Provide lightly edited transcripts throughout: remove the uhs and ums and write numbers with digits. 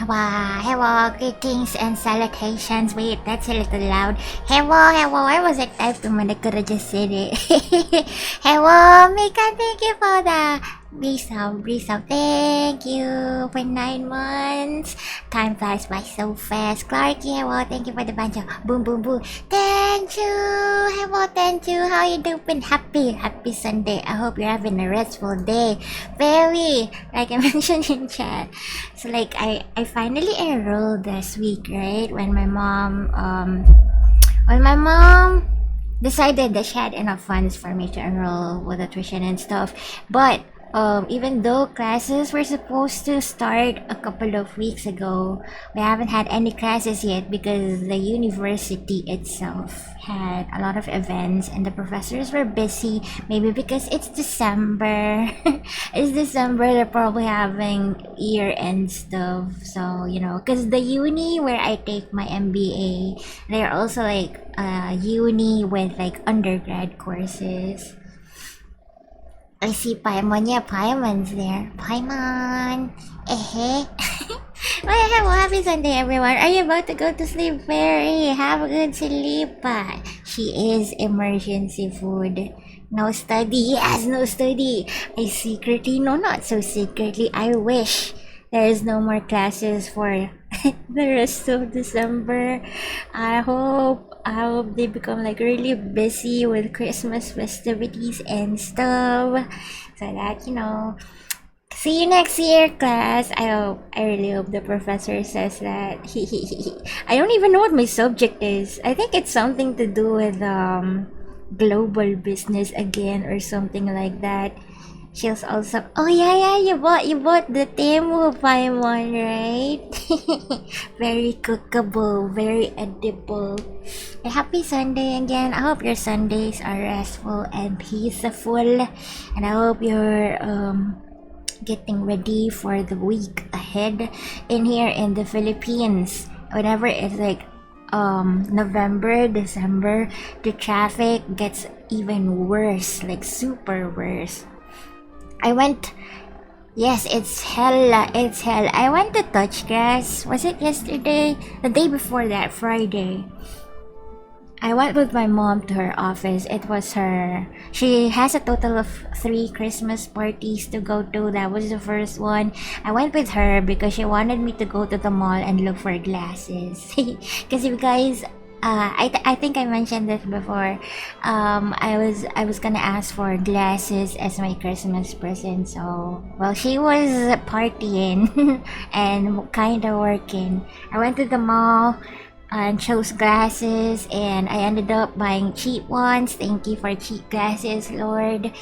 Hello, greetings and salutations. Wait, that's a little loud. Hello, I was a typing when I could have just said it. Hello, Mika, thank you for the resub. Thank you for 9 months. Time flies by so fast. Clarky, hello, thank you for the banjo. Boom, boom, boom. Thank you. Hello, thank you. How you doing? Happy Sunday. I hope you're having a restful day. Very, like I mentioned in chat. So like I finally enrolled this week, right? When my mom decided that she had enough funds for me to enroll with the tuition and stuff. But even though classes were supposed to start a couple of weeks ago, we haven't had any classes yet because the university itself had a lot of events and the professors were busy. Maybe because it's December. It's December, they're probably having year-end stuff. So, because the uni where I take my MBA, they're also like uni with like undergrad courses. I see Paimon. Yeah, Paimon's there. Paimon! Well, hello, happy Sunday, everyone. Are you about to go to sleep, Fairy? Have a good sleep. She is emergency food. No study. Yes, no study. I secretly, no, not so secretly. I wish there is no more classes for the rest of December. I hope they become like really busy with Christmas festivities and stuff, so that see you next year, class. I really hope the professor says that. I don't even know what my subject is. I think it's something to do with global business again or something like that. She's also, oh yeah, you bought the Temu Paimon, right? Very cookable, very edible. Happy Sunday again. I hope your Sundays are restful and peaceful, and I hope you're getting ready for the week ahead. In here in the Philippines, whenever it's like November, December, the traffic gets even worse, like super worse. Yes, it's hell. I went to touch grass. Was it yesterday? The day before that, Friday. I went with my mom to her office. It was she has a total of 3 Christmas parties to go to. That was the first one. I went with her because she wanted me to go to the mall and look for glasses. Because you guys, I think I mentioned this before. I was gonna ask for glasses as my Christmas present. So while she was partying and kinda working, I went to the mall and chose glasses, and I ended up buying cheap ones. Thank you for cheap glasses, Lord.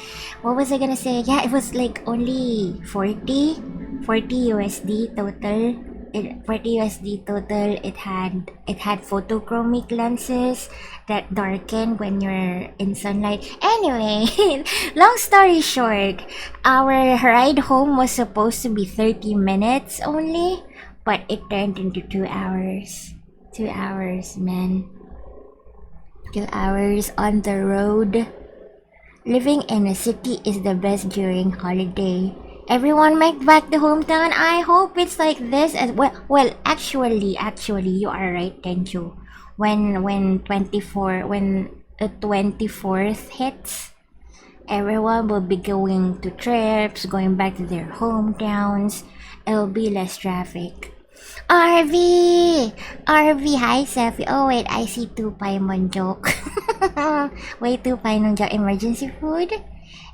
What was I gonna say? Yeah, it was like only 40 USD total. 40 USD total. It had photochromic lenses that darken when you're in sunlight. Anyway, long story short, our ride home was supposed to be 30 minutes only, but it turned into 2 hours. 2 hours, man. 2 hours on the road. Living in a city is the best during holiday. Everyone make back the hometown. I hope it's like this as well. Well, actually, you are right, thank you. When the 24th hits, everyone will be going to trips, going back to their hometowns. It'll be less traffic. RV, hi Celphy. Oh wait, I see 2 Paimon joke. Wait, 2 Paimon joke. Emergency food.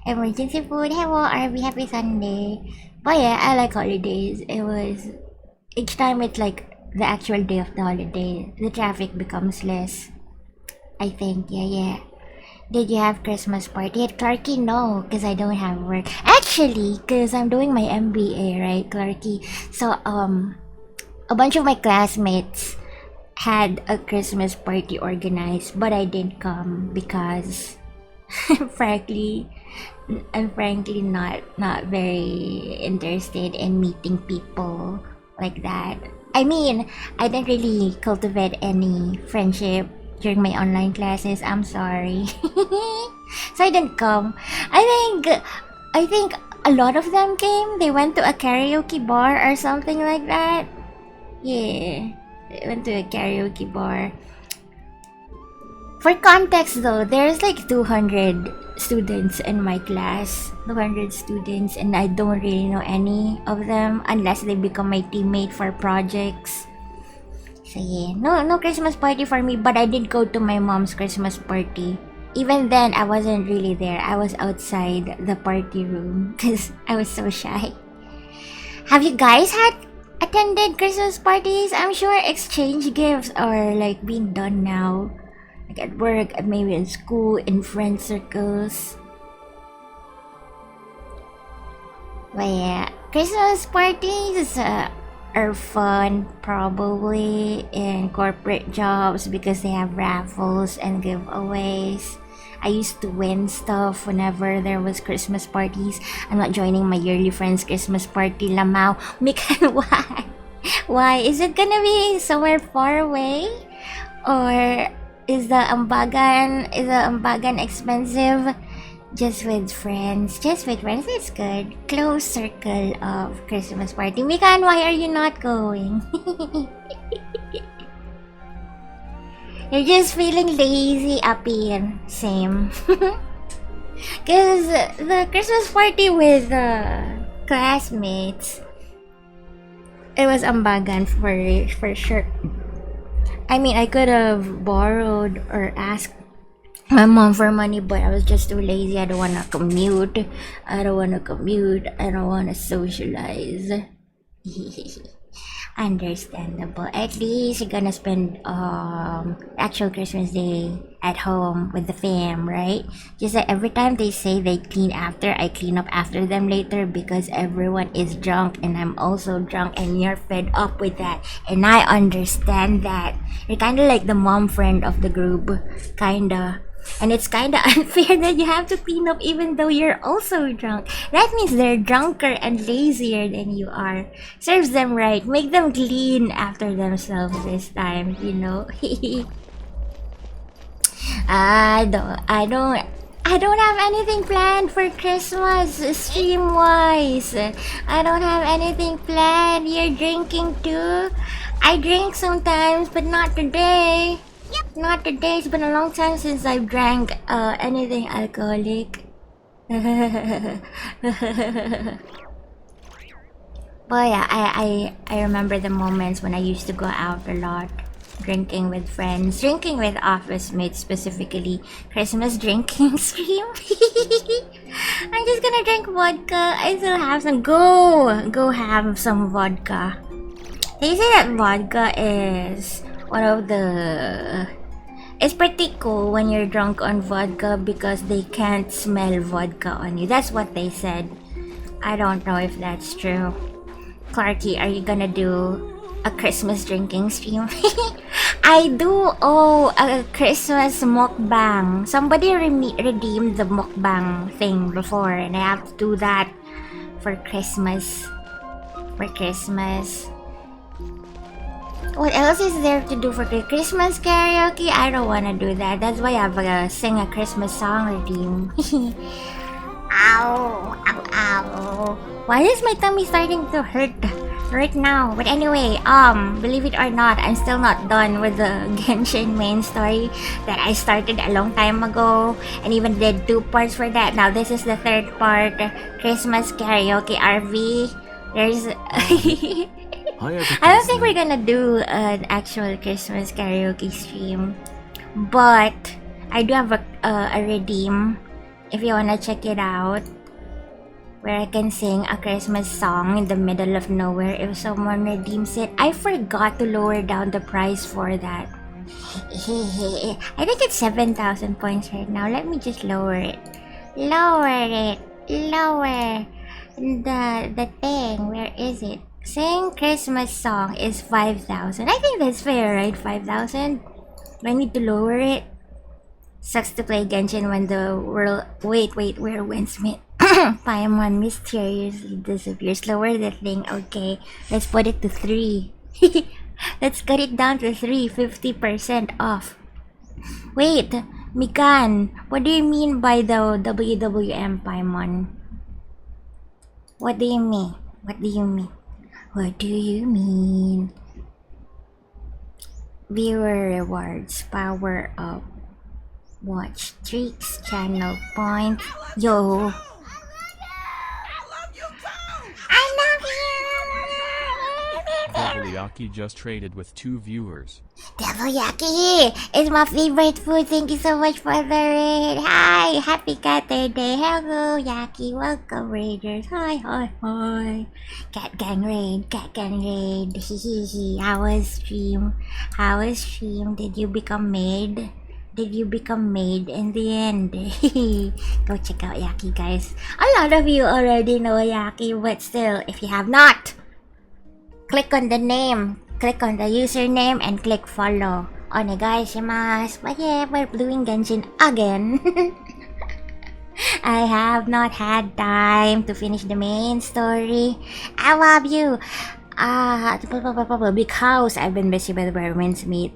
Hello RV, happy Sunday. But yeah, I like holidays. It was each time it's like the actual day of the holiday, the traffic becomes less. I think, yeah. Did you have Christmas party at Clarky? No, because I don't have work. Actually, because I'm doing my MBA, right, Clarky? So a bunch of my classmates had a Christmas party organized, but I didn't come because I'm frankly not very interested in meeting people like that. I mean, I didn't really cultivate any friendship during my online classes. I'm sorry. So I didn't come. I think a lot of them came. They went to a karaoke bar or something like that. Yeah, I went to a karaoke bar. For context though, there's like 200 students in my class. 200 students, and I don't really know any of them unless they become my teammate for projects. So yeah, no Christmas party for me, but I did go to my mom's Christmas party. Even then, I wasn't really there. I was outside the party room because I was so shy. Have you guys had attended Christmas parties? I'm sure exchange gifts are like being done now. Like at work, maybe in school, in friend circles. But yeah, Christmas parties are fun probably in corporate jobs because they have raffles and giveaways. I used to win stuff whenever there was Christmas parties. I'm not joining my yearly friend's Christmas party, Lamau. Mikan, why? Why? Is it gonna be somewhere far away? Or is the ambagan expensive? Just with friends. Just with friends, it's good. Close circle of Christmas party. Mikan, why are you not going? You're just feeling lazy up here. Same. Cause the Christmas party with classmates, it was ambagan for sure. I mean, I could have borrowed or asked my mom for money, but I was just too lazy. I don't wanna commute. I don't wanna socialize. Understandable. At least you're gonna spend actual Christmas Day at home with the fam, right? Just that every time they say they clean after, I clean up after them later because everyone is drunk and I'm also drunk and you're fed up with that. And I understand that. You're kinda like the mom friend of the group. Kinda. And it's kinda unfair that you have to clean up even though you're also drunk. That means they're drunker and lazier than you are. Serves them right. Make them clean after themselves this time, you know? I don't have anything planned for Christmas stream wise. I don't have anything planned. You're drinking too? I drink sometimes, but not today. Not today. It's been a long time since I've drank anything alcoholic. But yeah, I remember the moments when I used to go out a lot, drinking with friends, drinking with office mates specifically. Christmas drinking stream. I'm just gonna drink vodka. I still have some. Go have some vodka. They say that vodka is one of the... It's pretty cool when you're drunk on vodka because they can't smell vodka on you. That's what they said. I don't know if that's true. Clarky, are you gonna do a Christmas drinking stream? I do owe a Christmas mukbang. Somebody redeemed the mukbang thing before and I have to do that for Christmas. What else is there to do for Christmas karaoke? I don't wanna do that. That's why I have to sing a Christmas song redeem. Ow, ow, ow. Why is my tummy starting to hurt right now? But anyway, believe it or not, I'm still not done with the Genshin main story that I started a long time ago and even did 2 parts for that. Now this is the 3rd part, Christmas karaoke RV. There's... I don't think we're gonna do an actual Christmas karaoke stream, but I do have a redeem if you wanna check it out, where I can sing a Christmas song in the middle of nowhere if someone redeems it. I forgot to lower down the price for that. I think it's 7,000 points right now. Let me just lower it. Lower the thing. Where is it? Sing Christmas song is 5,000. I think that's fair, right? 5,000? Do I need to lower it? Sucks to play Genshin when the world... Wait, where Winsmith? Paimon mysteriously disappears. Lower the thing. Okay, let's put it to 3. Let's cut it down to 3. 50% off. Wait, Mikan, what do you mean by the WWM Paimon? What do you mean? What do you mean? Viewer rewards, power up, watch streaks, channel points. Yo, I love you. Devilyaki just traded with 2 viewers. Devilyaki is my favorite food. Thank you so much for the raid. Hi, happy Saturday. Hello, Yaki. Welcome, raiders. Hi, hi, hi. Cat gang raid, cat gang raid. Hehehe. How was stream? How was stream? Did you become maid? Did you become maid in the end? Go check out Yaki, guys. A lot of you already know Yaki, but still, if you have not, click on the name, click on the username, and click follow. Onegaishimasu. But yeah, we're doing Genshin again. I have not had time to finish the main story. I love you. Because I've been busy with Werewolves Meet.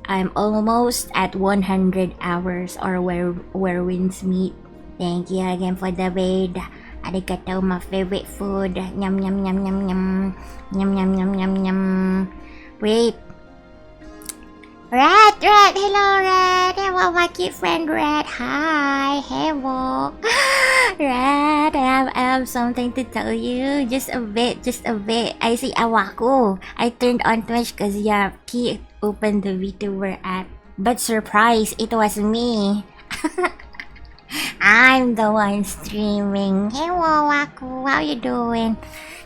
I'm almost at 100 hours or where winds meet. Thank you again for the raid. Arigato, my favorite food. Yum yum yum yum yum. Yum yum yum yum yum. Wait. Rat, hello Rat. Hello my cute friend Rat. Hi, hello. Rat, I have something to tell you. Just a bit. I see Awaku. I turned on Twitch because Yaki opened the VTuber app. But surprise, it was me. I'm the one streaming. Hello, Waku. How you doing?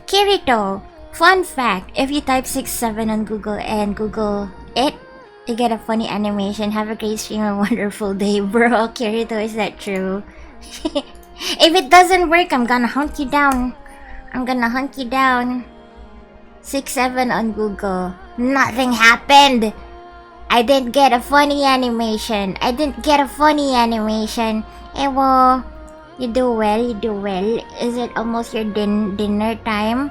Kirito, fun fact. If you type 67 on Google and Google it, you get a funny animation. Have a great stream and wonderful day, bro. Kirito, is that true? If it doesn't work, I'm gonna hunt you down. 67 on Google. Nothing happened. I didn't get a funny animation. Hey, well, you do well. Is it almost your dinner time?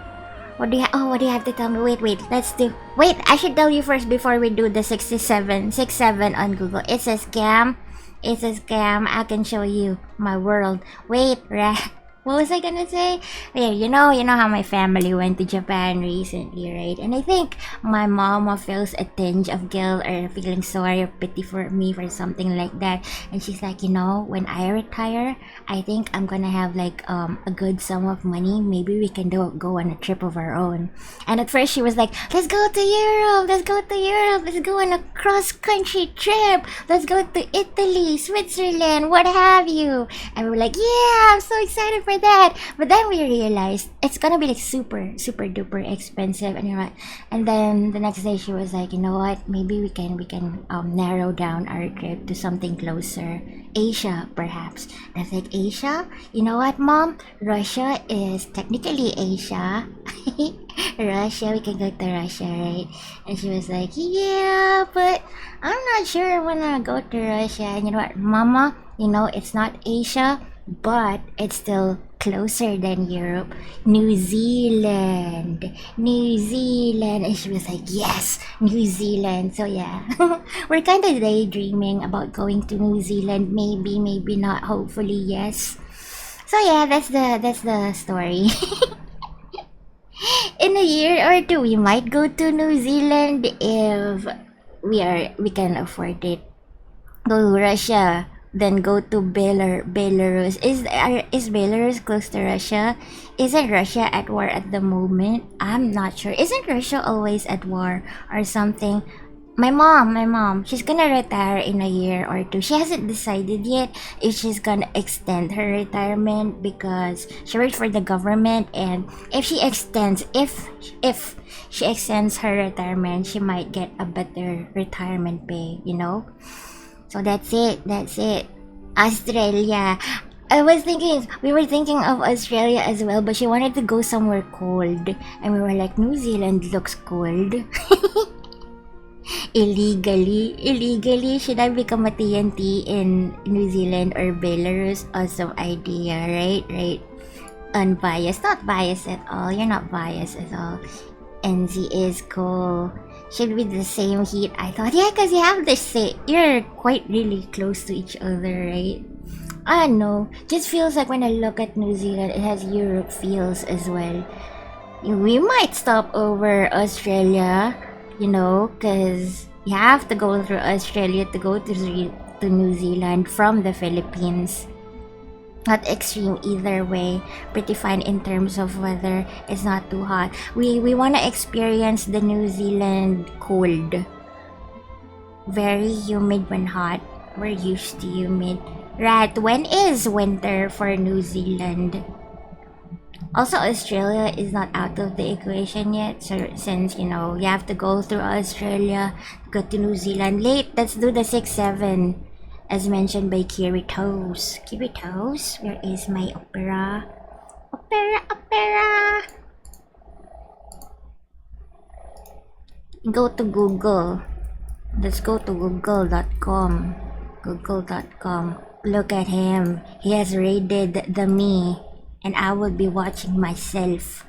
What do you have to tell me? Wait, I should tell you first before we do the 67 on Google. It's a scam. I can show you my world. Wait, what was I gonna say? Yeah, you know how my family went to Japan recently, right? And I think my mama feels a tinge of guilt or feeling sorry or pity for me for something like that. And she's like, when I retire, I think I'm gonna have like a good sum of money. Maybe we can go on a trip of our own. And at first she was like, let's go to Europe. Let's go on a cross-country trip. Let's go to Italy, Switzerland, what have you. And we were like, yeah, I'm so excited for that. But then we realized it's gonna be like super duper expensive, and then the next day she was like, you know what, maybe we can narrow down our trip to something closer. Asia, perhaps. That's like, Asia? You know what, Mom? Russia is technically Asia. Russia, we can go to Russia, right? And she was like, yeah, but I'm not sure I wanna go to Russia. And you know what, Mama? It's not Asia, but it's still closer than Europe. New Zealand. And she was like, yes, New Zealand. So yeah, we're kind of daydreaming about going to New Zealand. Maybe not. Hopefully, yes. So yeah, that's the story. In a year or two, we might go to New Zealand if we can afford it. Go to Russia, then go to Belarus. Is Belarus close to Russia? Isn't Russia at war at the moment? I'm not sure. Isn't Russia always at war or something? My mom, she's gonna retire in a year or two. She hasn't decided yet if she's gonna extend her retirement because she works for the government, and if she extends her retirement, she might get a better retirement pay, So that's it. Australia. We were thinking of Australia as well, but she wanted to go somewhere cold. And we were like, New Zealand looks cold. Illegally, should I become a TNT in New Zealand or Belarus? Awesome idea, right? Unbiased, not biased at all. You're not biased at all. NZ is cool. Should be the same heat. I thought, yeah, because you have the same. You're quite really close to each other, right? I don't know. Just feels like when I look at New Zealand, it has Europe feels as well. We might stop over Australia, because You have to go through Australia to go to New Zealand from the Philippines. Not extreme either way. Pretty fine in terms of weather. It's not too hot. We want to experience the New Zealand cold. Very humid when hot. We're used to humid. Right, when is winter for New Zealand? Also, Australia is not out of the equation yet. So since, you know, you have to go through Australia, go to New Zealand. Late, let's do the 6-7. As mentioned by Kiritos. Kiritos, where is my opera? Opera! Go to Google. Let's go to google.com. Google.com. Look at him. He has raided the me. And I will be watching myself.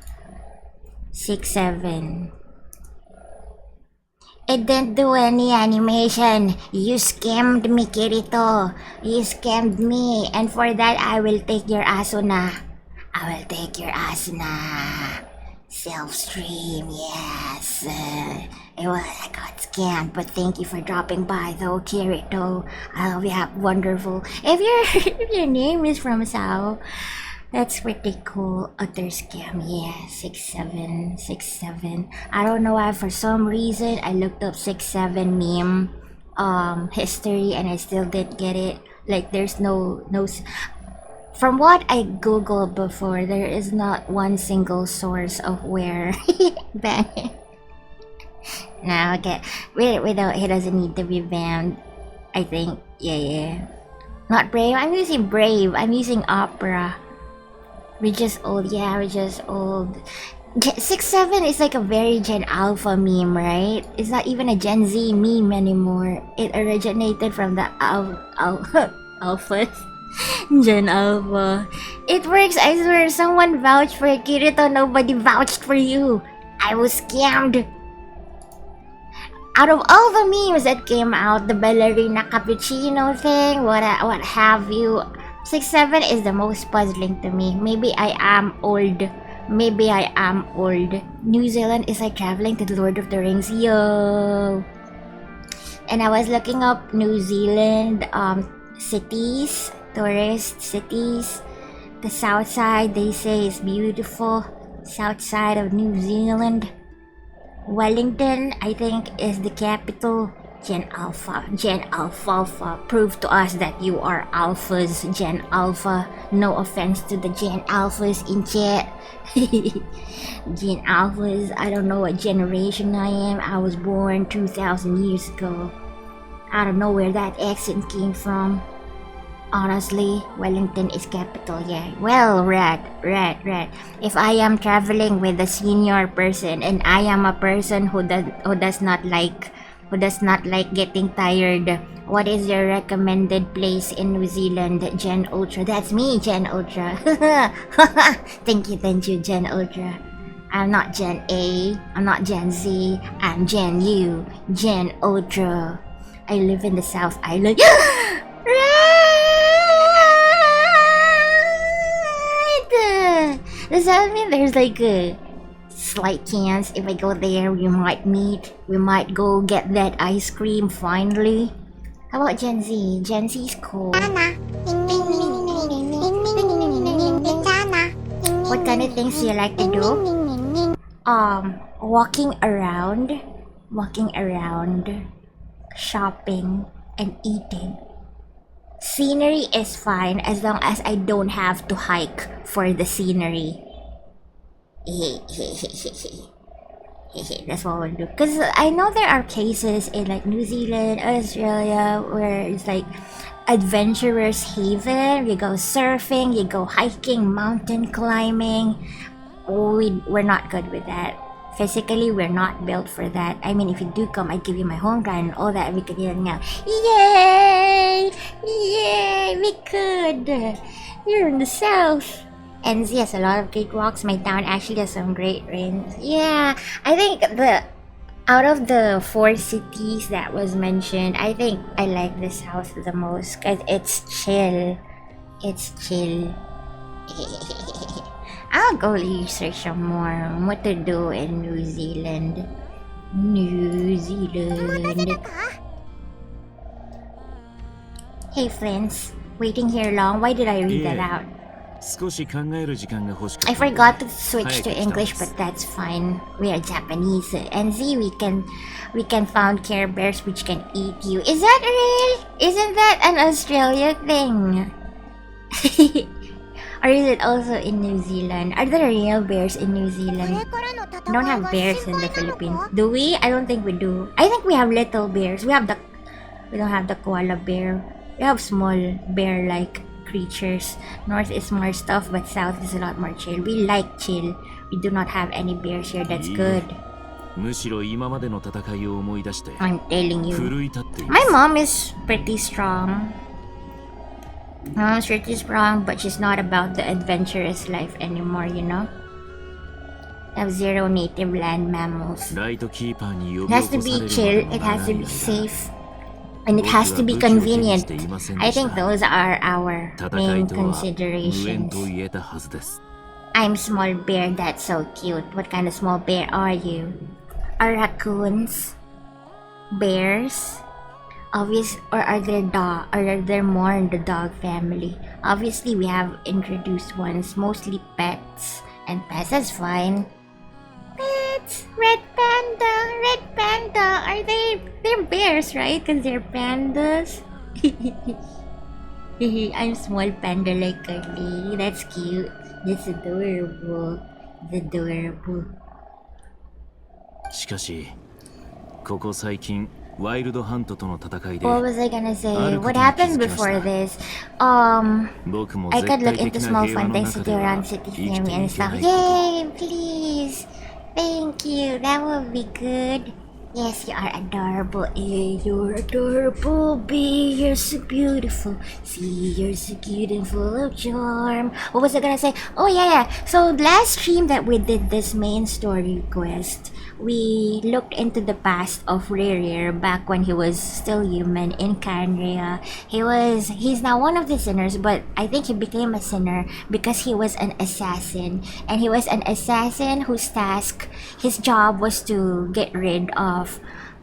6-7. It didn't do any animation. You scammed me, Kirito. You scammed me. And for that, I will take your asuna. I will take your asuna. Self-stream, yes. Well, I got scammed, but thank you for dropping by, though, Kirito. I hope you have wonderful. If your name is from Sao, that's pretty cool. Utter scam, yeah. 6-7, 6-7. I don't know why, for some reason I looked up 6-7 meme history and I still didn't get it. Like, there's no from what I googled before, there is not one single source of where banned. No, okay. We don't, he doesn't need to be banned. I think. Yeah. Not Brave. I'm using Brave. I'm using Opera. We're just old, yeah, we're just old. 6-7 is like a very Gen Alpha meme, right? It's not even a Gen Z meme anymore. It originated from the Alphas. Gen Alpha. It works, I swear. Someone vouched for Kirito, nobody vouched for you. I was scammed. Out of all the memes that came out, the ballerina cappuccino thing, what have you, 6-7 is the most puzzling to me. Maybe I am old. New Zealand is like traveling to the Lord of the Rings. Yo! And I was looking up New Zealand cities, tourist cities. The south side, they say, is beautiful. South side of New Zealand. Wellington, I think, is the capital. Gen Alpha. Prove to us that you are alphas, Gen Alpha. No offense to the Gen Alphas in chat. Gen Alphas, I don't know what generation I am. I was born 2,000 years ago. I don't know where that accent came from. Honestly, Wellington is capital, yeah. Well, right. If I am traveling with a senior person and I am a person who does not like getting tired, what is your recommended place in New Zealand? Gen Ultra. That's me, Gen Ultra. Thank you, Gen Ultra. I'm not Gen A, I'm not Gen Z, I'm Gen U, Gen Ultra. I live in the South Island. Right! Does that mean there's like a slight chance if I go there we might meet? We might go get that ice cream finally? How about Gen Z? Gen Z is cool. What kind of things do you like to do? Walking around, shopping, and eating. Scenery is fine as long as I don't have to hike for the scenery. That's what we'll do. Because I know there are cases in like New Zealand, Australia, where it's like adventurers haven. You go surfing, you go hiking, mountain climbing. We're not good with that. Physically, we're not built for that. I mean, if you do come, I give you my home ground and all that. We could hear now. Yay! We could. You're in the south. And yes, a lot of great walks. My town actually has some great rains. Yeah, I think out of the 4 cities that was mentioned, I think I like the south the most because it's chill. I'll go research some more on what to do in New Zealand. New Zealand. Hey friends, waiting here long. Why did I read that out? I forgot to switch to English, but that's fine. We are Japanese, and see, we can found Care Bears which can eat you. Is that real? Isn't that an Australia thing? Or is it also in New Zealand? Are there real bears in New Zealand? We don't have bears in the Philippines. Do we? I don't think we do. I think we have little bears. We don't have the koala bear. We have small bear-like creatures. North is more stuff, but south is a lot more chill. We like chill. We do not have any bears here. That's good. I'm telling you. My mom is pretty strong. My mom's pretty strong, but she's not about the adventurous life anymore, you know? I have 0 native land mammals. It has to be chill, it has to be safe, and it has to be convenient. I think those are our main considerations. I'm small bear, that's so cute. What kind of small bear are you? Are raccoons bears? Obvious, or are there more in the dog family? Obviously, we have introduced ones, mostly pets, and pets is fine. Pets, red panda. They're bears, right? Cause they're pandas. I'm small panda like Carly. That's cute. That's adorable. It's adorable. What was I gonna say? What happened before this? I could look into small fun things to do around city near me and stuff. Yay! Please! Thank you! That would be good. Yes, you are adorable. Hey, you're adorable, B. You're so beautiful. See, you're so cute and full of charm. What was I gonna say? Oh, yeah. So, last stream that we did this main story quest, we looked into the past of Rerir back when he was still human in Canria. He's now one of the sinners, but I think he became a sinner because he was an assassin. And he was an assassin whose his job was to get rid of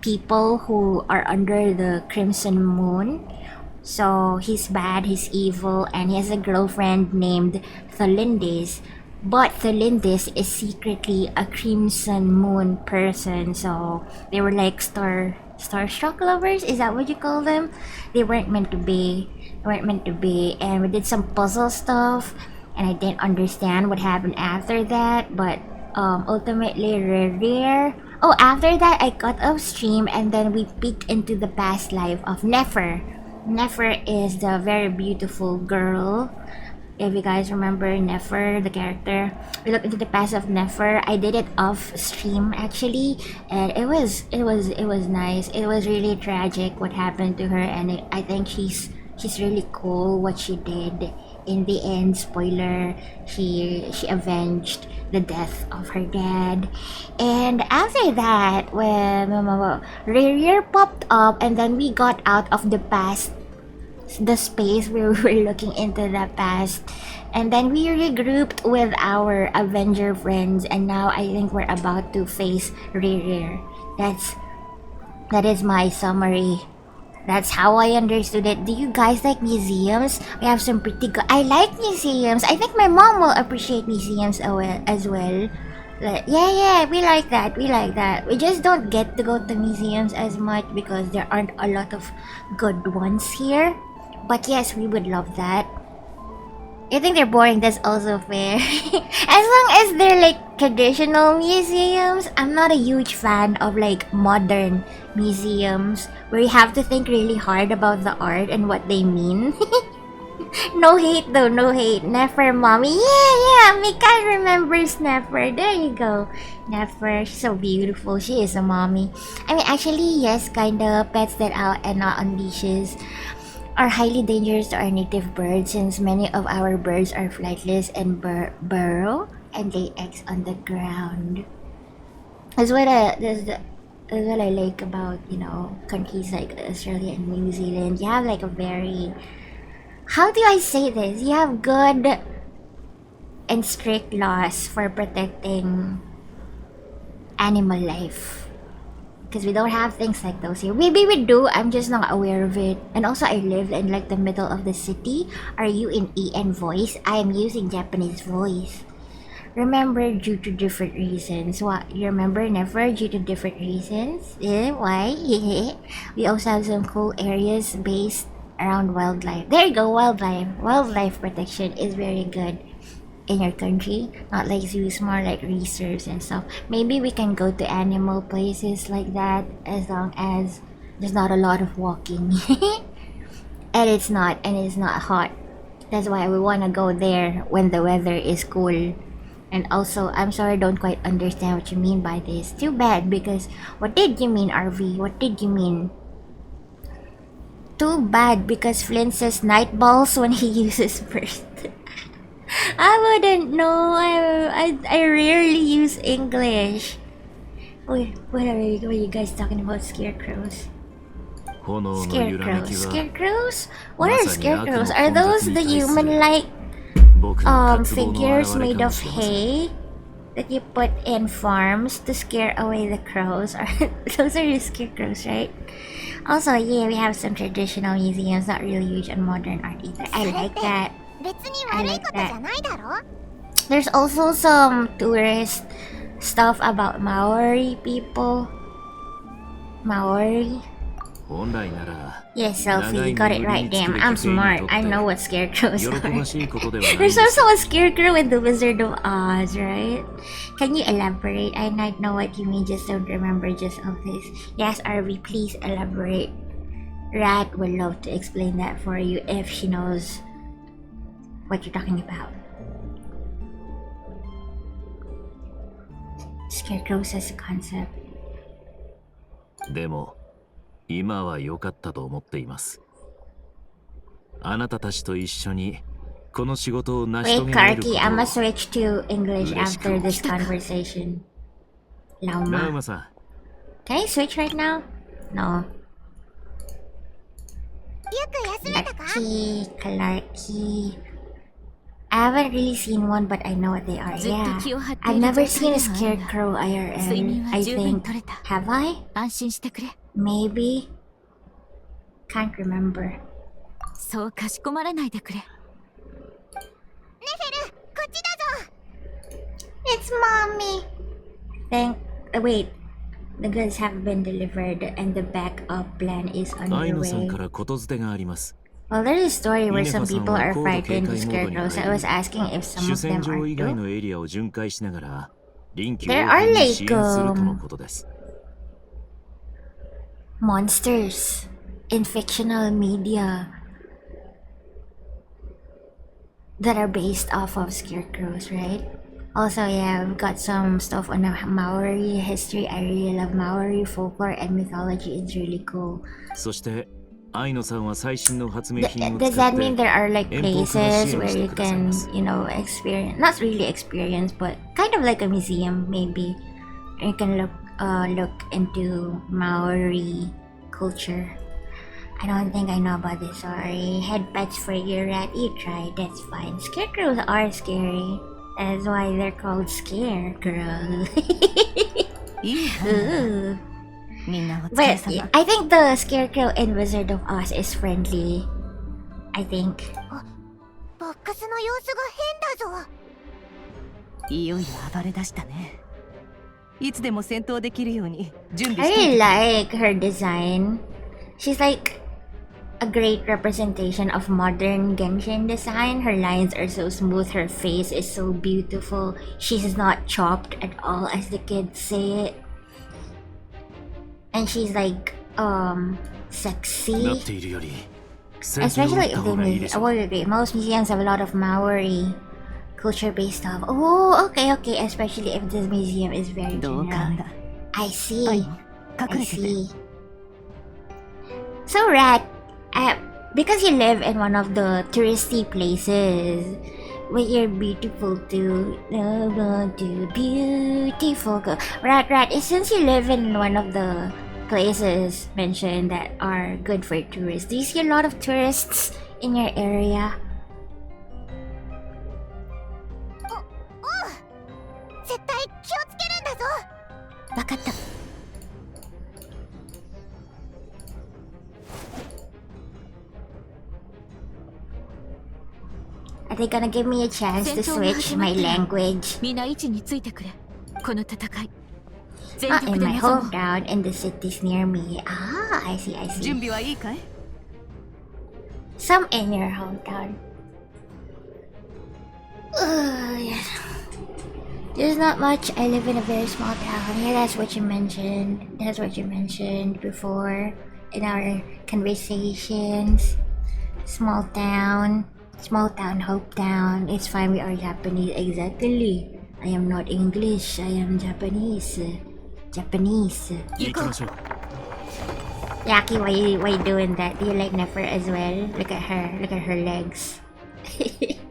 people who are under the Crimson Moon. So he's bad, he's evil, and he has a girlfriend named Thalindis. But Thalindis is secretly a Crimson Moon person, so they were like starstruck lovers. Is that what you call them? They weren't meant to be. And we did some puzzle stuff, and I didn't understand what happened after that. But ultimately, Rerir. Oh, after that, I got off stream, and then we peeked into the past life of Nefer. Nefer is the very beautiful girl. If you guys remember Nefer, the character, we looked into the past of Nefer. I did it off stream actually, and it was nice. It was really tragic what happened to her, and I think she's really cool what she did. In the end, spoiler, she avenged the death of her dad. And after that, when Rerir popped up, and then we got out of the past, the space where we were looking into the past, and then we regrouped with our Avenger friends, and now I think we're about to face Rerir. That is my summary. That's how I understood it. Do you guys like museums? We have some pretty good. I like museums. I think my mom will appreciate museums as well. Yeah, we like that. We just don't get to go to museums as much because there aren't a lot of good ones here. But yes, we would love that. I think they're boring, that's also fair. As long as they're like traditional museums, I'm not a huge fan of like modern museums where you have to think really hard about the art and what they mean. No hate though, no hate. Nefer mommy. Yeah, Mika remembers Nefer. There you go. Nefer, she's so beautiful. She is a mommy. I mean, actually, yes, kinda. Pets that out and not on leashes are highly dangerous to our native birds since many of our birds are flightless and burrow and lay eggs on the ground. That's what I like about, countries like Australia and New Zealand. You have like a very... How do I say this? You have good and strict laws for protecting animal life. Because we don't have things like those here. Maybe we do, I'm just not aware of it. And also I live in like the middle of the city. Are you in EN voice? I am using Japanese voice. Remember due to different reasons. What? You remember never due to different reasons? Why? We also have some cool areas based around wildlife. There you go, wildlife. Wildlife protection is very good in your country. Not like zoos, more like reserves and stuff. Maybe we can go to animal places like that as long as there's not a lot of walking. and it's not hot. That's why we want to go there when the weather is cool. And also, I'm sorry, I don't quite understand what you mean by this. Too bad, because what did you mean, RV? What did you mean? Too bad, because Flynn says night balls when he uses burst. I wouldn't know. I rarely use English. Wait, what are you guys talking about? Scarecrows? Scarecrows? What are scarecrows? Are those the human-like figures made of hay that you put in farms to scare away the crows? Or those are the scarecrows, right? Also, yeah, we have some traditional museums, not really huge on modern art either. I like that. I like that. There's also some tourist stuff about Maori people. Maori. Yes, Celphy, you got it right, damn. I'm smart. I know what scarecrows are. There's also a scarecrow in The Wizard of Oz, right? Can you elaborate? I might know what you mean, just don't remember just of this. Yes, RV, please elaborate. Rat would love to explain that for you if she knows what you're talking about. Scarecrows as a concept. でも今は良かったと思っています。あなたたちと一緒にこの仕事を成し遂げられることを。Wait, Karki, I'm gonna switch to English after this conversation. Lauma. Can I switch right now? No. Lucky, Clarky. I haven't really seen one, but I know what they are. Yeah. I've never seen a scarecrow IRL, I think. Have I? Maybe. Can't remember. It's mommy! Wait. The goods have been delivered and the backup plan is underway. Well, there's a story where some people are frightened of scarecrows. I was asking if some of them are too. There are like monsters in fictional media that are based off of scarecrows, right? Also, yeah, we've got some stuff on Maori history. I really love Maori folklore and mythology. It's really cool. Does that mean there are like places where you can, you know, experience, not really experience, but kind of like a museum maybe? You can look into Maori culture. I don't think I know about this, sorry. Head pets for your rat, you tried, that's fine. Scarecrows are scary. That's why they're called scarecrows. Ooh. But I think the scarecrow in Wizard of Oz is friendly. I think. I really like her design. She's like a great representation of modern Genshin design. Her lines are so smooth, her face is so beautiful. She's not chopped at all, as the kids say it. And she's like, sexy. Especially if they make it. Okay, most museums have a lot of Maori culture-based stuff. Oh, okay. Especially if this museum is very general. I see. So, Rat, because you live in one of the touristy places, but you're beautiful too. Beautiful girl. Rat, since you live in one of the places mentioned that are good for tourists, do you see a lot of tourists in your area? they gonna give me a chance to switch my language? みんな位置についてくれ。この戦い。全 Not 力 in で my 臨もう。 hometown, in the cities near me. Ah, I see, I 準 see. 備はいいかい？ Some in your hometown. Yes. There's not much. I live in a very small town. Yeah, that's what you mentioned. That's what you mentioned before in our conversations. Small town, hope town. It's fine. We are Japanese. Exactly. I am not English. I am Japanese. Japanese. 行きましょう。 Yaki, why you doing that? Do you like Nefer as well? Look at her. Look at her legs.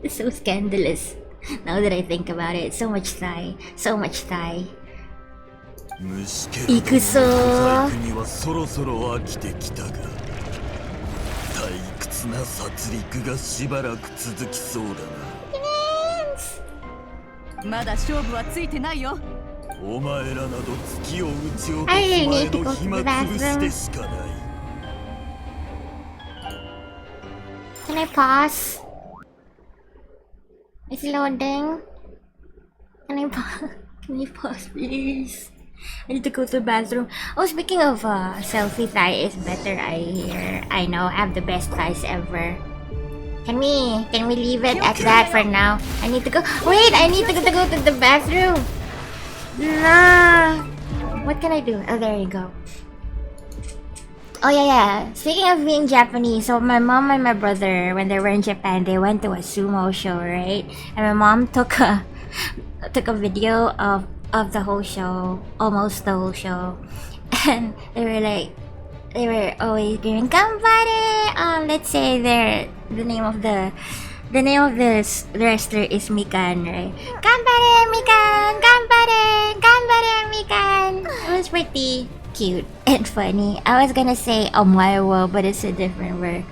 It's so scandalous. Now that I think about it, so much thigh. So much thigh. 虫けらどもの小細工にはそろそろ飽きてきたが、退屈な殺戮がしばらく続きそうだな。まだ勝負はついてないよ。お前らなど月を撃ち落とす前の暇つぶしでしかない。Can I pause? It's loading. Can I pause? Can you pause, please? I need to go to the bathroom. Oh, speaking of selfie thigh is better. I hear. I know. I have the best thighs ever. Can we leave it at that for now? I need to go. Wait, I need to go to the bathroom. Nah. What can I do? Oh, there you go. Oh yeah. Speaking of being Japanese, so my mom and my brother, when they were in Japan, they went to a sumo show, right? And my mom took a video of the whole show, almost the whole show, and they were always screaming "Ganbare!" Let's say the name of the wrestler is Mikan, right? Ganbare, Mikan! Ganbare, Mikan! It was pretty cute and funny. I was gonna say Omae wo, but it's a different word.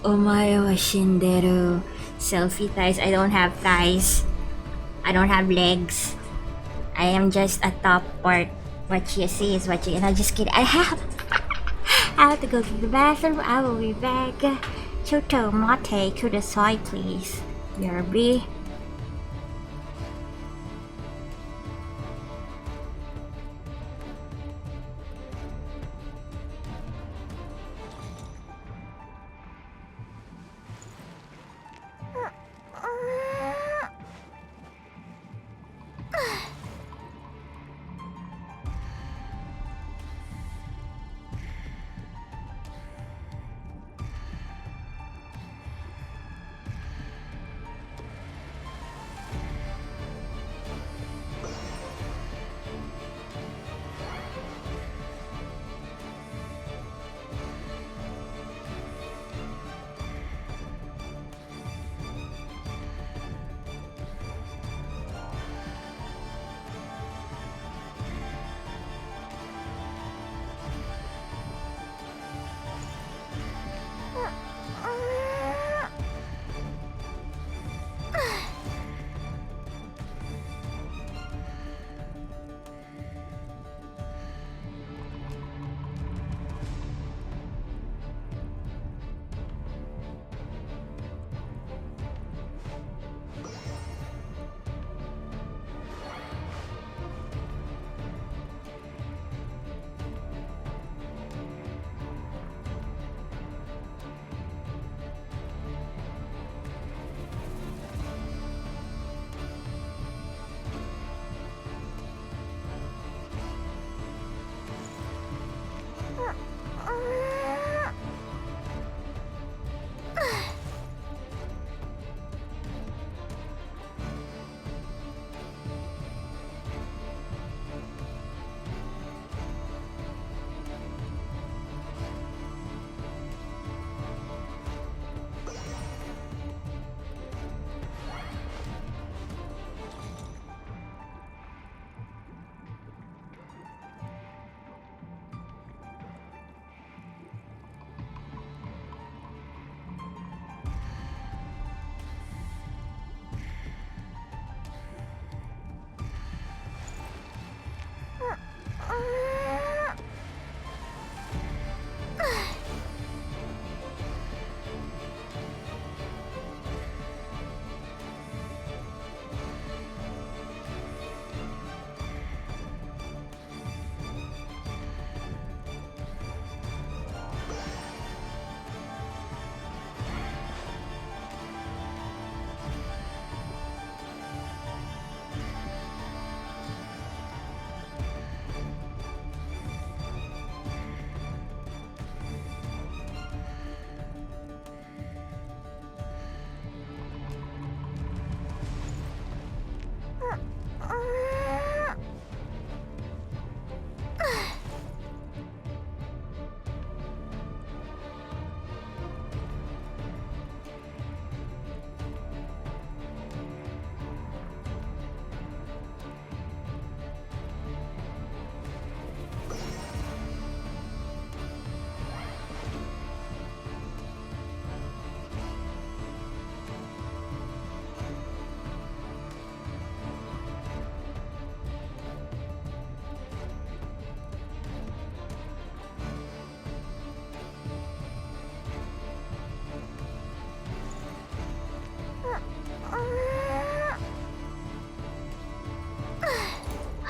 Omae wa shinderu. Selfie thighs. I don't have thighs. I don't have legs. I am just a top part. What you see is what you. No, just kidding. I have to go to the bathroom. I will be back. Choto mate kudasai, please. Yerby.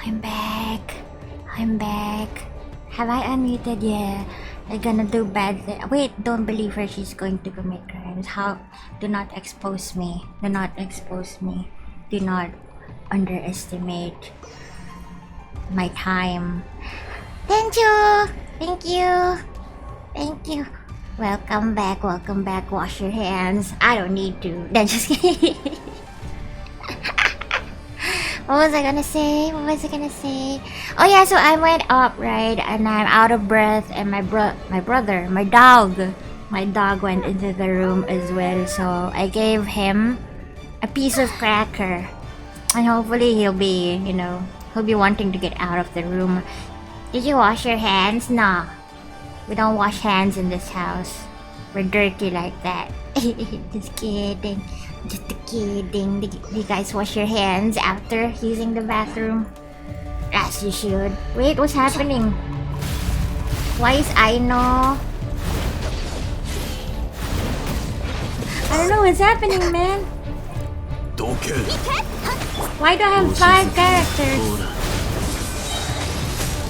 I'm back. I'm back. Have I unmuted? Yeah. I'm gonna do bad thing. Wait, don't believe her. She's going to commit crimes. How? Do not expose me. Do not expose me. Do not underestimate my time. Thank you. Thank you. Thank you. Welcome back. Welcome back. Wash your hands. I don't need to. Then just kidding. What was I gonna say? What was I gonna say? Oh yeah, so I went up, right? And I'm out of breath, and my dog went into the room as well. So I gave him a piece of cracker. And hopefully he'll be wanting to get out of the room. Did you wash your hands? No. We don't wash hands in this house. We're dirty like that. Just kidding. Just kidding. Did you guys wash your hands after using the bathroom? As you should. Wait, what's happening? Why is Aino? I don't know what's happening, man. Why do I have 5 characters?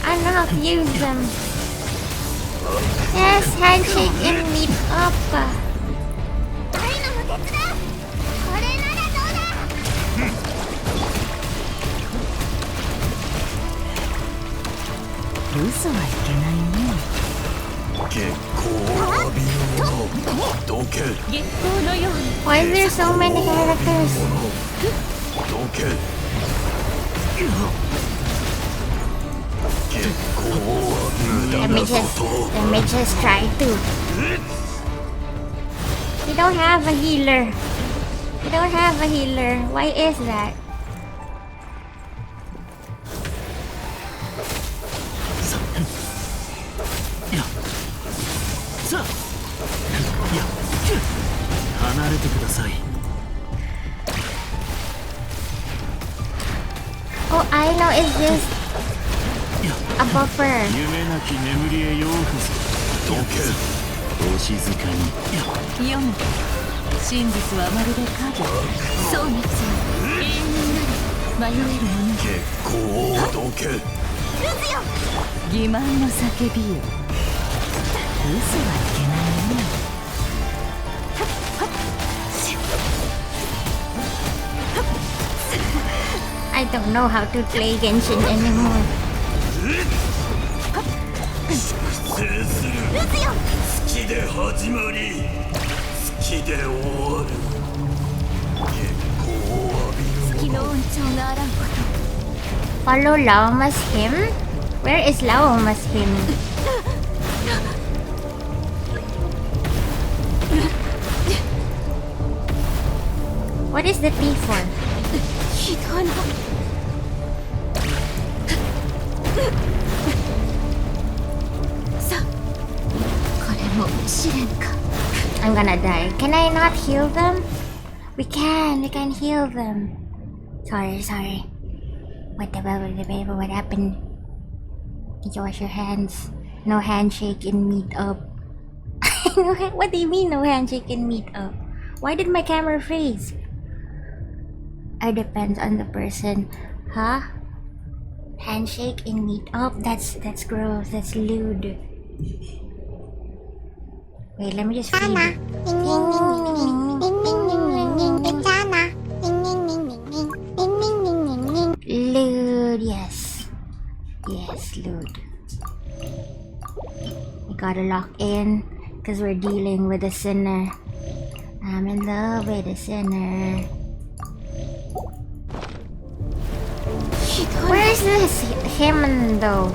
I don't know how to use them. Yes, handshake and meet up. Why is there so many characters? Let me just try to. We don't have a healer. We don't have a healer. Why is that? Oh, I know it's just a buffer. 読む真実はまるで影そうに永遠になり迷える者欺瞞の叫びよ嘘はいけないね I don't know how to play Genshin anymore. 好きで始まり好きで終わる月光を浴びる月の恩寵があらんこと Follow Lauma's hymn? Where is Lauma's hymn? What is the T for? ひどいな I'm gonna die. Can I not heal them? We can heal them. Sorry. What happened? Did you wash your hands? No handshake and meet up. What do you mean no handshake and meet up? Why did my camera freeze? It depends on the person. Huh? Handshake and meet up? That's gross. That's lewd. Wait, let me just read it. Lewd, yes. Yes, lewd. We gotta lock in, because we're dealing with a sinner. I'm in love with a sinner. Where is this him though?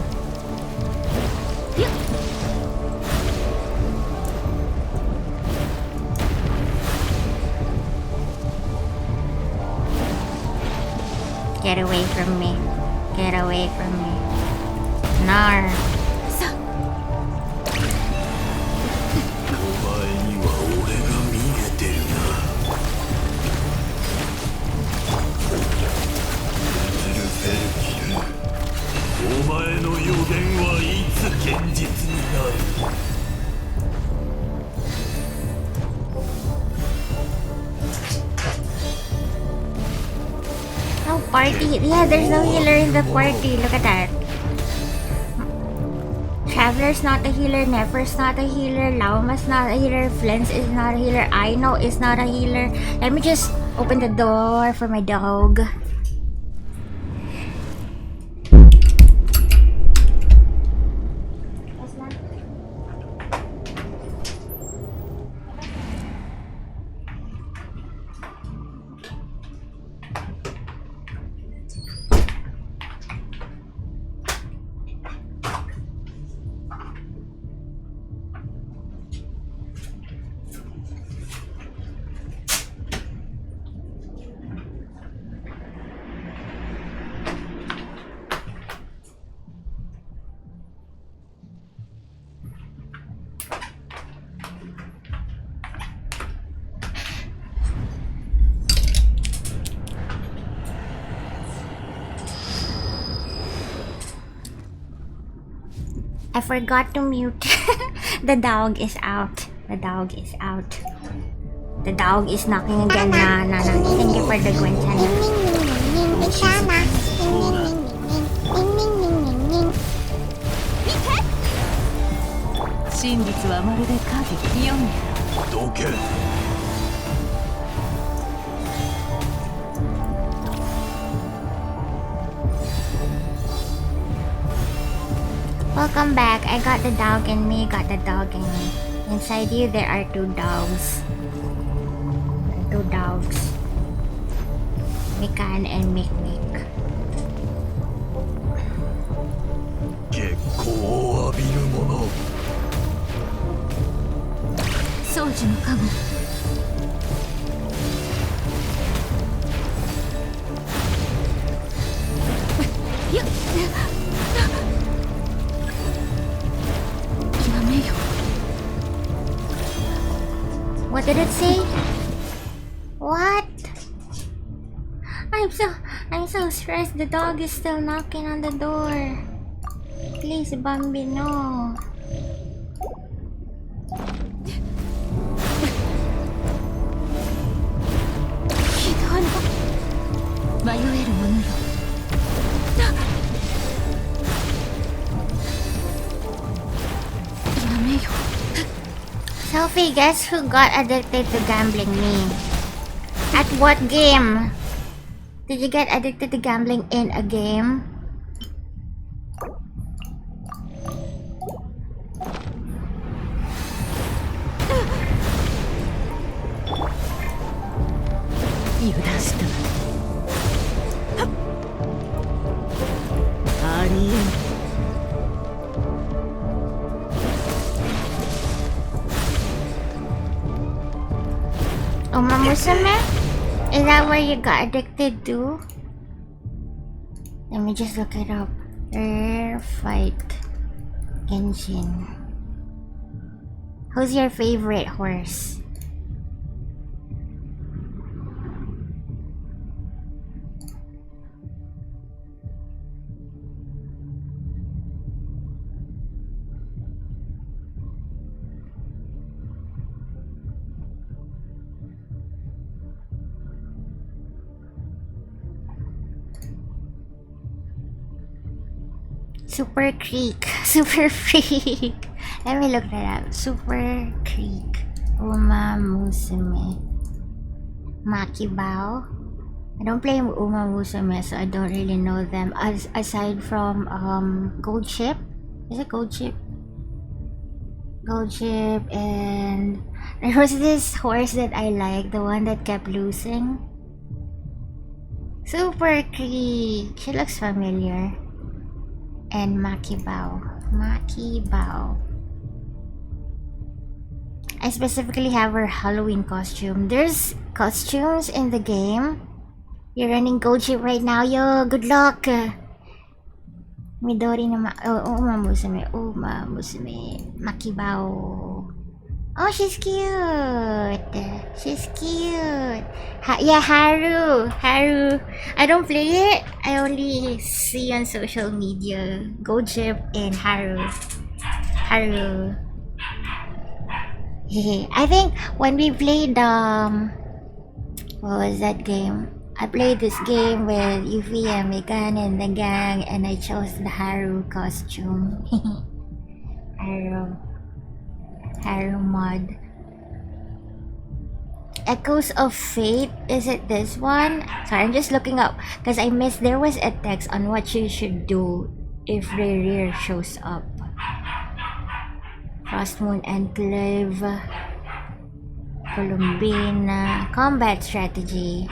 Get away from me. Get away from me. Nar. お前には俺が見えてるな。ルフェルキル。お前の予言はいつ現実になる。party. Yeah, there's no healer in the party. Look at that. Traveler's not a healer, Nefer's not a healer, Lauma's not a healer, Flens is not a healer, Aino is not a healer. Let me just open the door for my dog. I forgot to mute. The dog is out. The dog is out. The dog is knocking again. Nah. Thank you for the Gwenchana. 真実はまるで影。読め。どけ。Welcome back. I got the dog and me got the dog and me. Inside you there are two dogs. Two dogs. Mikan and Mikmik. 結構を浴びるもの。掃除のカゴ。やっ。 What did it say? What? I'm so stressed. The dog is still knocking on the door. Please, Bambino. Celphy, guess who got addicted to gambling? Me. At what game? Did you get addicted to gambling in a game? You dashed them. Musume? Is that where you got addicted to? Let me just look it up. Rare fight. Genshin. Who's your favorite horse? Super Creek. Super Freak. Let me look that up. Super Creek. Uma Musume. Makibao. I don't play Uma Musume, so I don't really know them. Aside from Gold Ship. Is it Gold Ship? Gold Ship, and there was this horse that I liked, the one that kept losing. Super Creek. She looks familiar. And Makibao. I specifically have her Halloween costume. There's costumes in the game. You're running Gold Ship right now. Yo, good luck. Midori na Uma Musume. Makibao. Oh, she's cute. She's cute. Yeah, Haru. I don't play it. I only see on social media. Gold Ship and Haru. I think when we played what was that game? I played this game with Yuffie and Megan and the gang, and I chose the Haru costume. Haru mod. Echoes of Fate, is it this one? Sorry, I'm just looking up because I missed, there was a text on what you should do if Rerir shows up. Frost Moon Enclave, Columbine, Combat Strategy,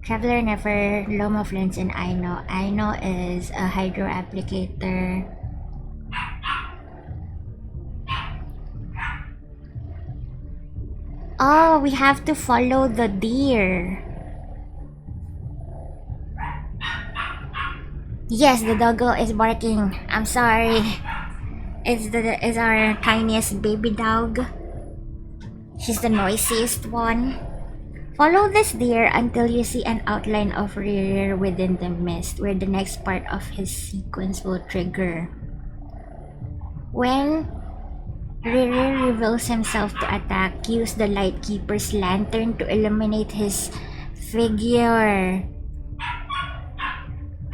Traveler Never, Loam of Lens, and Aino. Aino is a Hydro Applicator. Oh, we have to follow the deer. Yes, the doggo is barking. I'm sorry. It's our tiniest baby dog. She's the noisiest one. Follow this deer until you see an outline of Rerir within the mist, where the next part of his sequence will trigger. When Rerir reveals himself to attack, use the Lightkeeper's lantern to illuminate his figure.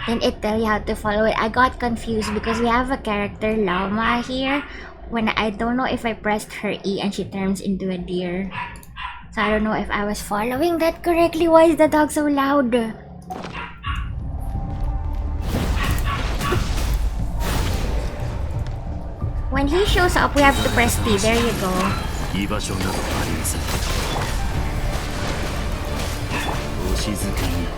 Then it tell you how to follow it. I got confused because we have a character, Llama, here. When I don't know if I pressed her E and she turns into a deer. So I don't know if I was following that correctly. Why is the dog so loud? When he shows up, we have to press T. There you go. 居場所などありません。お静かに。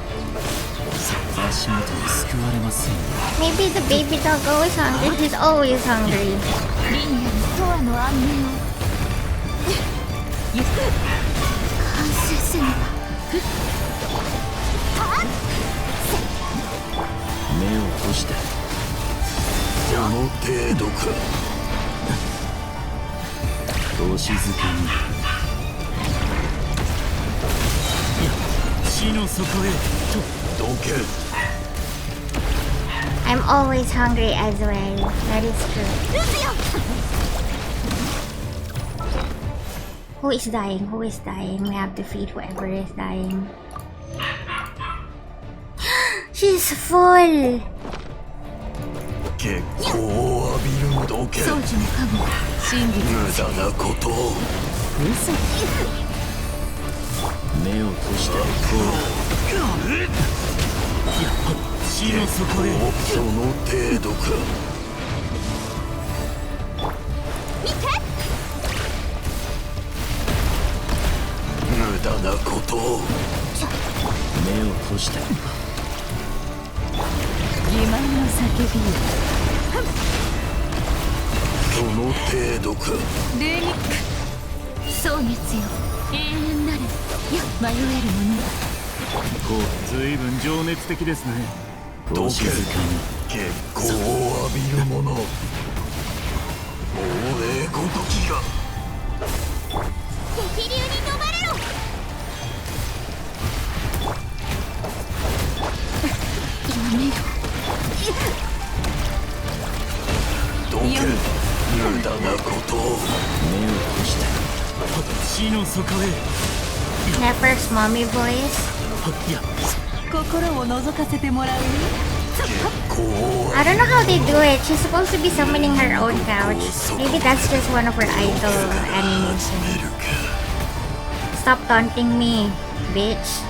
足元に救われません。Maybe the baby dog always hungry. He's always hungry. リニアのとわの安寧をゆっくり完成せねば。目を閉じて。この程度か。お静かに。地の底へとどけ。I'm always hungry as well. That is true. Who is dying? Who is dying? We have to feed whoever is dying. She's full! 結構を浴びるのどけ。掃除の加護真実無駄なことを。嘘目を閉じてこう。地の底へ。その程度か。見て無駄なことを。目を閉じて。欺瞞の叫びよその程度か。レーニック蒼月よ永遠なるいや迷えるものだ。こう随分情熱的ですね。どけ。結構を浴びるもの。もうごときが。激流に飲まれろ。やめろ。どけ。無駄なことを。目を閉じて。地の底へ。Nepper's mommy voice. 心を覗かせてもらうよ。I don't know how they do it. She's supposed to be summoning her own couch. Maybe that's just one of her idol animations. Stop taunting me, bitch.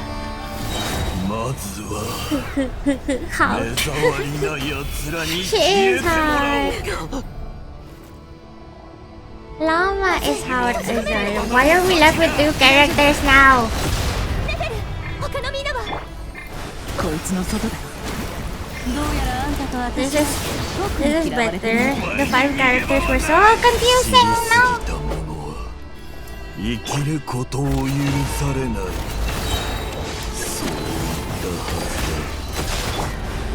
まずは How? 目障りな奴らに She 消え is てもらおう hot. Llama is hot as well. Why are we left with two characters now? 他のみんなはこいつの外だ。どうやらあんたと This 私 is better. The 5 characters were so confusing. No. た者は生きることを許されない。そう言ったは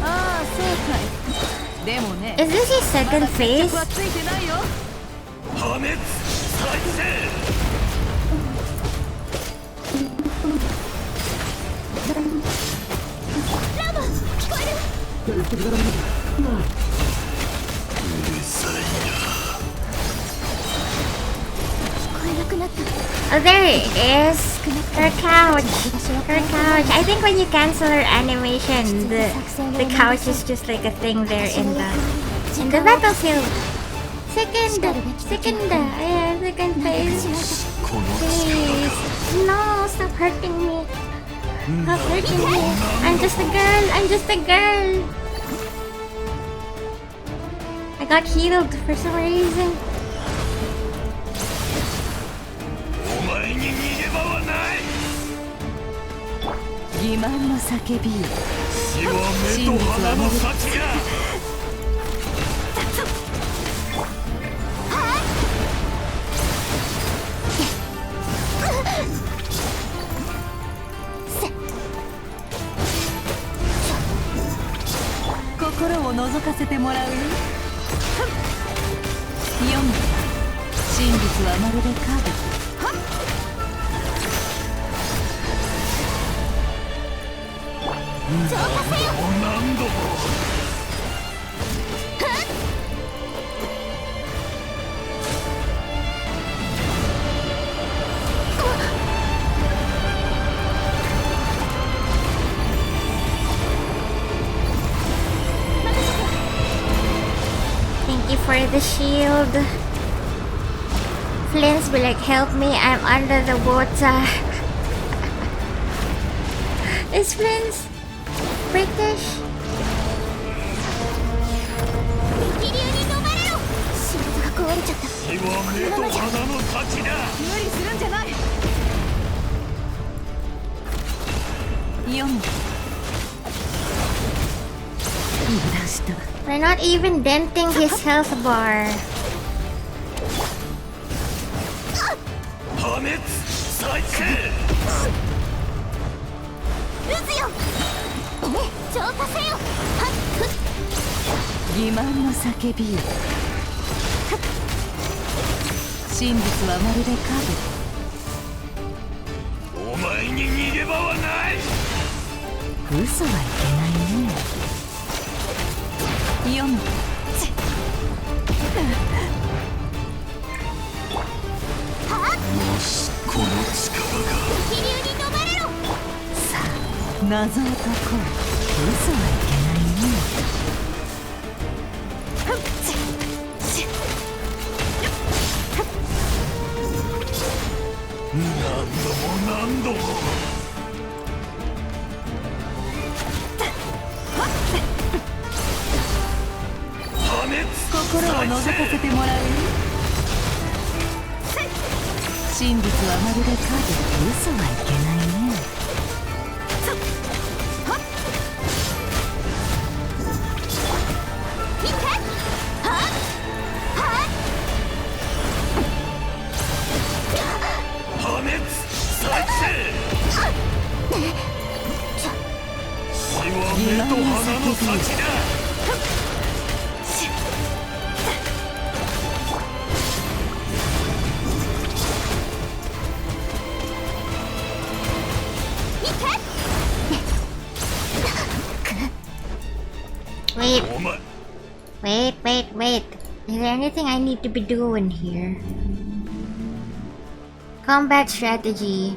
ああそうかい。でもね Is this his second 決 phase? 着はついてないよ。ず破滅再生。ラモ聞こえる。うるさいな。聞こえなくなった。Oh, there it is. Her couch. Her couch. I think when you cancel her animation, the couch is just like a thing there in the battlefield. Second phase. Please. No, stop hurting me. Stop hurting me. I'm just a girl. I got healed for some reason. お前に逃げ場はない。欺瞞の叫びよ。死は目と鼻の先が。心を覗かせてもらうよ。読む。真実はまるで影。何度も。Thank you for the shield. Flint's be like, help me, I'm under the water. Is Flint's British? 死は目と鼻の先だ。無理するんじゃない。読む。油断した。We're not even denting his health bar. 破滅再生。欺瞞の叫びよ。真実はまるで影。お前に逃げ場はない。嘘はいけないね。読む。よし、この力が。さあ、謎を解こう。嘘はいけないね。何度も。破滅。心を覗かせてもらうよ。真実はまるで影。嘘はいけないね。破滅再生。死は目と鼻の先だ。Wait. Is there anything I need to be doing here? Combat strategy.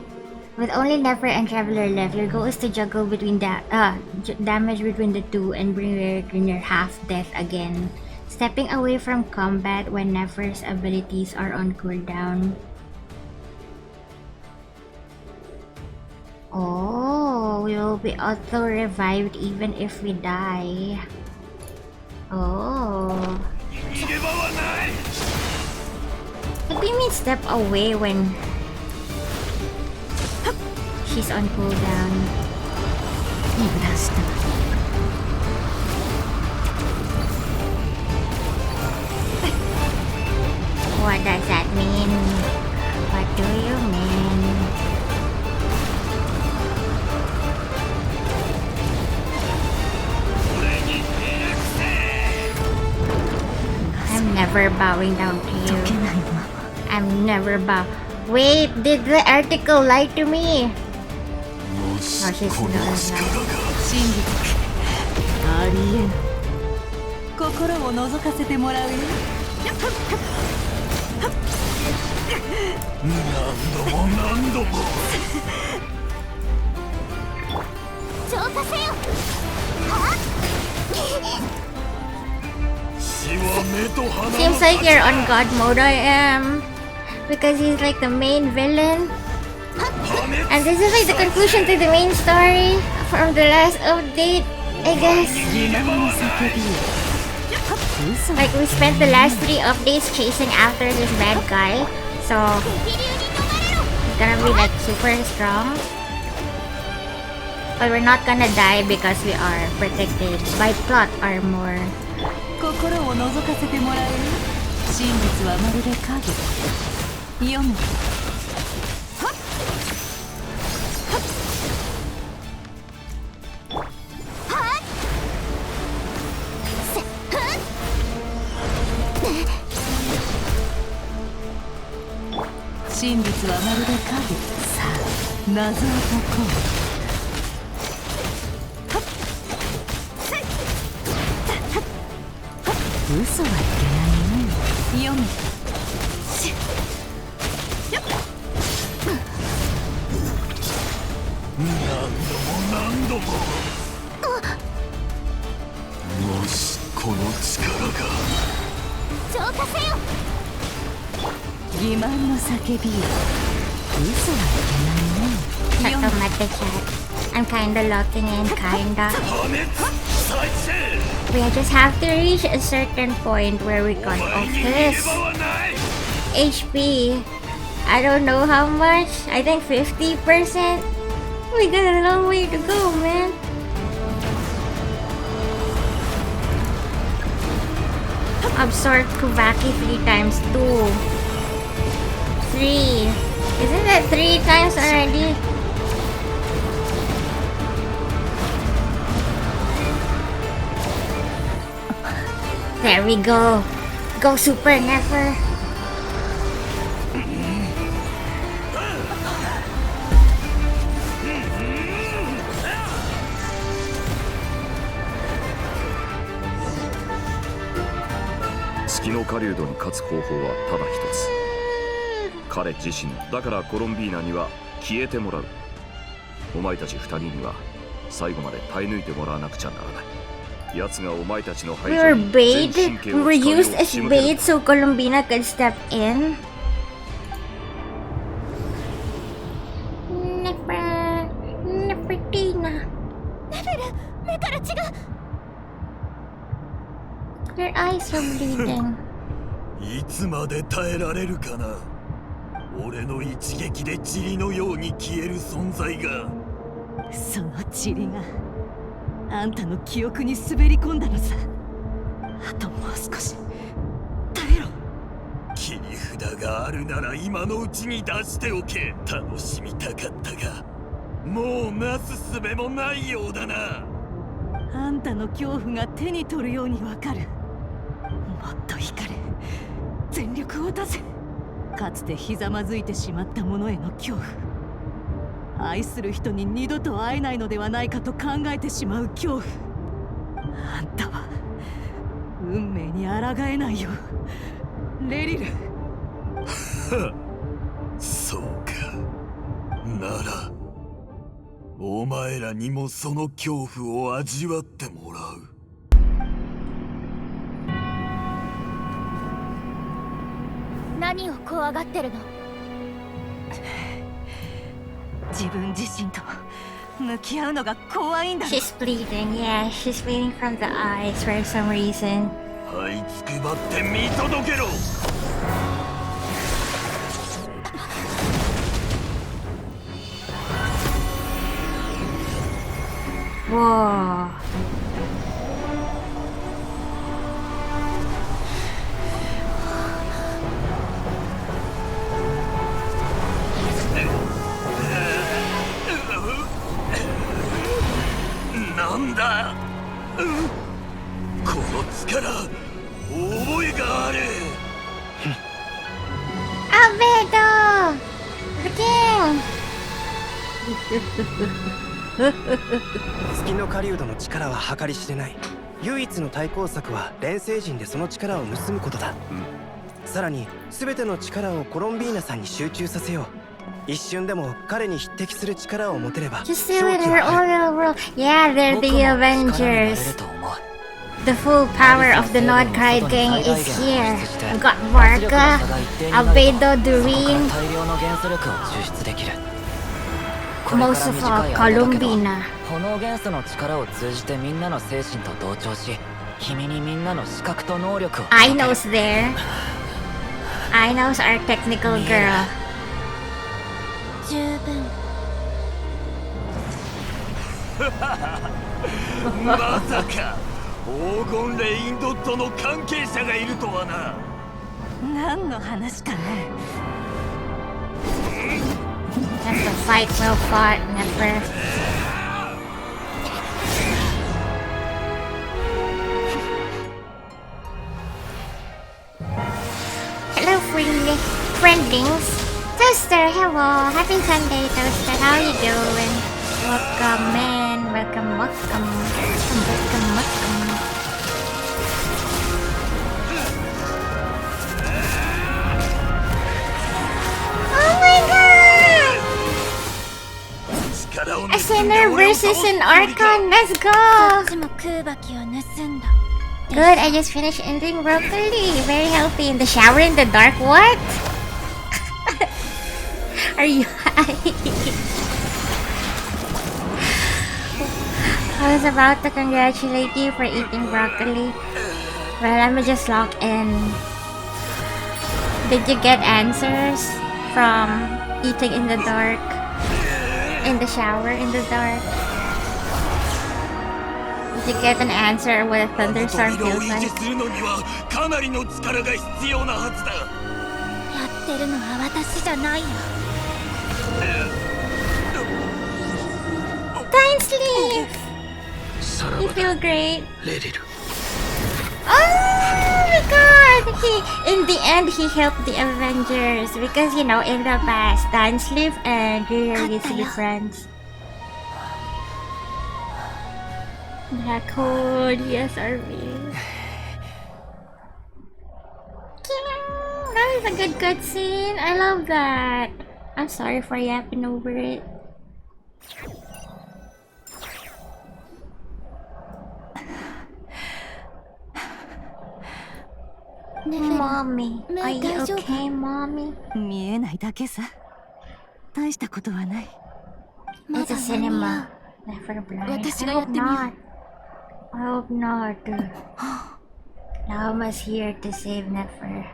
With only Nefer and Traveler left, your goal is to juggle between damage between the two and bring your half death again. Stepping away from combat when Nefer's abilities are on cooldown. Oh, we will be auto-revived even if we die. Oh. What do you mean step away when she's on cooldown? What does that mean? What do you mean? I'm never bowing down to you. I'm never bow. Wait, did the article lie to me? Oh, she's not. 真実ありえん。心を覗かせてもらうよ。何度も何度も浄化せよ。血は目と鼻の Seems like you're on God mode. I am. Because he's like the main villain. And this is like the conclusion to the main story from the last update, I guess. Like we spent the last 3 updates chasing after this bad guy. So he's gonna be like super strong. But we're not gonna die because we are protected by plot armor. 心を覗かせてもらえる。真実はまるで影。読む。真実はまるで影。さあ、謎を解こう。嘘はいけないね。読む。何度ももしこの力が浄化せよ。欺瞞の叫びよ。嘘はいけないね。Check out the chat. I'm kinda locking in, kinda. 破滅再生 We just have to reach a certain point where we got off this HP. I don't know how much. I think 50%. We got a long way to go, man. Absorb Kuvaki 3 times 2. 3. Isn't that 3 times already? There we go. Go super never. Skyの狩人に勝つ方法はただ一つ。彼自身だからコロンビーナには消えてもらう。お前たち二人には最後まで耐え抜いてもらわなくちゃならない。 We were bait. We were used as bait so Colombina could step in. Nefertina. Your eyes are bleeding. いつまで耐えられるかな。俺の一撃で塵のように消える存在が。その塵が。 あんたの記憶に滑り込んだのさ。あともう少し耐えろ。切り札があるなら今のうちに出しておけ。楽しみたかったがもうなすすべもないようだな。あんたの恐怖が手に取るようにわかる。もっと光れ。全力を出せ。かつてひざまずいてしまった者への恐怖。 愛する人に二度と会えないのではないかと考えてしまう恐怖。あんたは運命に抗えないよ、レリル。そうか。ならお前らにもその恐怖を味わってもらう。何を怖がってるの？ 自分自身と向き合うのが怖いんだ。 She's bleeding, yeah, she's bleeding from the eyes for some reason. はいつくばって見届けろ。Whoa. Albedo! The king! 月の狩人の力は計り知れない。唯一の対抗策は錬成陣でその力を盗むことだ。さらに全ての力をコロンビーナさんに集中させよう。一瞬でも彼に匹敵する力を持てれば Just do it in their own world. Yeah, they're the Avengers. The full power of the Nordkite gang is here. I've got Varka, Albedo, Doreen, most of all, Columbina. 炎元素の力を通じてみんなの精神と同調し、君にみんなの資格と能力を。I know's there. I know's our technical girl. 十分。まさか黄金レインドットの関係者がいるとはな。何の話かね。That's a fight well fought, never. Hello, friendlings. Toaster, hello. Happy Sunday, Toaster. How you doing? Welcome, man. Welcome. Oh my god! A sinner versus an archon. Let's go! そっちも空爆を盗んだ。 Good, I just finished eating broccoli. Very healthy. In the shower in the dark. What? Are you high? I was about to congratulate you for eating broccoli. Well, let me just log in. Did you get answers from eating in the dark? In the shower in the dark? Did you get an answer what a thunderstorm feels like? かなりの力が必要なはずだ。やってるのは私じゃないよ。Time sleep! You feel great. Oh my god! In the end, he helped the Avengers. Because, you know, in the past, Dan Sleep and Riri used to be friends. Black hole, yes, Army. That was a good cutscene. I love that. I'm sorry for yapping over it. Mommy, are you okay, Mommy? 見えないだけさ。大したことはない。 It's a cinema. Never blind. I hope not. I hope not. Lauma's here to save Nefer.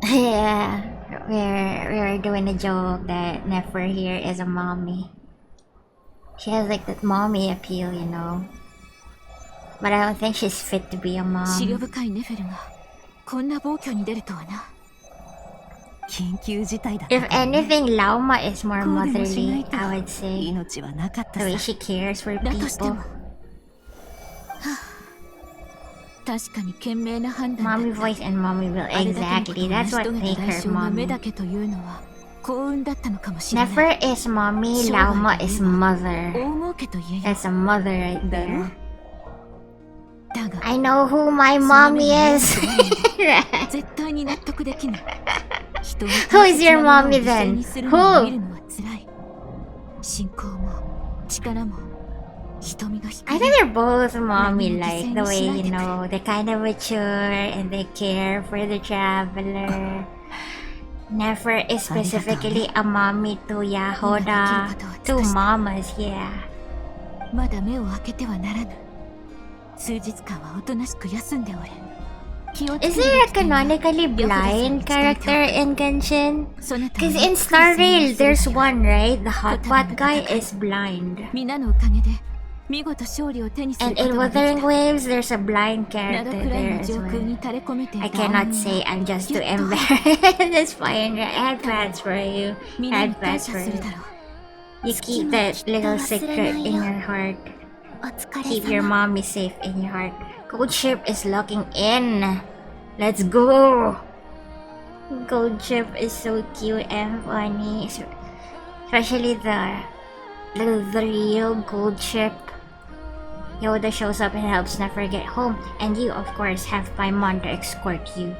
Yeah, we're doing a joke that Nefer here is a mommy. She has like that mommy appeal, you know. But I don't think she's fit to be a mom. 思慮深いネフェルがこんな暴挙に出るとはな。緊急事態だった If からね。 anything, Lauma is more こうでもしない motherly, と I would say. 命はなかった The way さ。 she cares for だとしても people. 確かに賢明な判断だ Mommy った。 voice and mommy will. あれだけのこと Exactly, を that's 成し what 遂げ make た代 her 償が目 mommy. だけというのは幸運だったのかもしれない。 Nefer is mommy, Lauma is mother. 大儲けと言えよ。 That's a mother right だろ there. だが I know who my その mommy 目が is. 絶対に納得できない。人が Who is your 大切 mommy なものを犠牲 then? にするのを見 Who? るのは辛い。信仰も力も瞳の I 光 think they're both mommy Mommy like the way, you know, they kind of mature and they care for the traveler. Nefer is specifically a mommy to Yahoda. Two mamas, yeah. まだ目を開けてはならぬ。数日間はおとなしく休んでおれ。気をつけ Is る there a べき点は canonically blind character in Genshin? そなた Because は in Star Rail, there's one, right? The hotpot guy is blind. 皆のおかげで見事勝利を手にする And こ in とができ Wuthering た。 Waves, there's a blind 灘 character くらい there の as 上空 well. に垂れ込めてい I た cannot say I'm just too embarrassed. It's fine. Headpats for you. 皆に感 Headpats 謝 for する you. だろう。 You keep that little secret in your heart. お疲れ Keep your 様。 mommy safe in your heart. Gold ship is locking in. Let's go. Gold ship is so cute and funny. Especially the real gold ship. Yoda shows up and helps Nefer get home, and you, of course, have Paimon to escort you.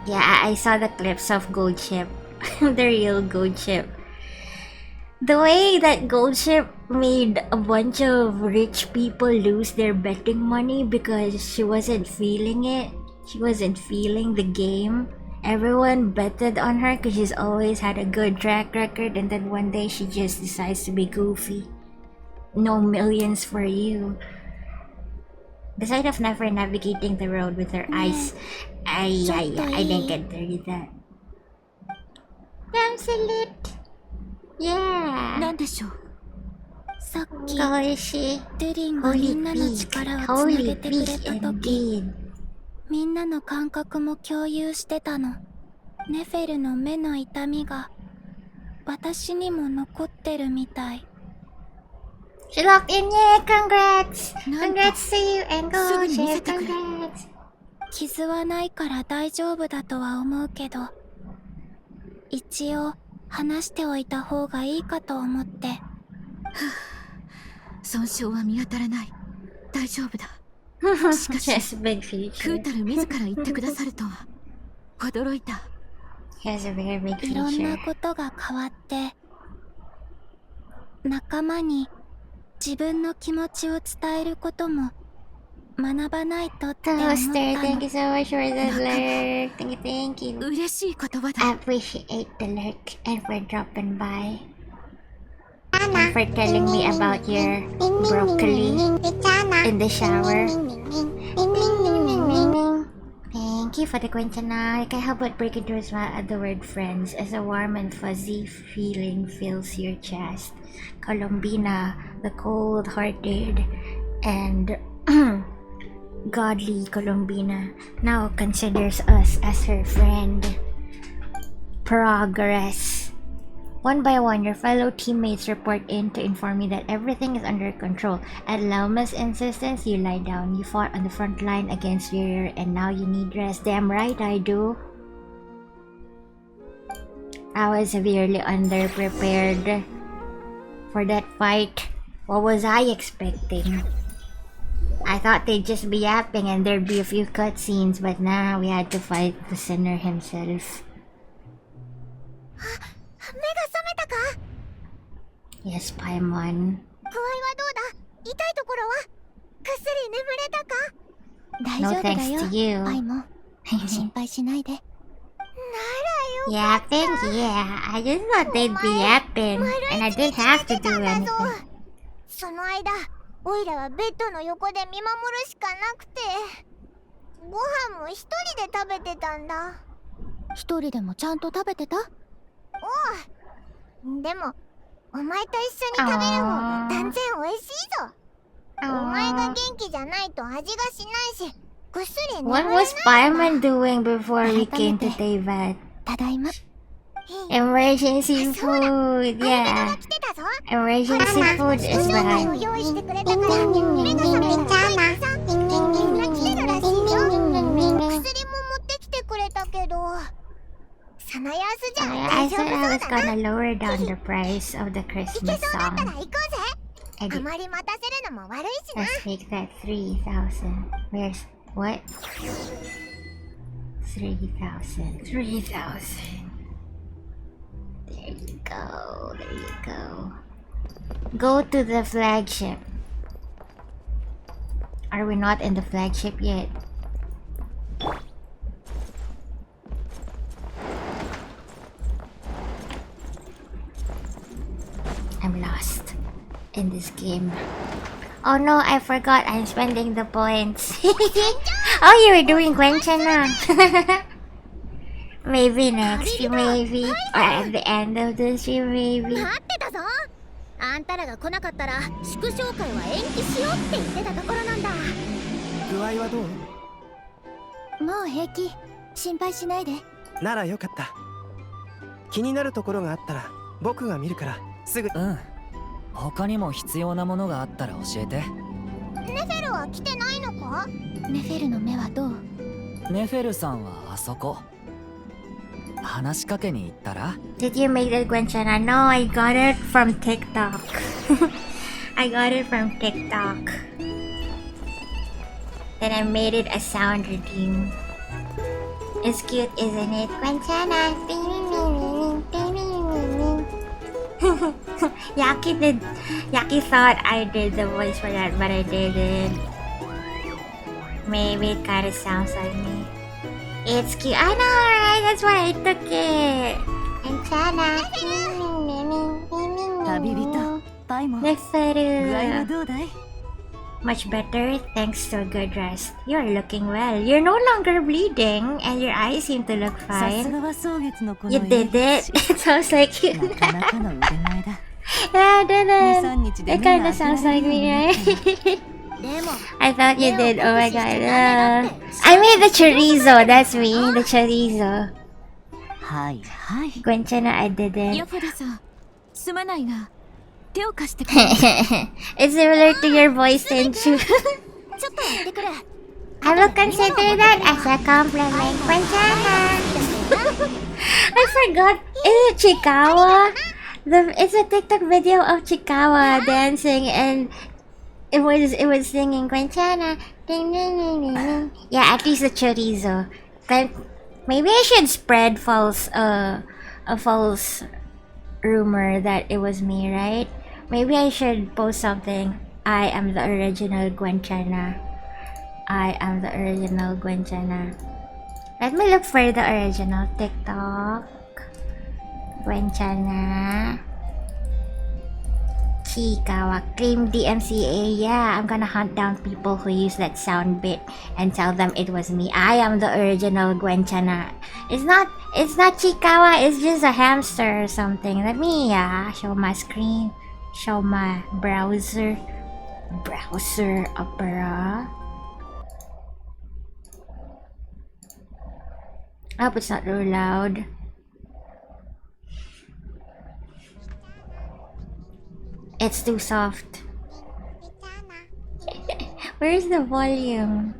Yeah, I saw the clips of Gold Ship. The real Gold Ship. The way that Gold Ship made a bunch of rich people lose their betting money because she wasn't feeling it. She wasn't feeling the game. Everyone betted on her because she's always had a good track record, and then one day she just decides to be goofy. No millions for you. The sight of Nefer navigating the road with her eyes. I didn't get to read that. Absolute. Yeah. なんでしょう。さっき、おいしい。デリンがみんなの力をつなげてくれたとき、みんなの感覚も共有してたの。ネフェルの目の痛みが、私にも残ってるみたい。She locked in, yeah! Congrats! Congrats to you and Gold Ship! Congrats! 傷はないから大丈夫だとは思うけど、一応話しておいた方がいいかと思って。損傷は見当たらない。大丈夫だ。しかし、クータル自ら言ってくださるとは驚いた。いろんなことが変わって、仲間に自分の気持ちを伝えることも学ばないとって思ったの。Thank you so much for the lurk. Thank you. 嬉しい言葉だ。Appreciate the lurk and for dropping by. And for telling me about your broccoli in the shower. Thank you for the Quintana. I can't help but break into a smile at the word friends as a warm and fuzzy feeling fills your chest. Colombina, the cold-hearted and godly Colombina, now considers us as her friend. Progress. One by one, your fellow teammates report in to inform me that everything is under control. At Lauma's insistence, you lie down. You fought on the front line against Warrior, and now you need rest. Damn right I do. I was severely underprepared for that fight. What was I expecting? I thought they'd just be yapping and there'd be a few cutscenes, but nah, we had to fight the sinner himself. Yes, Paimon. No thanks to you. Yapping? Yeah, I just thought they'd be yapping, and I didn't have to do anything. その間、オイラはベッドの横で見守るしかなくて、ご飯も一人で食べてたんだ。一人でもちゃんと食べてた？おう。でも、お前と一緒に食べる方が断然美味しいぞ。お前が元気じゃないと味がしないし、ぐっすり眠れない。What was Fireman doing before we came to Teyvat? ただいま。Emergency food, yeah. Emergency food is right. 用意してくれたから、目が覚めたらさ、みんな来てるらしいよ。薬も持ってきてくれたけど、その様子じゃ大 I 丈 said 夫 I そう was だな。 gonna lower down the price of the いけ Christmas そうだったら song. 行こうぜ。あまり待たせるのも悪いしな。 Let's make that 3,000. Where's what? 3,000. 3,000. There you go. There you go. Go to the flagship. Are we not in the flagship yet? I'm lost in this game. Oh no, I forgot I'm spending the points. Oh, you were doing Genshin now. Maybe next stream, maybe. Or at the end of the stream, maybe. 待ってたぞ。あんたらが来なかったら祝勝会は延期しようって言ってたところなんだ。具合はどう？もう平気。心配しないで。ならよかった。気になるところがあったら僕が見るからすぐ。他にも必要なものがあったら教えて。ネフェルは来てないのか？ネフェルの目はどう？ネフェルさんはあそこ。話しかけに行ったら？ Did you make that Gwenchana? No, I got it from TikTok. I got it from TikTok. Then I made it a sound routine. It's cute, isn't it? Quintana. Yaki thought I did the voice for that, but I didn't. Maybe it kinda sounds like me. It's cute. I know, right? That's why I took it. Quintana. 旅人パイモ具合は Neferu. どうだい Much better thanks to a good rest. You're looking well. You're no longer bleeding, and your eyes seem to look さす fine. がは蒼月のこの You did it. It sounds like you. なかなかの腕前だ Yeah, I did 2、3 it. 日で It 目 kinda が sounds 開け like られる me, ようにな right? でも I thought you did. Oh my god. I made the chorizo. That's me. The chorizo. はいはい Gwenchana, I didn't. フォルさんすまないが手を貸してくれ It's similar to your voice, Tenchu. ちょっとやってくれ I will consider that as a compliment, Gwenchana. I forgot. Is it Chikawa? It's a TikTok video of Chikawa dancing, and it was singing Gwenchana. Ding, ding, ding, ding, ding. Yeah, at least the chorizo. But maybe I should spread a false rumor that it was me, right? Maybe I should post something. I am the original Gwenchana. I am the original Gwenchana. Let me look for the original TikTok. Gwenchana. Chikawa. Claim DMCA. Yeah, I'm gonna hunt down people who use that sound bit and tell them it was me. I am the original Gwenchana. It's not Chikawa, it's just a hamster or something. Let me show my screen. Show my browser. Browser Opera. I hope it's not too loud. It's too soft. Where's the volume?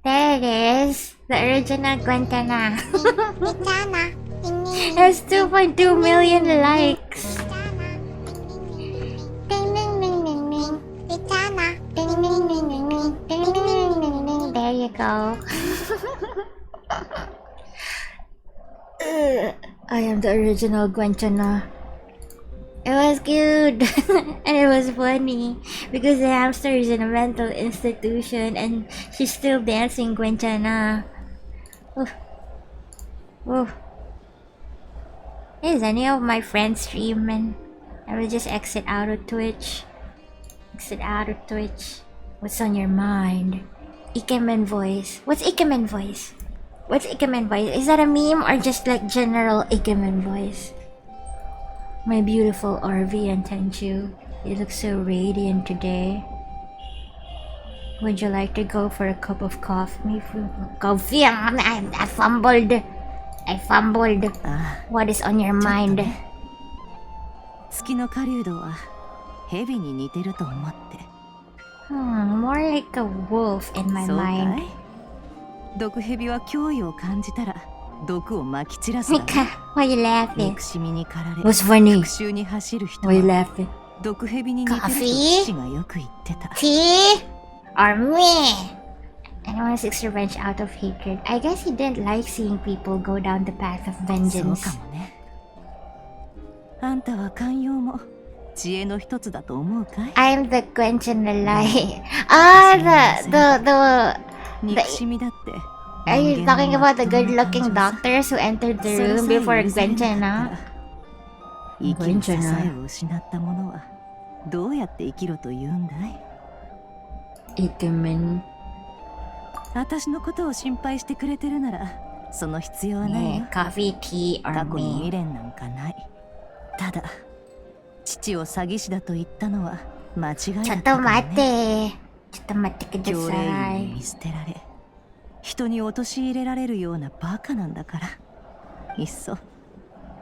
There it is. The original Guantana. It has 2.2 million likes. There you go. I am the original Guantana. It was cute and it was funny because the hamster is in a mental institution and she's still dancing Guantana. Oof. Is any of my friends streaming? I will just exit out of Twitch. Exit out of Twitch. What's on your mind? Ikemen voice. What's Ikemen voice? What's Ikemen voice? Is that a meme or just like general Ikemen voice? My beautiful RV and Tenchu. You look so radiant today. Would you like to go for a cup of coffee? Coffee? I fumbled. I fumbled. What is on your mind? 月の狩人は蛇に似てると思って More like a wolf in my そうか mind. い毒蛇は脅威を感じたら毒をまき散らすだろ Mika, why you laughing? 憎しみに駆られ What's funny? 復讐に走る人 Why you は laughing? 毒蛇に似てると Coffee? 父がよく言ってた He or me? Anyone seeks revenge out of hatred. I guess he didn't like seeing people go down the path of そう vengeance. かもねあんたは寛容も知恵の一つだと思うかい I'm the Gwenchana lie. the 憎しみだって Are you 人間 talking の about the 真っ当な good-looking 感情さ doctors who entered the それ room さえ before 許されなかった Gwenchana? ら生きる支えを失った者はどうやって生きろと言うんだい Ikemen. 私のことを心配してくれてるならその必要はないよ Coffee, tea, 過 or 去に未 me? 練なんかないただ父を詐欺師だと言ったのは間違いだったかもねちょっと待ってくだ常さ連員にい。見捨てられ人に陥れられるようなバカなんだからいっそ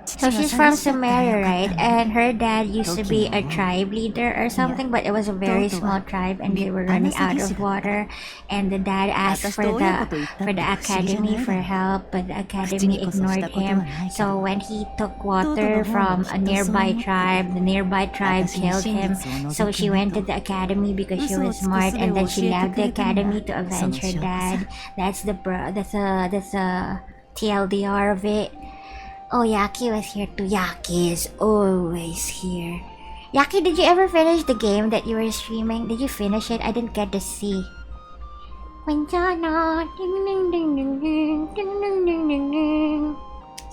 父 So she's from Sumeria, right? And her dad used to be a tribe leader or something, but it was a very small tribe and they were running out of water. And the dad asked for the academy for help, but the academy ignored him. So when he took water from a nearby tribe, the nearby tribe killed him. So she went to the academy because she was smart, and then she left the academy to avenge her dad. That's a TLDR of it. Oh, Yaki was here too. Yaki is always here. Yaki, did you ever finish the game that you were streaming? Did you finish it? I didn't get to see.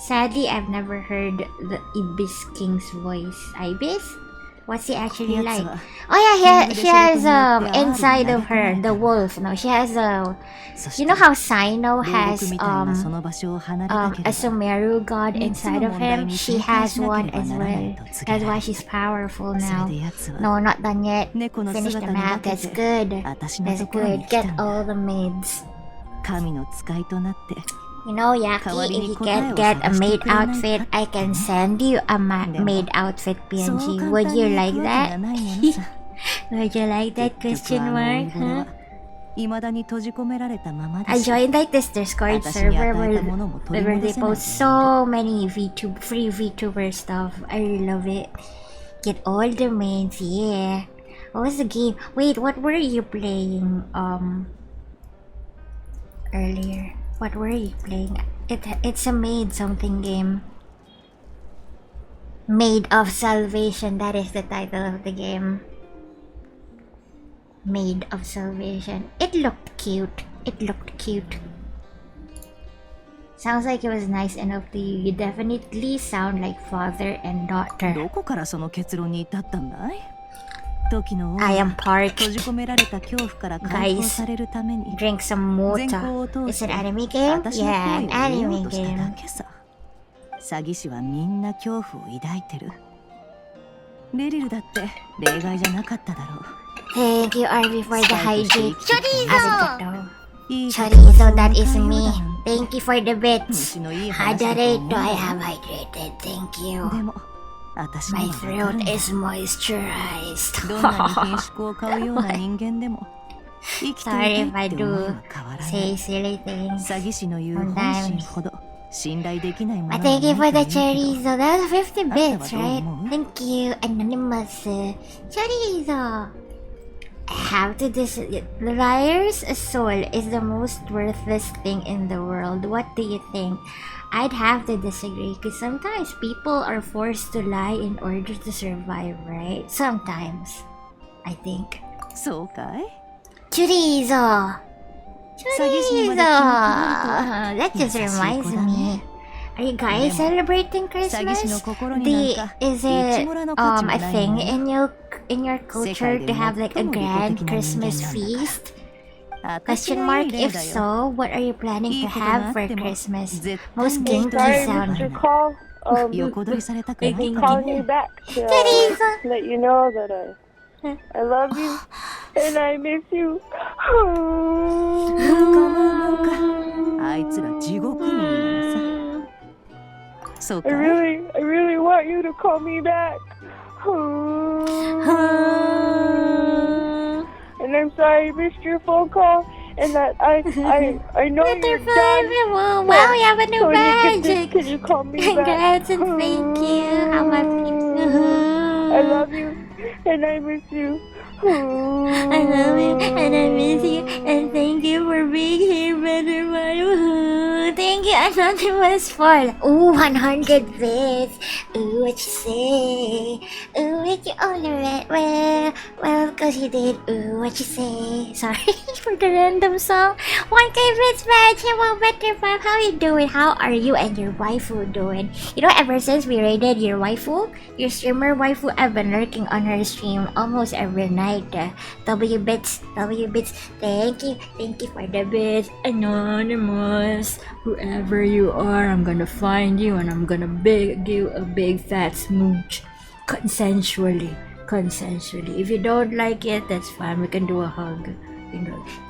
Sadly, I've never heard the Ibis King's voice. Ibis? What's he actually like? Oh yeah, she has inside of her the wolf. No, she has you know how Sino has a Sumeru god inside of him? She has one as well. That's why she's powerful now. No, not done yet. Finish the map. That's good. That's good. Get all the maids. You know, Yaki, if you can't get a maid outfit, I can send you a maid outfit PNG. Would you like that? Would you like that, question mark? Huh? I joined like this Discord server where they post so many free VTuber stuff. I really love it. Get all the maids, yeah. What was the game? Wait, what were you playing earlier? What were you playing? It's a maid something game. Maid of Salvation, that is the title of the game. Maid of Salvation. It looked cute. It looked cute. Sounds like it was nice enough to you. You definitely sound like father and daughter. I am parched. Guys, drink some water. It's an anime game? Yeah, an anime game. Thank you, Arby, for the hydrate. Chorizo! Chorizo, that is me. Thank you for the bits. Hydrate, I have hydrated. Thank you. My throat is moisturized. Sorry if I do say silly things sometimes. But thank you for the chorizo. That was 50 bits, right? Thank you, Anonymous. Chorizo! I have to the liar's soul is the most worthless thing in the world. What do you think? I'd have to disagree because sometimes people are forced to lie in order to survive, right? Sometimes, I think. Chorizo! Chorizo! That just reminds me. Are you guys celebrating Christmas? Is it a thing in your culture to have like a grand Christmas feast? Question mark, if so, what are you planning to have for Christmas? Most kinky sound. Mr. Call, calling you back to let you know that I love you and I miss you. I really want you to call me back. And I'm sorry I missed your phone call, and that I know you're done. Wow, you have a new badge! Can you call me Congrats back? and thank you! How much I love you, and I miss you. I love you, and I miss you, and thank you for being here, better one. Thank you, Anonymous, for 100 bits. Ooh, what you say? Ooh, what you only well, cause you did. Ooh, what you say? Sorry for the random song. 1K bits, man. Hello, better five. How you doing? How are you and your waifu doing? You know, ever since we raided your waifu, your streamer waifu, I've been lurking on her stream almost every night. W bits, thank you for the bits. Anonymous, whoever you are, I'm gonna find you and I'm gonna beg you a big fat smooch, consensually. If you don't like it, that's fine, we can do a hug.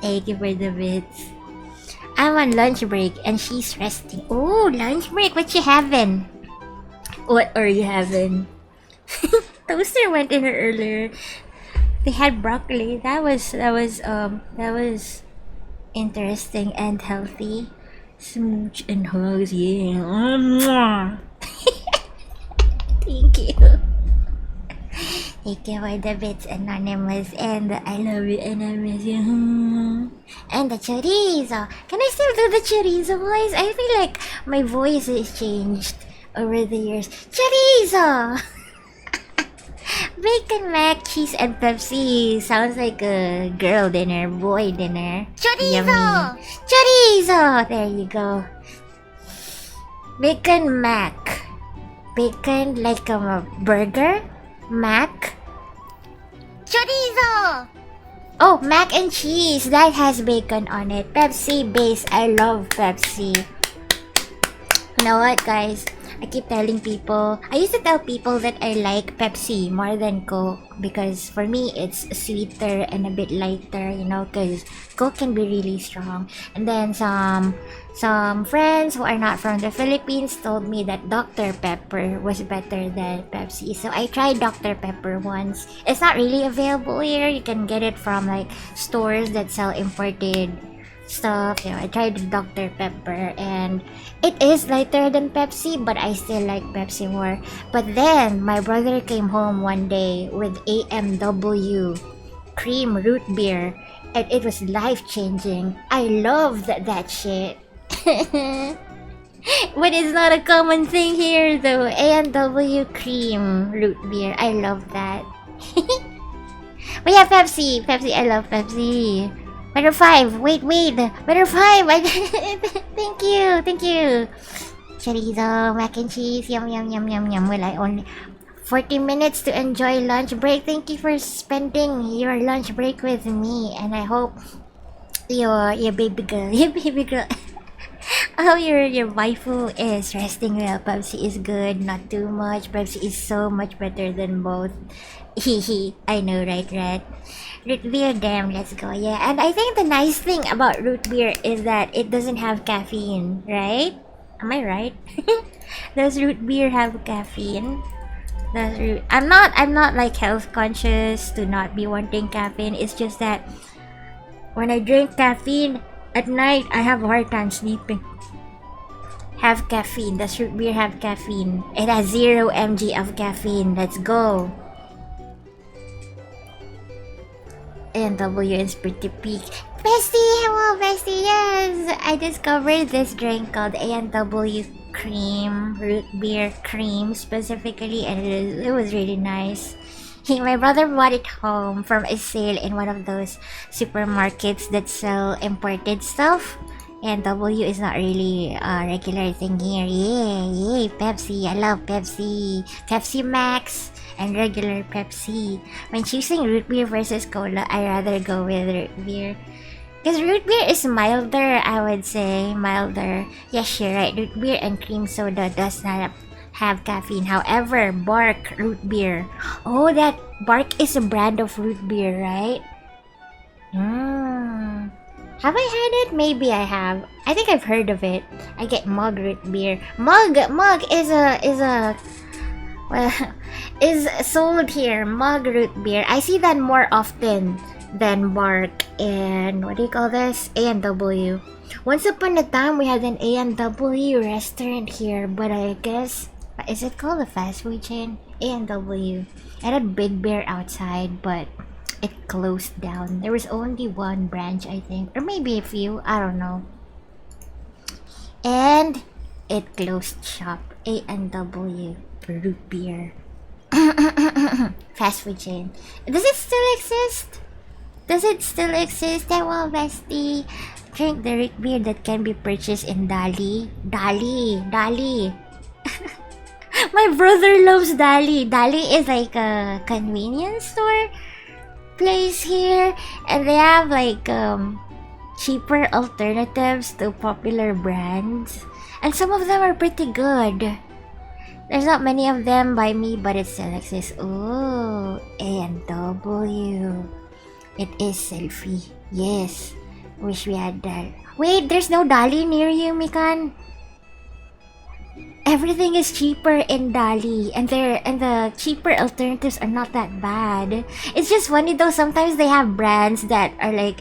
Thank you for the bits. I'm on lunch break and she's resting. Oh, lunch break, what you having? What are you having? Toaster went in here earlier. They had broccoli. That was interesting and healthy. Smooch and hugs, yeah. Mwah. Thank you. Thank you for the bits, Anonymous, and I love you, and I miss you. And the chorizo. Can I still do the chorizo voice? I feel like my voice has changed over the years. Chorizo! Bacon, mac, cheese, and Pepsi. Sounds like a girl dinner, boy dinner. Chorizo! Yummy. Chorizo! There you go. Bacon, mac. Bacon like a burger? Mac? Chorizo! Oh, mac and cheese. That has bacon on it. Pepsi base. I love Pepsi. You know what, guys? I keep telling people, I used to tell people that I like Pepsi more than Coke because for me it's sweeter and a bit lighter, you know, because Coke can be really strong. And then some friends who are not from the Philippines told me that Dr. Pepper was better than Pepsi. So I tried Dr. Pepper once. It's not really available here. You can get it from like stores that sell imported stuff. You know, I tried the Dr. Pepper and it is lighter than Pepsi, but I still like Pepsi more. But then my brother came home one day with AMW cream root beer and it was life-changing. I love that shit. But it's not a common thing here though. AMW cream root beer. I love that. But yeah, Pepsi. I love Pepsi. Better 5. Wait. Better 5. Thank you. Chorizo, mac and cheese. Yum. Well, I only 40 minutes to enjoy lunch break. Thank you for spending your lunch break with me, and I hope your baby girl, oh, your waifu is resting well. Pepsi is good, not too much. Pepsi is so much better than both. I know, right? Root beer, damn, let's go. Yeah, and I think the nice thing about root beer is that it doesn't have caffeine, right? Am I right? Does root beer have caffeine? I'm not like health conscious to not be wanting caffeine. It's just that when I drink caffeine at night, I have a hard time sleeping. Have caffeine. Does root beer have caffeine? It has 0 mg of caffeine. Let's go. NW is pretty peak. Bestie, hello Bestie, yes! I discovered this drink called ANW Cream, root beer cream specifically, and it was really nice. My brother bought it home from a sale in one of those supermarkets that sell imported stuff. ANW is not really a regular thing here. Yay, Pepsi, I love Pepsi. Pepsi Max and regular Pepsi. When choosing root beer versus cola, I rather go with root beer. Because root beer is milder, I would say. Milder. Yes, you're right. Root beer and cream soda does not have caffeine. However, Bark root beer. Oh, that Bark is a brand of root beer, right? Have I had it? Maybe I have. I think I've heard of it. I get Mug root beer. Mug is sold here. Mug root beer. I see that more often than Bark and what do you call this? A&W. Once upon a time we had an A&W restaurant here, but I guess is it called a fast food chain? A&W. I had Big Bear outside, but it closed down. There was only one branch, I think, or maybe a few. I don't know. And it closed shop. A&W root beer. Fast food chain. Does it still exist? Well, bestie. Drink the root beer that can be purchased in Dali. My brother loves Dali. Dali is like a convenience store place here, and they have like cheaper alternatives to popular brands, and some of them are pretty good. There's not many of them by me, but it still exists. Ooh, A&W. It is Celphy. Yes. Wish we had that. Wait, there's no Dali near you, Mikan? everything is cheaper in Dali, and the cheaper alternatives are not that bad. It's just funny though, sometimes they have brands that are like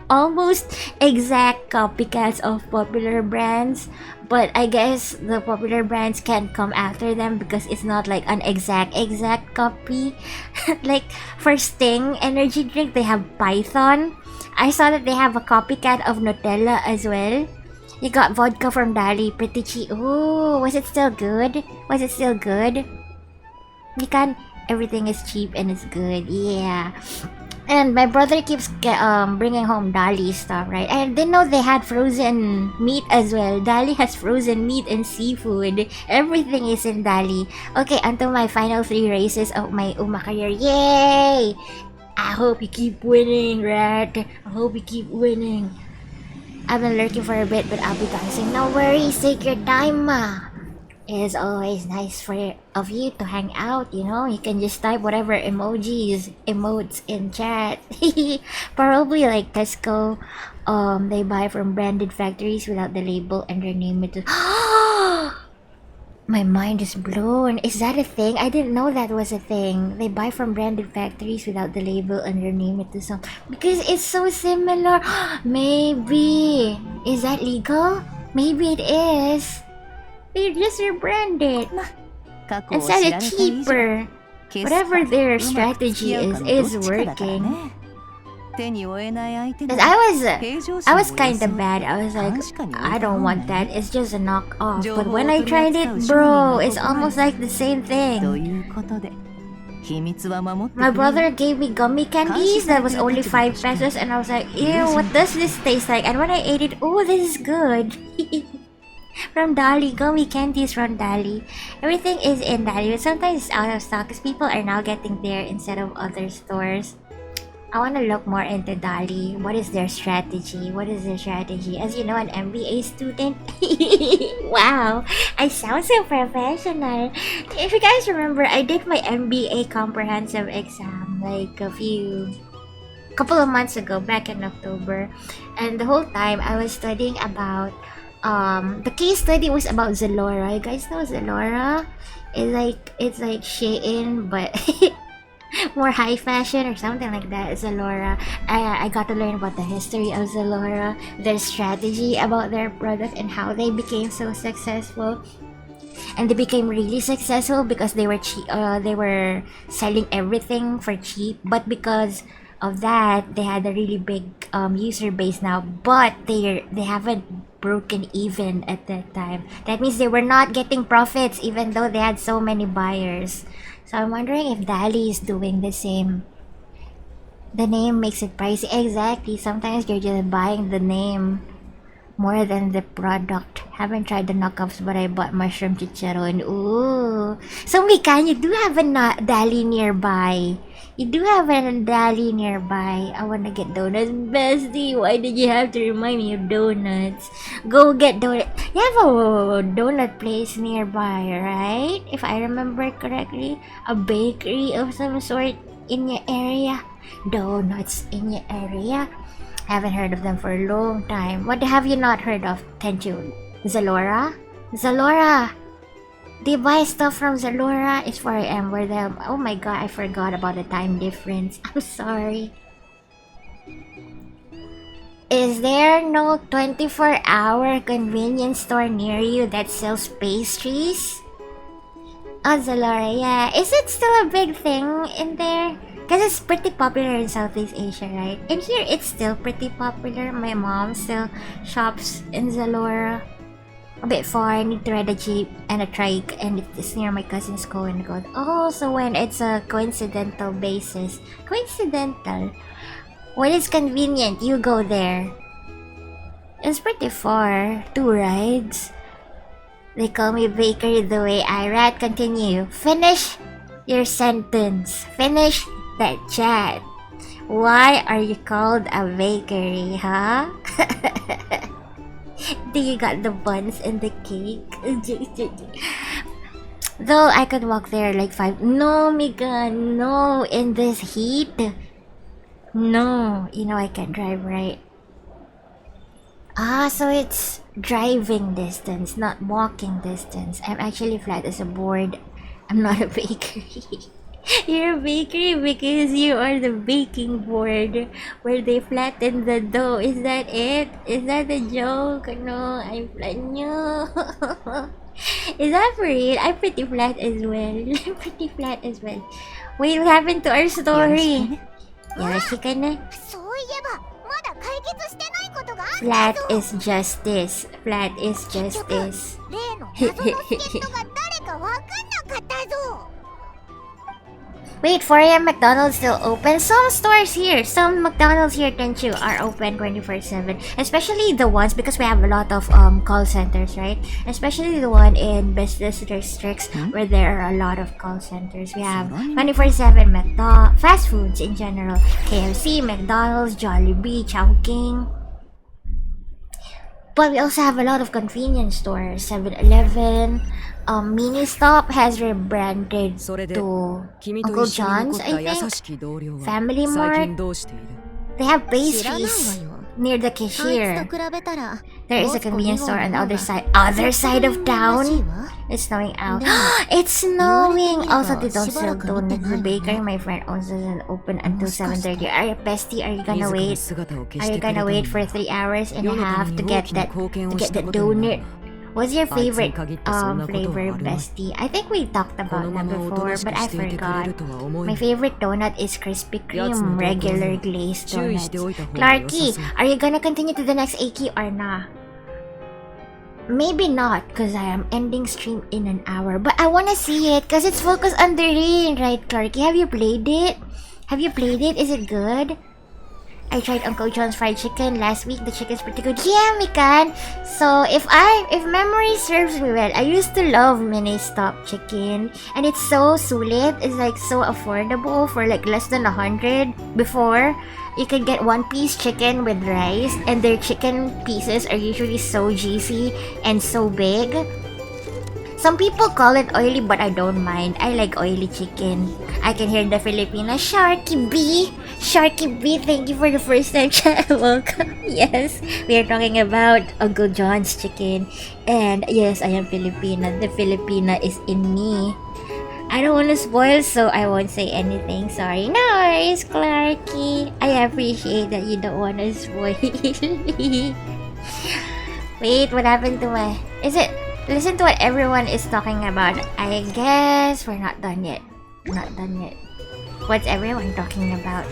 almost exact copycats of popular brands, but I guess the popular brands can't come after them because it's not like an exact copy. Like for Sting energy drink, they have Python. I saw that they have a copycat of Nutella as well. You got vodka from Dali, pretty cheap. Ooh, was it still good? Was it still good? You can. Everything is cheap and it's good. Yeah. And my brother keeps bringing home Dali stuff, right? I didn't know they had frozen meat as well. Dali has frozen meat and seafood. Everything is in Dali. Okay, until my final 3 races of my Uma career. Yay! I hope you keep winning, Rat. I hope you keep winning. I've been lurking for a bit, but I'll be dancing. No worries, take your time, ma. It is always nice of you to hang out, you know? You can just type whatever emotes in chat. Probably like Tesco, they buy from branded factories without the label and rename it to... My mind is blown. Is that a thing? I didn't know that was a thing. They buy from branded factories without the label and rename it to some... Because it's so similar. Maybe. Is that legal? Maybe it is. They just rebranded. Instead it's cheaper. Whatever their strategy is working. Cause I was kinda bad. I was like, I don't want that. It's just a knockoff. But when I tried it, bro, it's almost like the same thing. My brother gave me gummy candies that was only 5 pesos, and I was like, ew, what does this taste like? And when I ate it, oh, this is good. From Dali, gummy candies from Dali. Everything is in Dali, but sometimes it's out of stock because people are now getting there instead of other stores. I want to look more into Dali. What is their strategy? What is their strategy? As you know, an MBA student. Wow, I sound so professional. If you guys remember, I did my MBA comprehensive exam like couple of months ago, back in October, and the whole time I was studying about the case study was about Zalora. You guys know Zalora? It's like Shein but more high fashion or something like that. Zalora. I got to learn about the history of Zalora, their strategy about their product, and how they became so successful. And they became really successful because they were they were selling everything for cheap, but because of that they had a really big user base now, but they haven't broken even at that time. That means they were not getting profits even though they had so many buyers. So I'm wondering if Dali is doing the same. The name makes it pricey. Exactly. Sometimes you're just buying the name more than the product. Haven't tried the knockoffs, but I bought mushroom chicharon. Ooh. So Mikan, you do have a Dali nearby. You do have a Dali nearby. I wanna get donuts. Bestie, why did you have to remind me of donuts? Go get donuts. You have a donut place nearby, right? If I remember correctly. A bakery of some sort in your area. Donuts in your area. Haven't heard of them for a long time. What have you not heard of, Tenchu? Zalora? Zalora! Do you buy stuff from Zalora? It's 4 AM where the... Oh my god, I forgot about the time difference. I'm sorry. Is there no 24-hour convenience store near you that sells pastries? Oh, Zalora, yeah. Is it still a big thing in there? Because it's pretty popular in Southeast Asia, right? In here, it's still pretty popular. My mom still shops in Zalora. A bit far, I need to ride a jeep and a trike, and it's near my cousin's Cohen God. Oh, so when it's a coincidental basis. Coincidental? When it's convenient, you go there. It's pretty far. 2 rides. They call me bakery the way I rat. Continue. Finish your sentence. Finish that chat. Why are you called a bakery, huh? Do you got the buns and the cake? Though I could walk there like 5... No, Mika, no. In this heat? No. You know I can't drive, right? Ah, so it's driving distance, not walking distance. I'm actually flat as a board. I'm not a bakery. You're a bakery because you are the baking board where they flatten the dough. Is that it? Is that the joke? No, I'm flat. No. Is that for real? I'm pretty flat as well. I'm pretty flat as well. Wait, what happened to our story? Yoroshiku na. Flat is justice. Flat is justice. Wait, 4 a.m. McDonald's still open? Some stores here, some McDonald's here, Tenchu, are open 24/7. Especially the ones, because we have a lot of call centers, right? Especially the one in business districts where there are a lot of call centers. We have 24/7 fast foods in general. KFC, McDonald's, Jollibee, Chowking. But we also have a lot of convenience stores. 7-Eleven. Mini Stop has rebranded to Uncle John's, I think. Family Mart. They have pastries near the cashier. There is a convenience store on the other side of town. It's snowing out. It's snowing! Also, they don't sell donuts. The bakery my friend owns doesn't open until 7:30. Are you bestie? Are you gonna wait? Are you gonna wait for 3 hours and a half to get that donut? What's your favorite flavor, bestie? I think we talked about that before, but I forgot. My favorite donut is Krispy Kreme regular glazed donuts. Clarky, are you gonna continue to the next Aki or not? Maybe not, because I am ending stream in an hour. But I wanna see it, because it's focused on the rain, right, Clarky? Have you played it? Have you played it? Is it good? I tried Uncle John's fried chicken last week. The chicken's pretty good. Yeah, Mikan. So if memory serves me well, I used to love Mini Stop chicken, and it's so sulit. It's like so affordable for like less than 100. Before, you could get 1-piece chicken with rice, and their chicken pieces are usually so juicy and so big. Some people call it oily, but I don't mind. I like oily chicken. I can hear the Filipina Sharky B. Sharky B, thank you for the first time chat. Welcome. Yes, we are talking about Uncle John's chicken. And yes, I am Filipina. The Filipina is in me. I don't want to spoil, so I won't say anything. Sorry. No worries, Clarky. I appreciate that you don't want to spoil me. Wait, what happened to my... Is it... Listen to what everyone is talking about. I guess we're not done yet. Not done yet. What's everyone talking about?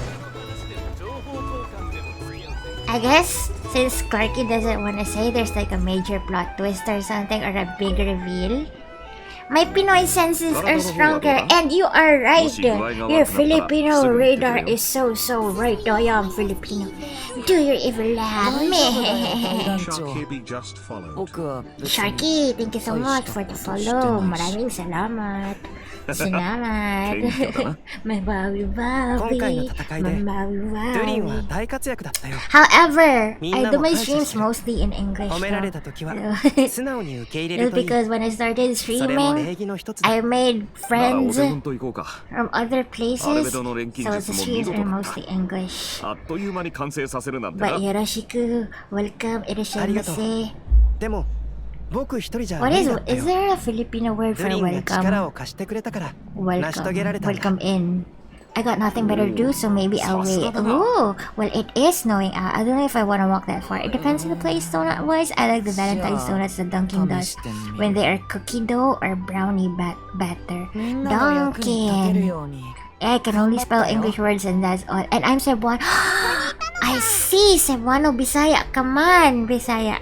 I guess since Clarky doesn't want to say, there's like a major plot twist or something, or a big reveal. My Pinoy senses are stronger, and you are right. Your Filipino radar is so right. I am Filipino. Do your evil laugh. Sharky, thank you so much for the follow. Maraming salamat. Salamat. Mabawi-bawi. Mabawi-bawi. However, I do my streams mostly in English. Because when I started streaming, I made friends from other places, so the streams are mostly English. But yoroshiku, welcome, irashaimase. Is there a Filipino word for welcome? Welcome in. I got nothing better to do, so maybe I'll wait. Ooh, well, it is snowing out. I don't know if I want to walk that far. It depends on the place donut-wise. I like the Valentine's donuts that Dunkin' does when they are cookie dough or brownie batter. Dunkin'. I can only spell English words and that's all. And I'm Cebuano. I see, Cebuano, Bisaya. Come on, Bisaya.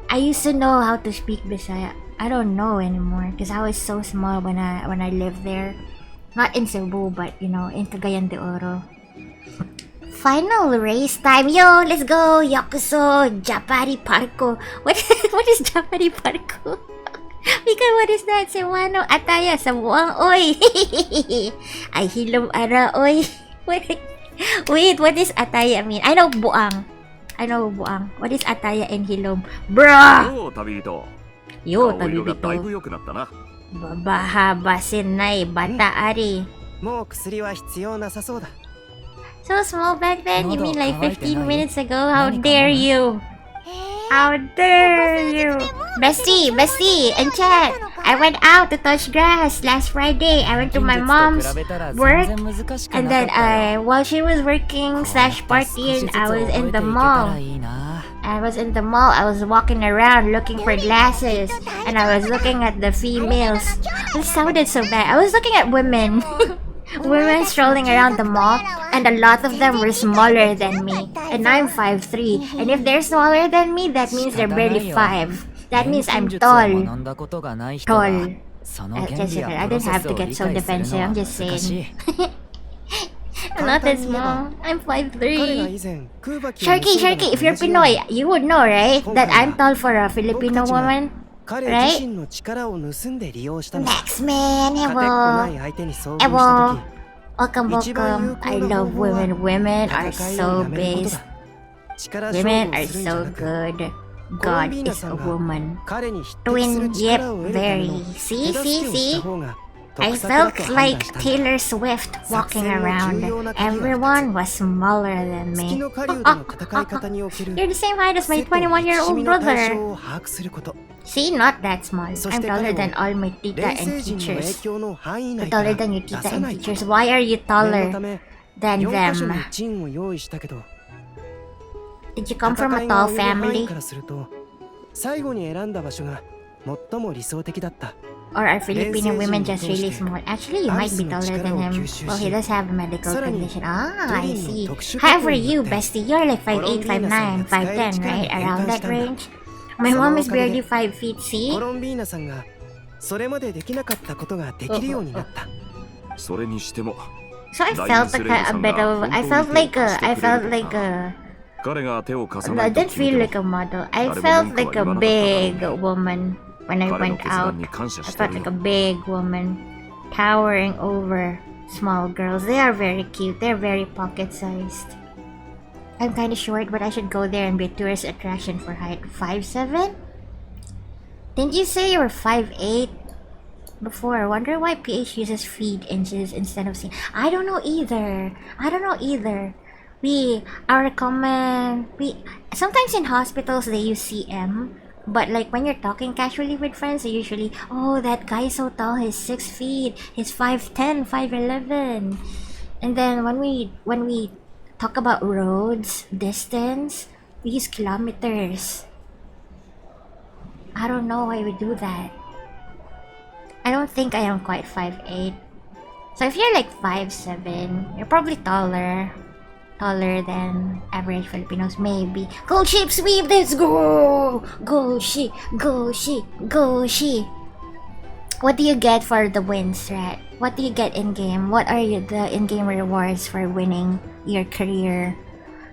I used to know how to speak Bisaya. I don't know anymore because I was so small when I lived there. Not in Cebu, but you know, in Cagayan de Oro. Final race time. Yo, let's go. Yakuso, Japari Parko. What is Japari Parko? Mika, what is that? Sewano, Ataya, Sabuang, oy. Ay, hilom ara, oy. Wait, what is Ataya mean? I know buang. What is Ataya and hilom? Bruh! Yo, tabibito. Bahabasin na'y bata ari. So small back then? You mean like 15 minutes ago? How dare you? How dare you? Bestie, in chat. I went out to touch grass last Friday. I went to my mom's work, and then while she was working slash partying, I was in the mall. I was walking around looking for glasses, and I was looking at the females. It sounded so bad. I was looking at women. Women strolling around the mall, and a lot of them were smaller than me. And I'm 5'3", and if they're smaller than me, that means they're barely 5. That means I'm tall. Tall. I didn't have to get so defensive, I'm just saying. I'm not that small. I'm 5'3". Sharky, if you're Pinoy, you would know, right? That I'm tall for a Filipino woman. Right? Next man, Evo. Welcome. I love women. Women are so based. Women are so good. God is a woman. Twin, yep, very. See? I felt like Taylor Swift walking around. Everyone was smaller than me. You're the same height as my 21-year-old brother. See, not that small. I'm taller than all my tita and teachers. I'm taller than your tita and teachers. Why are you taller than them? Did you come from a tall family? Or are Filipino women just really small? Actually, you might be taller than him. Well, he does have a medical condition. Ah, I see. However, you, bestie, you're like 5'8", 5'9", 5'10", right? Around that range? My mom is barely 5 feet, see? So I felt like a bit of... I felt like a... I didn't feel like a model. I felt like a big woman when I went out. I felt like a big woman towering over small girls. They are very cute. They're very pocket-sized. I'm kind of short, but I should go there and be a tourist attraction for height. 5'7"? Didn't you say you were 5'8" before? I wonder why PH uses feet inches instead of cm. I don't know either. Sometimes in hospitals they use cm, but like when you're talking casually with friends, they usually, oh, that guy is so tall, he's 6 feet, he's 5'10", 5'11". And then when we talk about roads, distance, we use kilometers. I don't know why we do that. I don't think I am quite 5'8". So if you're like 5'7", you're probably taller than average Filipinos, maybe. Gold ship sweep, let's go! Gold ship. What do you get for the wins, Rat? What do you get in-game? What are the in-game rewards for winning your career?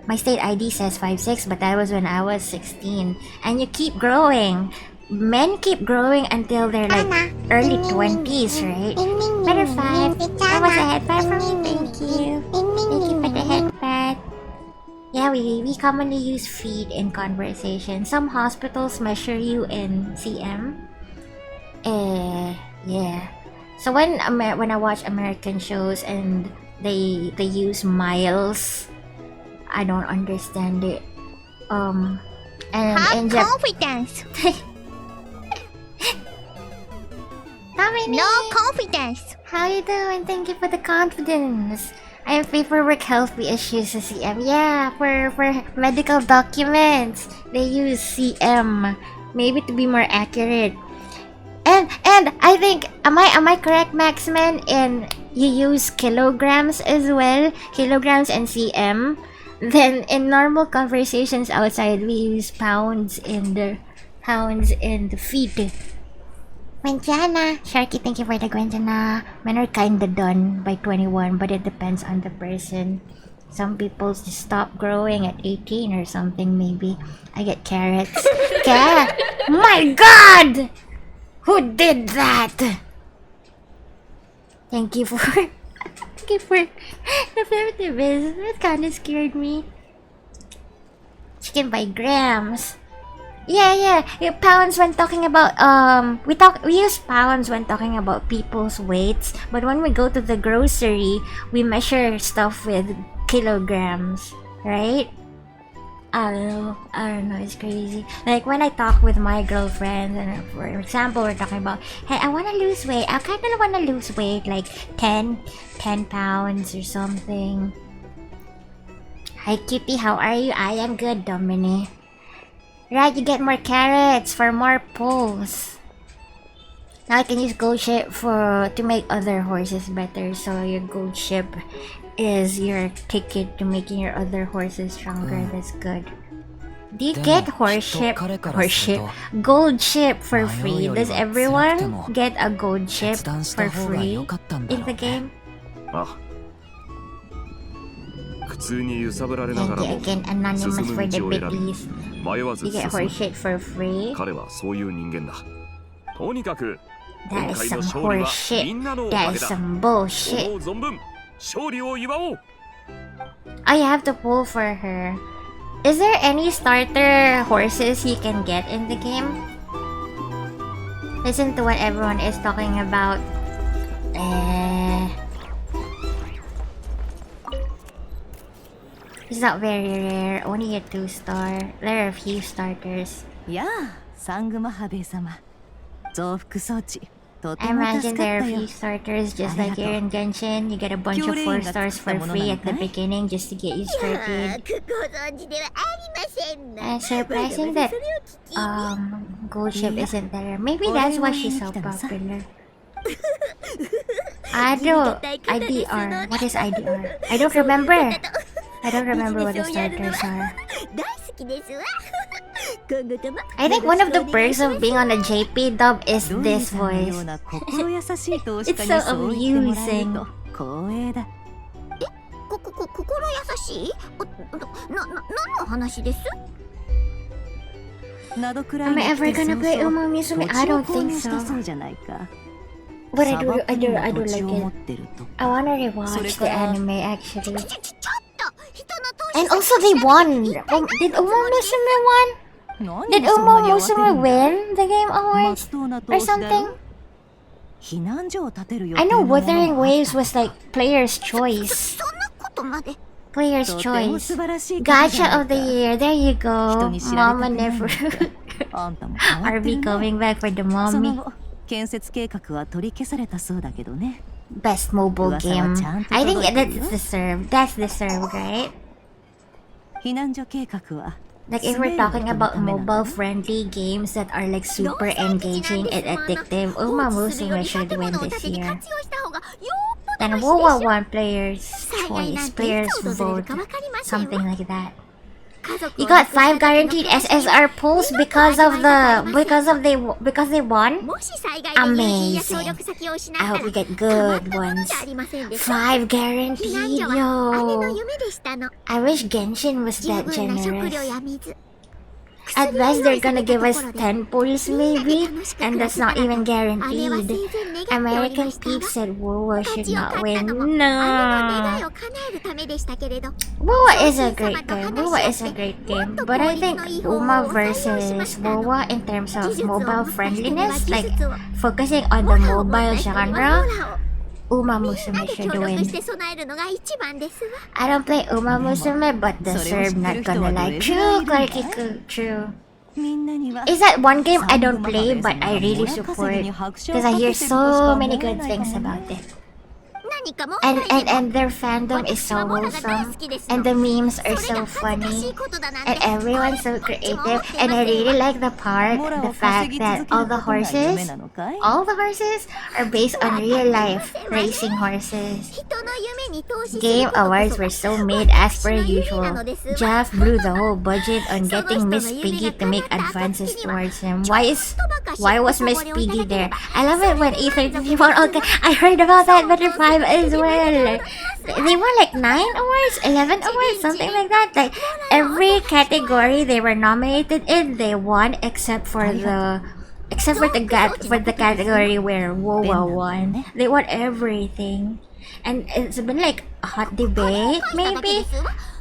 My state ID says 5'6", but that was when I was 16. And you keep growing. Men keep growing until they're like early 20s, right? Better 5. That was a head pat from me, thank you. Thank you for the head pat. Yeah, we commonly use feet in conversation. Some hospitals measure you in cm. Yeah. So when I watch American shows and they use miles, I don't understand it. And in confidence. No confidence. How you doing? Thank you for the confidence. I have paperwork healthy issues to CM. Yeah, for medical documents, they use CM, maybe to be more accurate. And I think, am I correct, Maxman? And you use kilograms as well, kilograms and CM. Then in normal conversations outside, we use pounds and the feet. Gwenjana. Sharky, thank you for the Gwenjana. Men are kinda done by 21, but it depends on the person. Some people just stop growing at 18 or something, maybe. I get carrots. My god! Who did that? Thank you for the 50 bits. That kinda scared me. Chicken by grams. Yeah. Pounds when talking about we use pounds when talking about people's weights, but when we go to the grocery, we measure stuff with kilograms, right? I don't know, it's crazy. Like when I talk with my girlfriends, and for example, we're talking about, hey, I want to lose weight. I kind of want to lose weight, like 10 pounds or something. Hi Kitty, how are you? I am good, Dominic. Right, you get more carrots for more pulls. Now I can use gold ship to make other horses better. So your gold ship is your ticket to making your other horses stronger. That's good. Do you get gold ship for free? Does everyone get a gold ship for free in the game? Thank you again, Anonymous, for the biggies. You get horse shit for free. That is some horse shit. That is some bullshit. Oh, you have to pull for her. Is there any starter horses you can get in the game? Listen to what everyone is talking about. It's not very rare, only a 2-star. There are a few starters. Yeah, Sanguma Habe-sama. I imagine there are a few starters just like here in Genshin. You get a bunch of 4 stars for free at the beginning just to get you started. And surprising that gold ship isn't there. Maybe that's why she's so popular. IDR. What is IDR? I don't remember. I don't remember what the starters are. I think one of the perks of being on a JP dub is this voice. It's so amusing. Am I ever gonna play Uma Musume? I don't think so. But I do like it. I wanna rewatch the anime actually. And also they won! Did Uma Musume won? Did Uma Musume win the game awards? Or something? I know Wuthering Waves was like player's choice. Player's choice. Gacha of the year, there you go. Mama never. Are we going back for the mommy? Best mobile game. I think that's deserved. That's deserved, right? Like if we're talking about mobile-friendly games that are like super engaging and addictive, Uma Musume should win this year. Then WoW won player's choice, player's vote, something like that. You got 5 guaranteed SSR pulls because they won? Amazing. I hope you get good ones. 5 guaranteed, yo. I wish Genshin was that generous. At best, they're gonna give us 10 pulls maybe, and that's not even guaranteed. American peeps said WoW should not win. No. WoW is a great game. WoW is a great game, but I think Uma versus WoW in terms of mobile friendliness, like focusing on the mobile genre, Uma Musume should win. I don't play Uma Musume, but deserve, not gonna lie. True, Clarky, true. Is that one game I don't play, but I really support, because I hear so many good things about it. And their fandom is so wholesome, and the memes are so funny, and everyone's so creative, and I really like the fact that all the horses are based on real life racing horses. Game awards were so made as per usual. Jeff blew the whole budget on getting Miss Piggy to make advances towards him. Why was Miss Piggy there? I love it when E33 won. Okay, I heard about that Better 5 as well. They won like 9 awards, 11 awards, something like that. Like every category they were nominated in, they won except for the category where WoW won. They won everything. And it's been like a hot debate, maybe,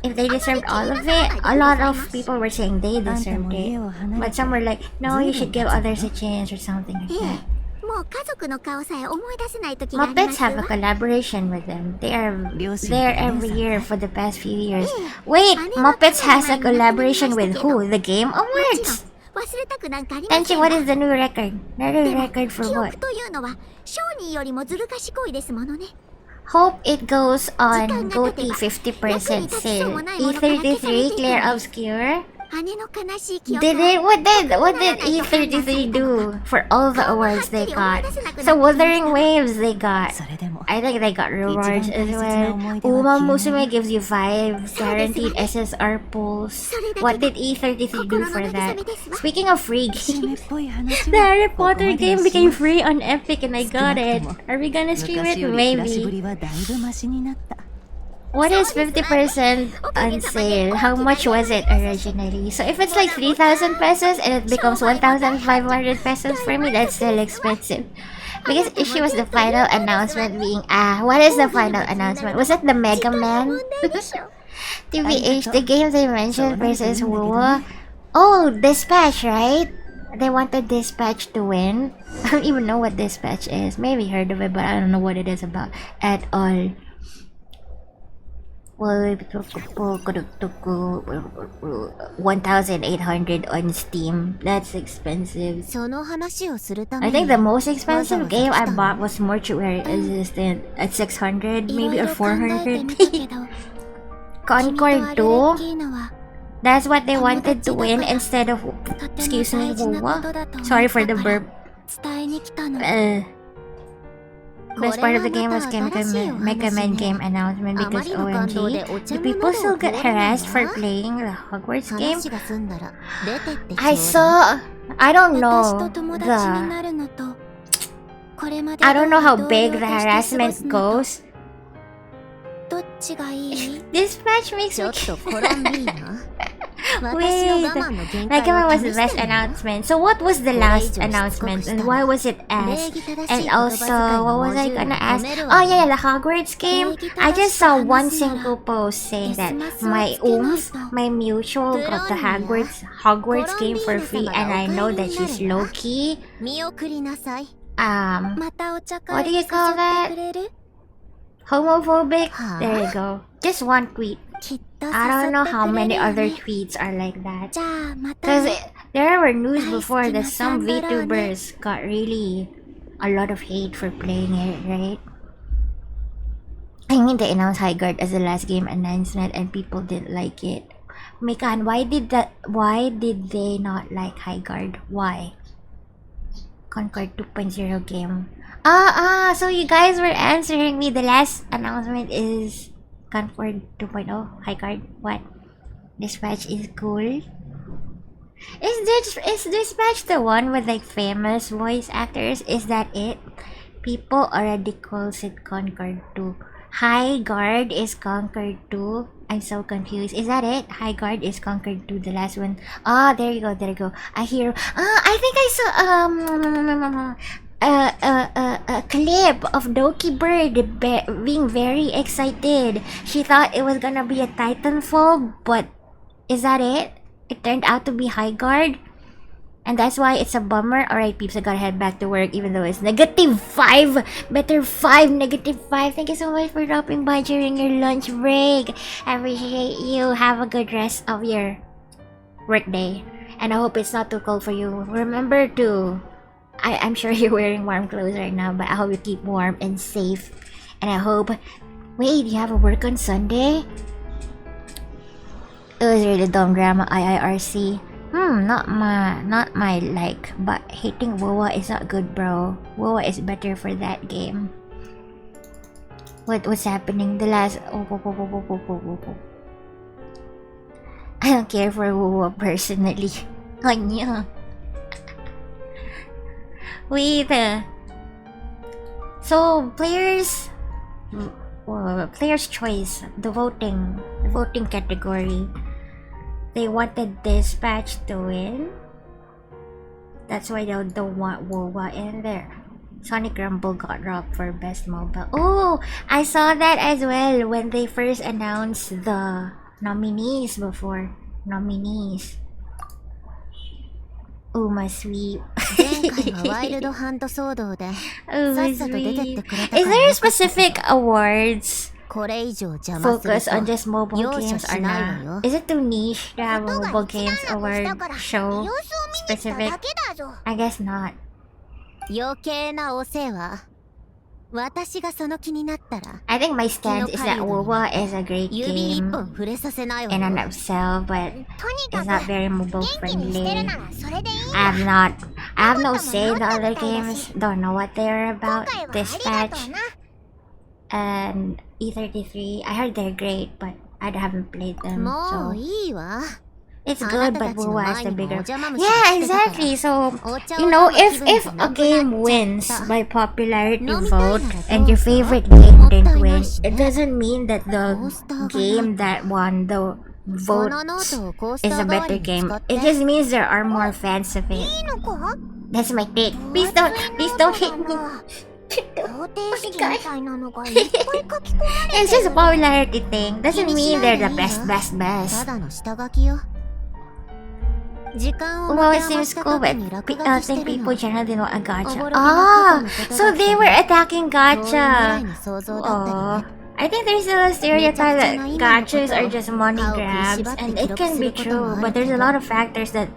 if they deserved all of it. A lot of people were saying they deserved it, but some were like, no, you should give others a chance or something like that. Muppets have a collaboration with them. They are there every year for the past few years. Wait, Muppets has a collaboration with who? The Game Awards? Tenchi, what is the new record? The new record for what? Hope it goes on GOTY 50% sale. E33 Clear Obscure. What did E33 do for all the awards they got? So Wuthering Waves they got. I think they got rewards as well. Uma Musume gives you 5 guaranteed SSR pulls. What did E33 do for that? Speaking of free games, the Harry Potter game became free on Epic and I got it. Are we gonna stream it? Maybe. What is 50% on sale? How much was it originally? So if it's like 3,000 pesos and it becomes 1,500 pesos for me, that's still expensive. Because she was the final announcement being what is the final announcement? Was it the Mega Man? TVH, the game they mentioned versus WoW. Oh, Dispatch, right? They wanted Dispatch to win. I don't even know what Dispatch is. Maybe heard of it, but I don't know what it is about at all. Well, 1,800 on Steam. That's expensive. I think the most expensive game I bought was Mortuary Assistant at 600, maybe, or 400. Concord 2? That's what they wanted to win instead of, excuse me, sorry for the burp. Best part of the game was Mega Man game announcement because OMG, do people still get harassed for playing the Hogwarts game? I don't know how big the harassment goes. This match makes me wait, Mega Man was the best announcement. So what was the last announcement and why was it asked? And also, what was I gonna ask? Oh yeah, the Hogwarts game. I just saw one single post saying that my mutual got the Hogwarts game for free, and I know that she's low key. What do you call that? Homophobic? There you go. Just one tweet. I don't know how many other tweets are like that. Because there were news before that some VTubers got really a lot of hate for playing it, right? I mean, they announced Highguard as the last game announcement and people didn't like it. Mikan, why did they not like Highguard? Why? Concord 2.0 game. So you guys were answering me. The last announcement is Concord 2.0 Highguard. What? Dispatch is cool. Is Dispatch the one with like famous voice actors? Is that it? People already calls it Concord 2. Highguard is Concord 2. I'm so confused. Is that it? Highguard is Concord 2, the last one. There you go. I hear. I think I saw a clip of Doki Bird being very excited. She thought it was gonna be a Titanfall, but is that it? It turned out to be Highguard, and that's why it's a bummer. Alright peeps, I gotta head back to work even though it's -5. Better 5, -5. Thank you so much for dropping by during your lunch break. I appreciate you. Have a good rest of your work day, and I hope it's not too cold for you. Remember to I'm sure you're wearing warm clothes right now, but I hope you keep warm and safe. And I hope... Wait, you have a work on Sunday? It was really dumb drama, IIRC. Not my like, but hating WoW is not good, bro. WoW is better for that game. What's happening? The last... I don't care for WoW personally. Kanya. Wait, so players' choice, the voting category, they wanted Dispatch to win. That's why they don't want WoW in there. Sonic Rumble got dropped for best mobile. Oh, I saw that as well when they first announced the nominees before. Oh, my sweet. Is there specific awards focus on just mobile games or not? Is it too niche to have a mobile games award show specific? I guess not. I think my stance is that WoWa is a great game in and of itself, but it's not very mobile friendly. I have no say in the other games. Don't know what they're about. Dispatch and E33. I heard they're great, but I haven't played them. So it's good, but WoWa is the bigger. Yeah, exactly. So you know, if a game wins by popularity vote and your favorite game didn't win, it doesn't mean that the game that won the vote is a better game. It just means there are more fans of it. That's my take. Please don't hit me. Oh my god. It's just a popularity thing. Doesn't mean they're the best. Well, it seems cool, but I think people generally know a gacha. So they were attacking gacha. Oh, I think there's still a stereotype that gachas are just money grabs, and it can be true, but there's a lot of factors that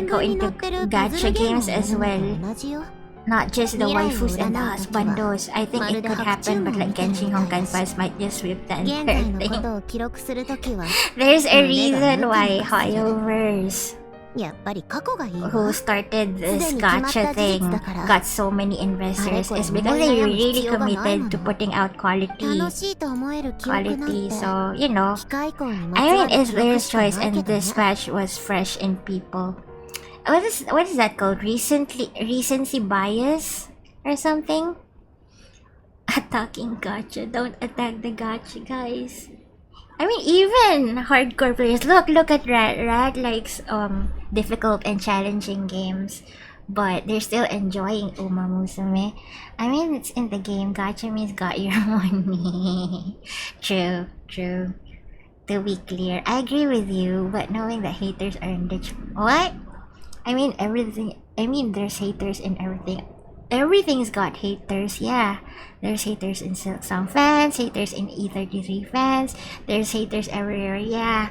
go into gacha games as well. Not just the waifus and the husbandos. I think it could happen, but like Genshin Impact might just sweep the entire thing. There's a reason why Hoyoverse, who started this gacha thing, got so many investors, is because they were really committed to putting out quality. So, you know, I mean, it's their choice, and Dispatch was fresh in people. What is that called? Recency bias or something? Attacking gacha. Don't attack the gacha, guys. I mean, even hardcore players. Look at Rat. Rat likes difficult and challenging games, but they're still enjoying Uma Musume. I mean, it's in the game. Gacha means got your money. True. To be clear, I agree with you, but knowing that haters are in the what? I mean everything. I mean there's haters in everything. Everything's got haters, yeah. There's haters in Silk Song fans, haters in E33 fans. There's haters everywhere, yeah.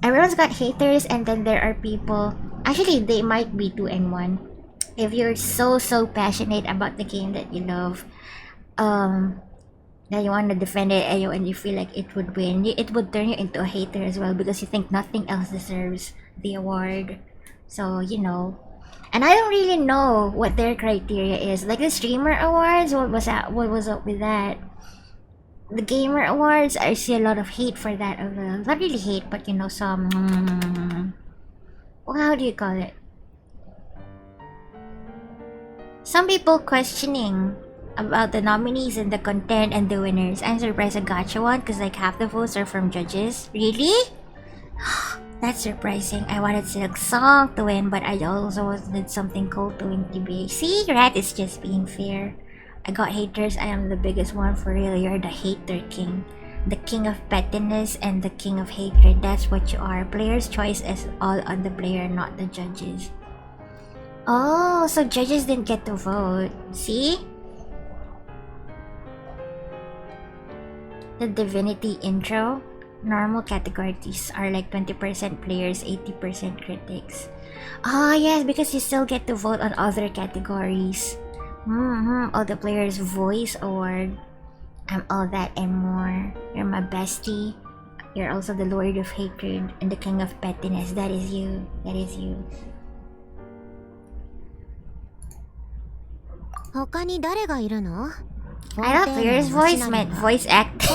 Everyone's got haters, and then there are people. Actually, they might be 2 in 1. If you're so passionate about the game that you love, that you want to defend it, and you feel like it would win, it would turn you into a hater as well because you think nothing else deserves the award. So, you know, and I don't really know what their criteria is. Like the streamer awards, what was up with that? The gamer awards, I see a lot of hate for that. Not really hate, but you know, some well, how do you call it? Some people questioning about the nominees and the content and the winners. I'm surprised I got you one because like half the votes are from judges. Really? That's surprising. I wanted Silk Song to win, but I also wanted something cool to win TBA. See, Rat is just being fair. I got haters. I am the biggest one for real. You're the hater king. The king of pettiness and the king of hatred. That's what you are. Player's choice is all on the player, not the judges. Oh, so judges didn't get to vote. See? The Divinity intro. Normal categories are like 20% players, 80% critics. Oh yes, because you still get to vote on other categories. All the players' voice award. I'm all that and more. You're my bestie. You're also the Lord of Hatred and the King of Pettiness. That is you. That is you. I thought player's voice meant voice act.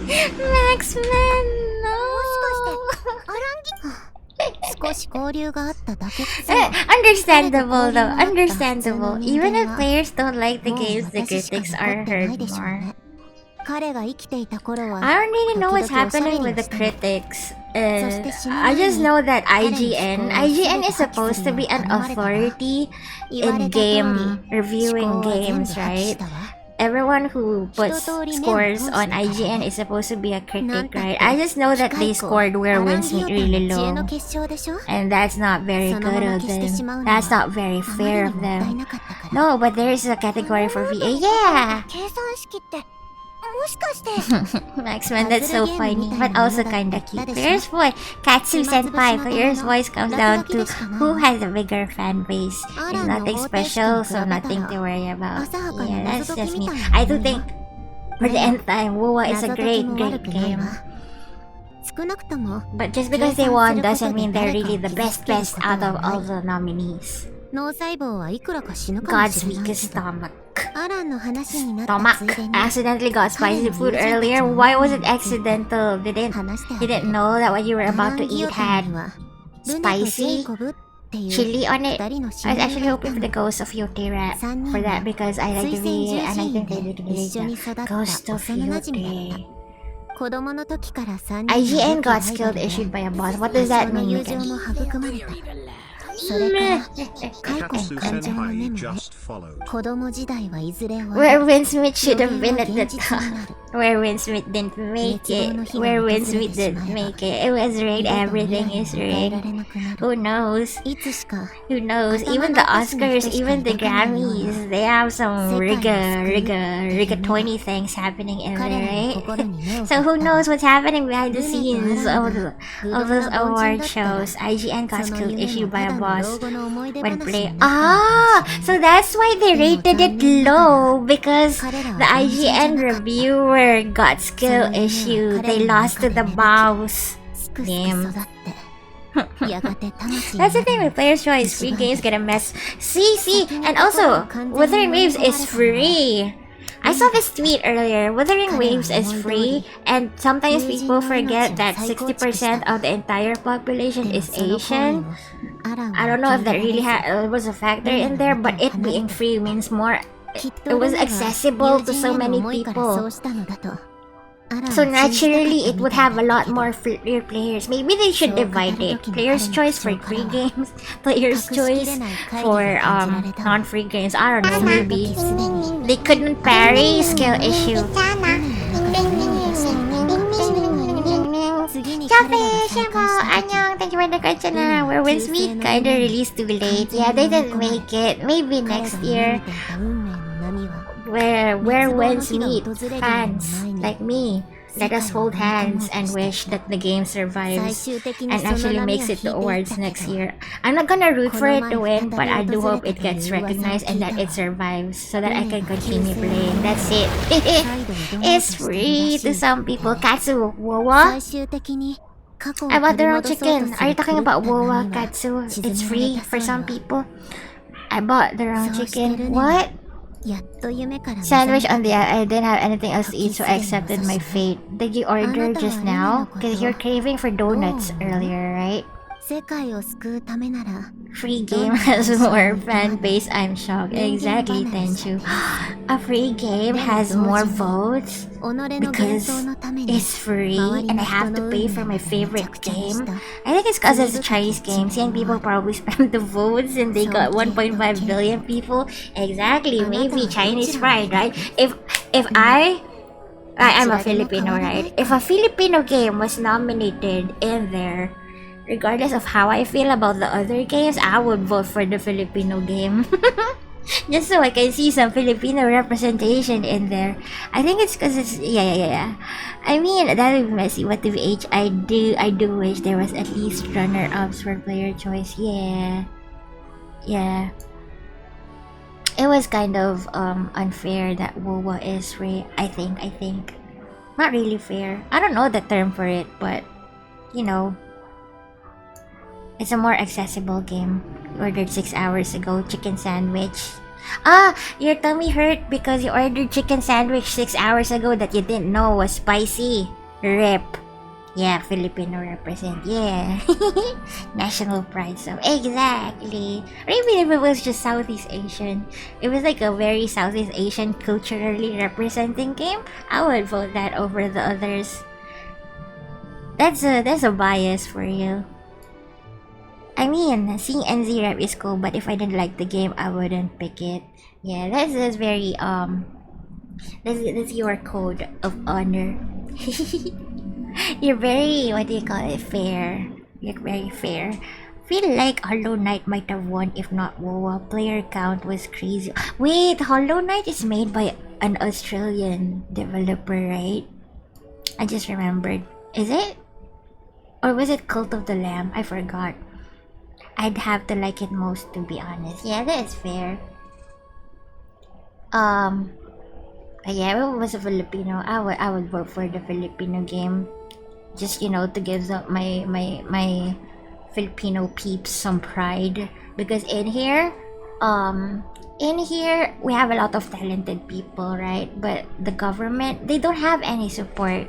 Maxman, no. Understandable though, understandable. Even if players don't like the games, the critics are heard more. I don't really know what's happening with the critics. I just know that IGN is supposed to be an authority in game reviewing games, right? everyone who puts scores on IGN is supposed to be a critic, right? I just know that they scored Where Winds Meet really low, and that's not very good of them. That's not very fair of them. No, but there is a category for VA. Yeah! Maxman, that's so funny, but also kinda cute. Player's voice, Katsu Senpai. Player's voice comes down to who has a bigger fan base. It's nothing special, so nothing to worry about. Yeah, that's just me. I do think for the end time, WoW is a great game. But just because they won doesn't mean they're really the best out of all the nominees. God's weakest stomach. Stomach. I accidentally got spicy food earlier. Why was it accidental? Didn't know that what you were about to eat had spicy chili on it. I was actually hoping for the Ghost of Yote rap for that because I like the VA and I think they did the Ghost of Yote. IGN got skilled issued by a boss. What does that mean? Where Winsmith should have been at the top. Where Winsmith didn't make it. Where Winsmith didn't make it. It was rigged. Everything is rigged. Who knows? Who knows? Even the Oscars, even the Grammys, they have some rigatoni things happening in there, right? So who knows what's happening behind the scenes of those award shows? IGN got skilled issued by a boss when play. So that's why they rated it low, because the IGN reviewer got skill issue. They lost to the mouse game. That's the thing with Player's Choice. Free games get a mess. See, and also Wuthering Waves is free. I saw this tweet earlier. Wuthering Waves is free, and sometimes people forget that 60% of the entire population is Asian. I don't know if that really was a factor in there, but it being free means more. It was accessible to so many people. So naturally, it would have a lot more free players. Maybe they should divide it. Player's choice for free games, player's choice for non-free games. I don't know, maybe. They couldn't parry skill issue. Thank you for the question. Where Winds Meet kinda released too late. Yeah, they didn't make it. Maybe next year. Where Winds Meet fans like me, let us hold hands and wish that the game survives and actually makes it to awards next year. I'm not gonna root for it to win, but I do hope it gets recognized and that it survives so that I can continue playing. That's it. It's free to some people. Katsu, Wawa? I bought the wrong chicken. Are you talking about Wawa, Katsu? It's free for some people. I bought the wrong chicken. What? Sandwich on the I didn't have anything else to eat, so I accepted my fate. Did you order just now? Because you're craving for donuts earlier, right? Free game has more fan base, I'm shocked. Exactly, Tenchu. A free game has more votes because it's free and I have to pay for my favorite game. I think it's because it's a Chinese game. Seeing people probably spam the votes and they got 1.5 billion people. Exactly, maybe Chinese pride, right? If I'm a Filipino, right? If a Filipino game was nominated in there, regardless of how I feel about the other games, I would vote for the Filipino game. Just so I can see some Filipino representation in there. I think it's because it's... Yeah. I mean, that would be messy. What the VH? I do wish there was at least runner-ups for player choice. Yeah. It was kind of unfair that WoW is free. I think. Not really fair. I don't know the term for it, but... You know... It's a more accessible game. Ordered 6 hours ago. Chicken sandwich. Your tummy hurt because you ordered chicken sandwich 6 hours ago that you didn't know was spicy. Rip. Yeah, Filipino represent. Yeah. National pride. So exactly. Or even if it was just Southeast Asian. It was like a very Southeast Asian culturally representing game. I would vote that over the others. That's a bias for you. I mean, seeing NZ rep is cool, but if I didn't like the game, I wouldn't pick it. Yeah, that's very That's your code of honor. You're very, what do you call it, fair. You're very fair. Feel like Hollow Knight might have won if not WoW. Player count was crazy. Wait, Hollow Knight is made by an Australian developer, right? I just remembered. Is it? Or was it Cult of the Lamb? I forgot. I'd have to like it most, to be honest. Yeah, that is fair. Yeah, if it was a Filipino, I would vote for the Filipino game. Just, you know, to give my Filipino peeps some pride. Because in here we have a lot of talented people, right? But the government, they don't have any support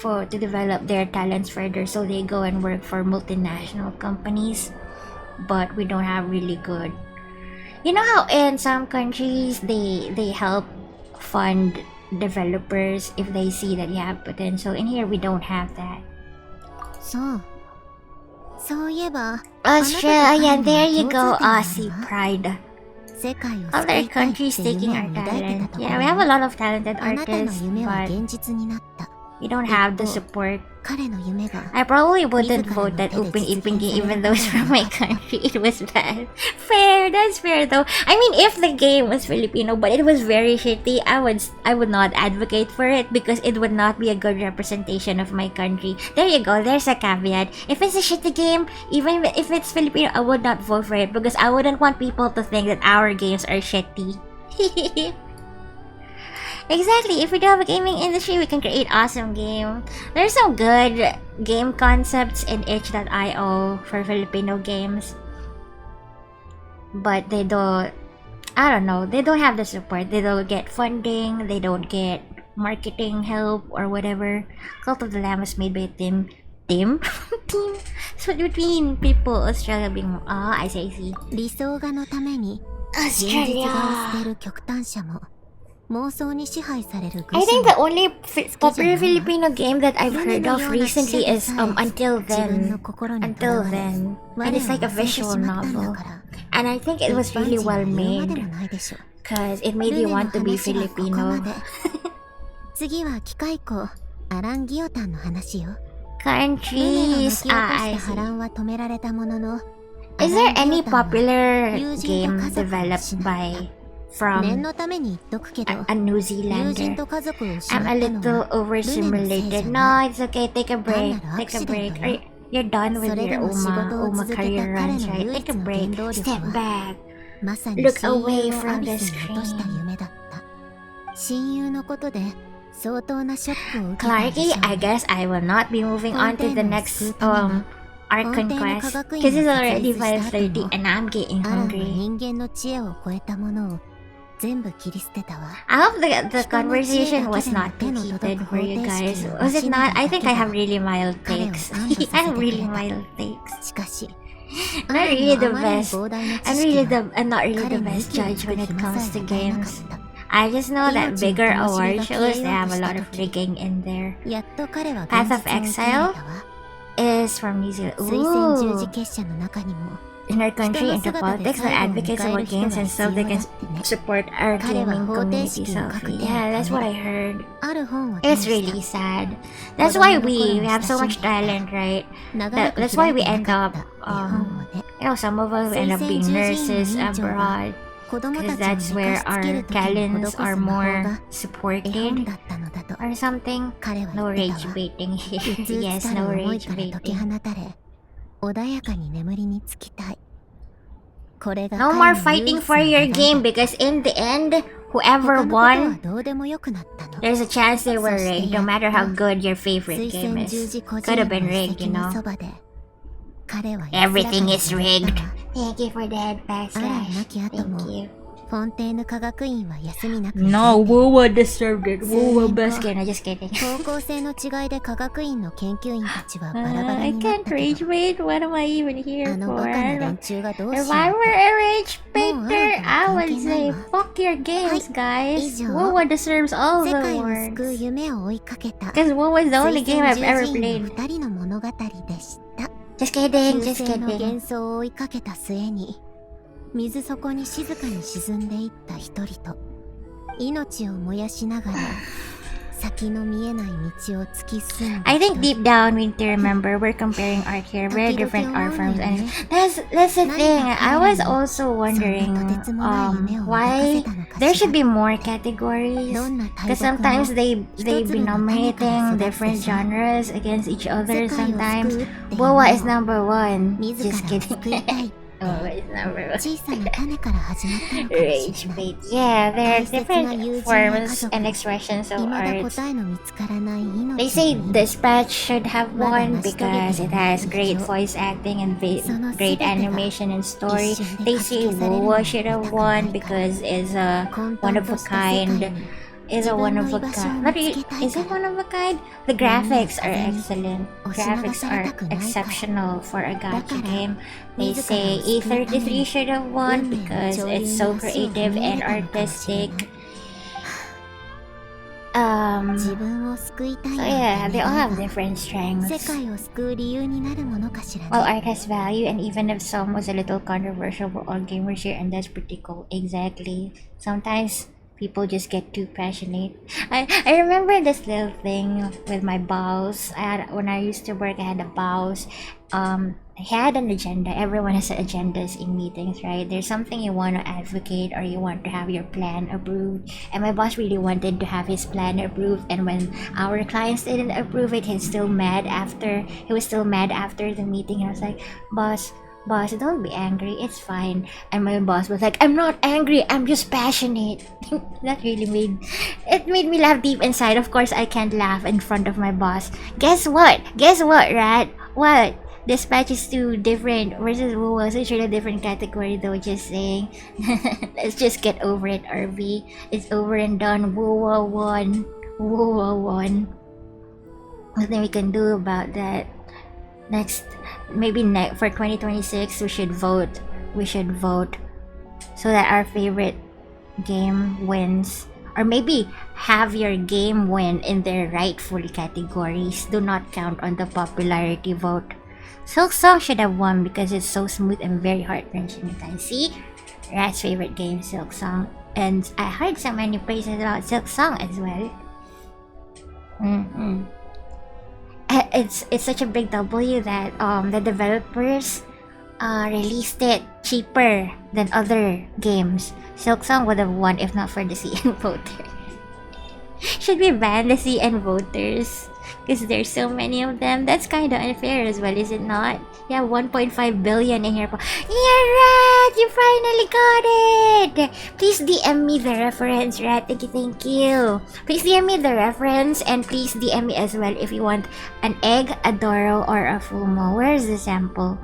to develop their talents further, so they go and work for multinational companies. But we don't have really good, you know how in some countries they help fund developers if they see that you have potential. In here we don't have that. Australia, there you go, Aussie pride. Other countries taking our talent. Yeah, we have a lot of talented artists, but we don't have the support. I probably wouldn't vote that Upin Ipin game even though it's from my country. It was bad. Fair, that's fair though. I mean, if the game was Filipino but it was very shitty, I would not advocate for it because it would not be a good representation of my country. There you go, there's a caveat. If it's a shitty game, even if it's Filipino, I would not vote for it because I wouldn't want people to think that our games are shitty. Exactly, if we don't have a gaming industry, we can create awesome game. There's some good game concepts in itch.io for Filipino games. But they don't, I don't know, they don't have the support. They don't get funding, they don't get marketing help or whatever. Cult of the Lamb was made by a team. Team? So between people, Australia being, I see. Australia. I think the only popular Filipino game that I've heard of recently is Until Then. Until Then. And it's like a visual novel. And I think it was really well made. Because it made you want to be Filipino. Countries. I see. Is there any popular game developed by from a New Zealander? I'm a little overstimulated. No, it's okay. Take a break. Take a break. You're done with your Uma career runs, right? Take a break. Step back. Look away from the screen. Clarky, I guess I will not be moving on to the next Arc Conquest because it's already 5:30 and I'm getting hungry. I hope the conversation was not too heated for you guys. Was it not? I think I have really mild takes. I have really mild takes. I'm not really the best. I'm not really the best judge when it comes to games. I just know that bigger award shows, they have a lot of rigging in there. Path of Exile is from New Zealand. Ooh. In our country, into politics, we're advocates of our games and so they can support our gaming community. So yeah, that's what I heard. It's really sad. That's why we have so much talent, right? That's why we end up, you know, some of us end up being nurses abroad. Because that's where our talents are more supported or something. No rage baiting here. Yes, no rage baiting. No more fighting for your game because in the end, whoever won, there's a chance they were rigged, no matter how good your favorite game is. Could have been rigged, you know. Everything is rigged. Thank you for that backslash. Thank you. No, Wuwa deserved it. Wuwa best game. I'm just kidding. I can't rage bait. What am I even here for? If I were a rage baiter, I would say fuck your games, guys. Wuwa deserves all the awards. Because Wuwa is the only game I've ever played. Just kidding, just kidding. 水底に静かに沈んでいった一人と命を燃やしながら I think deep down we need to remember we're comparing art here. Very different art forms, and that's the thing. I was also wondering why there should be more categories. Because sometimes they be nominating different genres against each other. Sometimes Boa is number one. Just kidding. Oh, it's number one. Rage bait. Yeah, there are different forms and expressions of art. They say Dispatch should have won because it has great voice acting and great animation and story. They say Woa should have won because it's a one of a kind. Is it one of a kind? Is it one of a kind? The graphics are excellent. Graphics are exceptional for a gacha game. They say E33 should have won because it's so creative and artistic. So yeah, they all have different strengths. While art has value, and even if some was a little controversial, we're all gamers here, and that's pretty cool. Exactly. Sometimes people just get too passionate. I remember this little thing with my boss. When I used to work, I had a boss. I had an agenda. Everyone has agendas in meetings, right? There's something you want to advocate or you want to have your plan approved. And my boss really wanted to have his plan approved. And when our clients didn't approve it, he was still mad after the meeting. And I was like, boss, don't be angry, it's fine. And my boss was like, I'm not angry, I'm just passionate. That really made me laugh deep inside. Of course, I can't laugh in front of my boss. Guess what, Rat? What? Dispatch is too different versus Woa, so it's really a different category though, just saying. Let's just get over it, RV. It's over and done. Woa won. Nothing we can do about that. Maybe for 2026 we should vote so that our favorite game wins, or maybe have your game win in their rightful categories. Do not count on the popularity vote. Silk Song should have won because it's so smooth and very heart-wrenching. You can see Rat's favorite game, Silk Song, and I heard so many praises about Silk Song as well. It's such a big W that the developers released it cheaper than other games. Silk Song would have won if not for the CN voters. Should we ban the CN voters? Because there's so many of them. That's kind of unfair as well, is it not? Yeah, 1.5 billion in here. Yeah, Rat! You finally got it! Please DM me the reference, Rat. Thank you. Please DM me the reference, and please DM me as well if you want an egg, a Doro, or a Fumo. Where's the sample?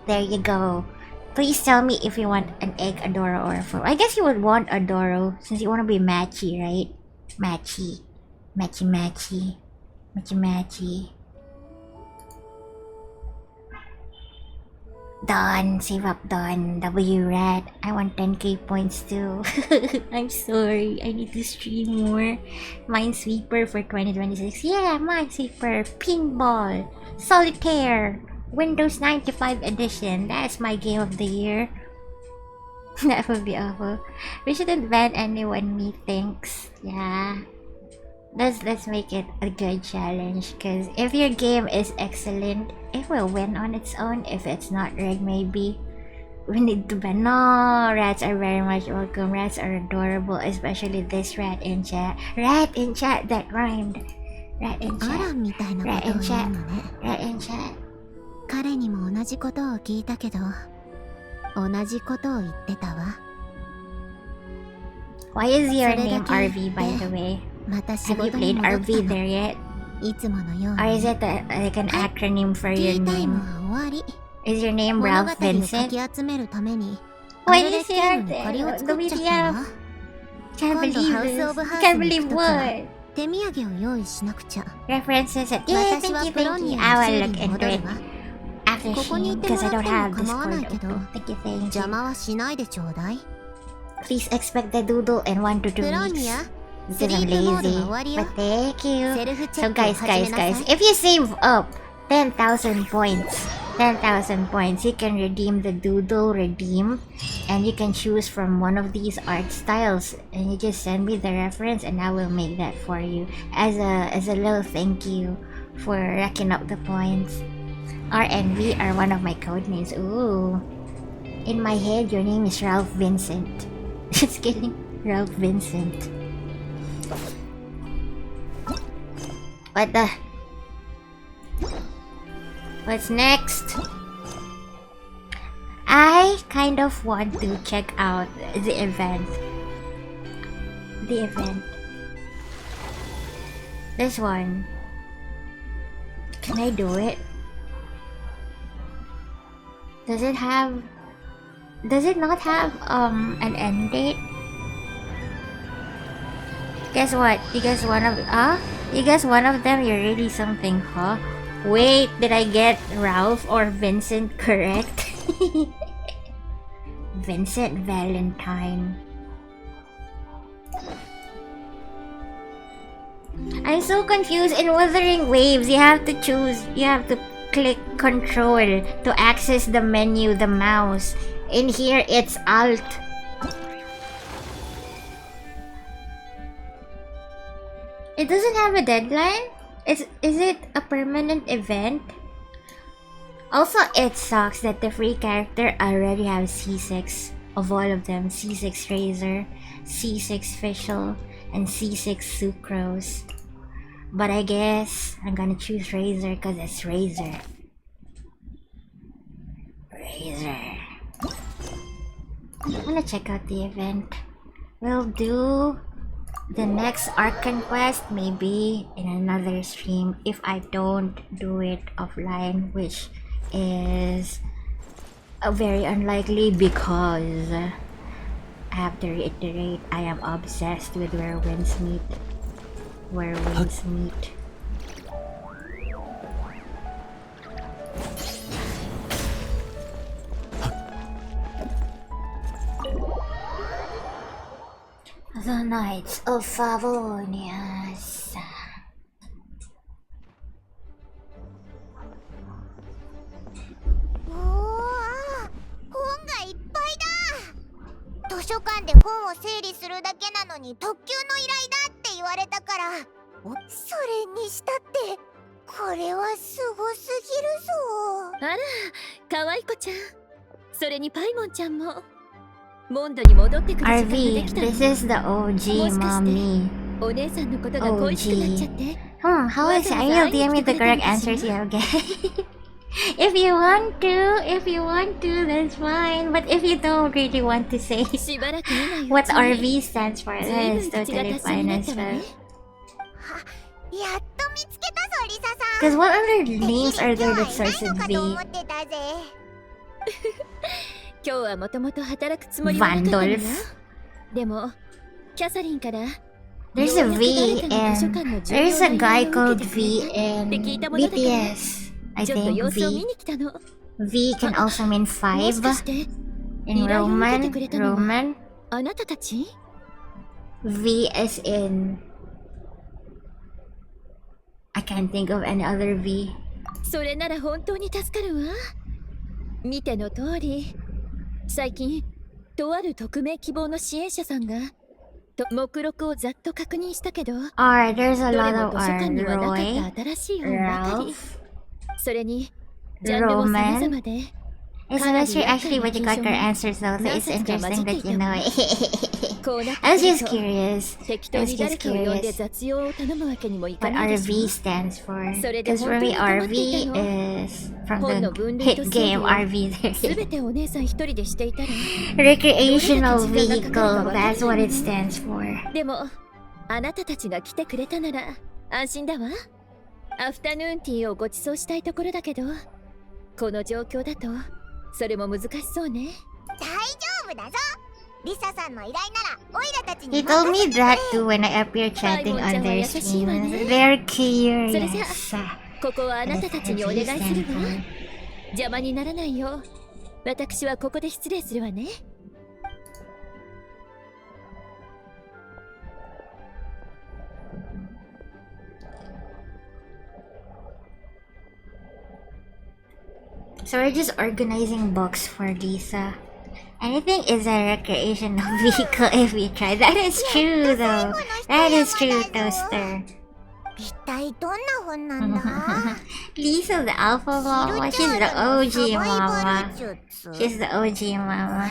There you go. Please tell me if you want an egg, a Doro, or a Fumo. I guess you would want a Doro since you want to be matchy, right? Matchy. Done. Save up, done. W Rat. I want 10k points too. I'm sorry. I need to stream more. Minesweeper for 2026. Yeah, Minesweeper. Pinball. Solitaire. Windows 95 edition. That's my game of the year. That would be awful. We shouldn't ban anyone, methinks. Yeah. Let's make it a good challenge, because if your game is excellent, it will win on its own. If it's not rigged, maybe we need to ban. No, rats are very much welcome. Rats are adorable, especially this rat in chat. Rat in chat, that rhymed. Rat in chat. Rat in chat. Rat in chat. 彼にも同じことを聞いたけど、同じことを言ってたわ。Why is your name RV, by the way? Have you played RV there yet? Or is it like an acronym for your name? Is your name Ralph Vincent? Why did you say the VTF? Can't believe this. Can't believe what? References at yeah, thank you. I will look into it after stream because I don't have Discord open. Thank you. Please expect the doodle in 1 to 2 weeks. Because I'm lazy. But thank you. So guys, if you save up 10,000 points 10,000 points. You can redeem the doodle redeem, and you can choose from one of these art styles. And you just send me the reference, and I will make that for you as a little thank you for racking up the points. R and V are one of my code names. Ooh, in my head, your name is Ralph Vincent. Just kidding, Ralph Vincent. What the? What's next? I kind of want to check out the event. This one. Can I do it? Does it not have an end date? Guess what? You guess one of them, you're really something, huh? Wait, did I get Ralph or Vincent correct? Vincent Valentine. I'm so confused. In Wuthering Waves, you have to click control to access the menu, the mouse. In here, it's alt. It doesn't have a deadline? Is it a permanent event? Also, it sucks that the free character already have C6 of all of them. C6 Razor, C6 Fischl, and C6 Sucrose. But I guess I'm gonna choose Razor because it's Razor. I'm gonna check out the event. We'll do the next Arc Conquest maybe in another stream if I don't do it offline, which is very unlikely because I have to reiterate, I am obsessed with Where Winds Meet. The Knights of Favonius. 図書館で本を整理するだけなのに特急の依頼だって言われたから、それにしたってこれはすごすぎるぞ。あら、可愛い子ちゃん。それにパイモンちゃんもモンドに戻ってくる時間ができたの。 This is the OG mommy. お姉さんのことが恋しくなっちゃって。How is it? I will DM you the correct answers you get. If you want to, that's fine. But if you don't really want to say what RV stands for, that is totally fine as well. Because what other names are there that starts with V? 今日はもともと働くつもりはなかったのよ。でもキャサリンから There's a V and there's a guy called V in BTS. I think V can also mean 5 in Roman. あなたたち V is in I can't think of any other V. それなら本当に助かるわ。見ての通り、最近とある匿名希望の支援者さんが目録をざっと確認したけど、どれも図書館にはなかった新しい本ばかり。それにジャンルも様々で。It's a mystery actually what you got your answers though, so it's interesting that you know it. I was just curious. What RV stands for. Because for me RV is from the hit game RV Recreational vehicle, that's what it stands for. でもあなたたちが来てくれたなら安心だわ。アフタヌーンティーをご馳走したいところだけど、この状況だとそれも難しそうね。大丈夫だぞ。リサさんの依頼ならオイラたちに He told me that too when I appear chatting on their streams. They're curious. それじゃあここはあなたたちにお願いするわ。邪魔にならないよう私はここで失礼するわね。So we're just organizing books for Lisa. Anything is a recreational vehicle if you try. That is true though. That is true, Toaster. 一体どんな本なんだ Lisa the alpha mama. She's the OG mama. She's the OG mama.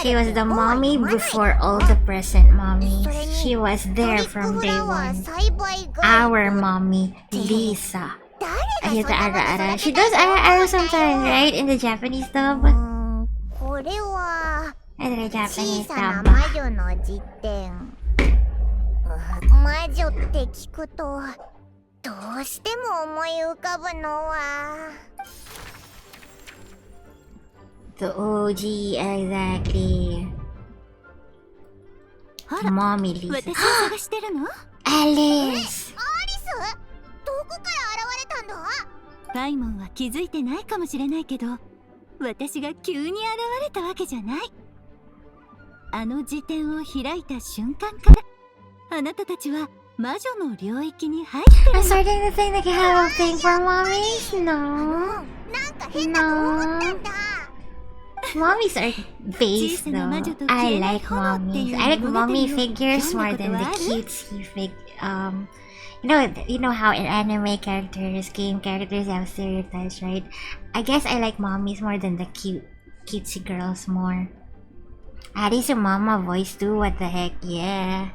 She was the mommy before all the present mommies. She was there from day one. Our mommy, Lisa. Ayun, ara-ara. She does ara-ara sometimes, right? In the Japanese dub? これは In the 小 Japanese さな dub. 魔女の辞典魔女って聞くとどうしても思い浮かぶのは The OG, exactly. Mommy Lisa. 私を探してるの Alice! アリスどこから現れたんだパイモンは気づいてないかもしれないけど、私が急に現れたわけじゃない。あの辞典を開いた瞬間から、あなたたちは魔女の領域に入ってるの。 I'm starting to think that you have a thing for mommies? No. なんか変だと思ったんだ Mommies are base though. I like mommies. I like mommy figures more than the cutesy you know how in anime characters, game characters have stereotypes, right? I guess I like mommies more than the cutesy girls more. Addie's a mama voice too, what the heck, yeah.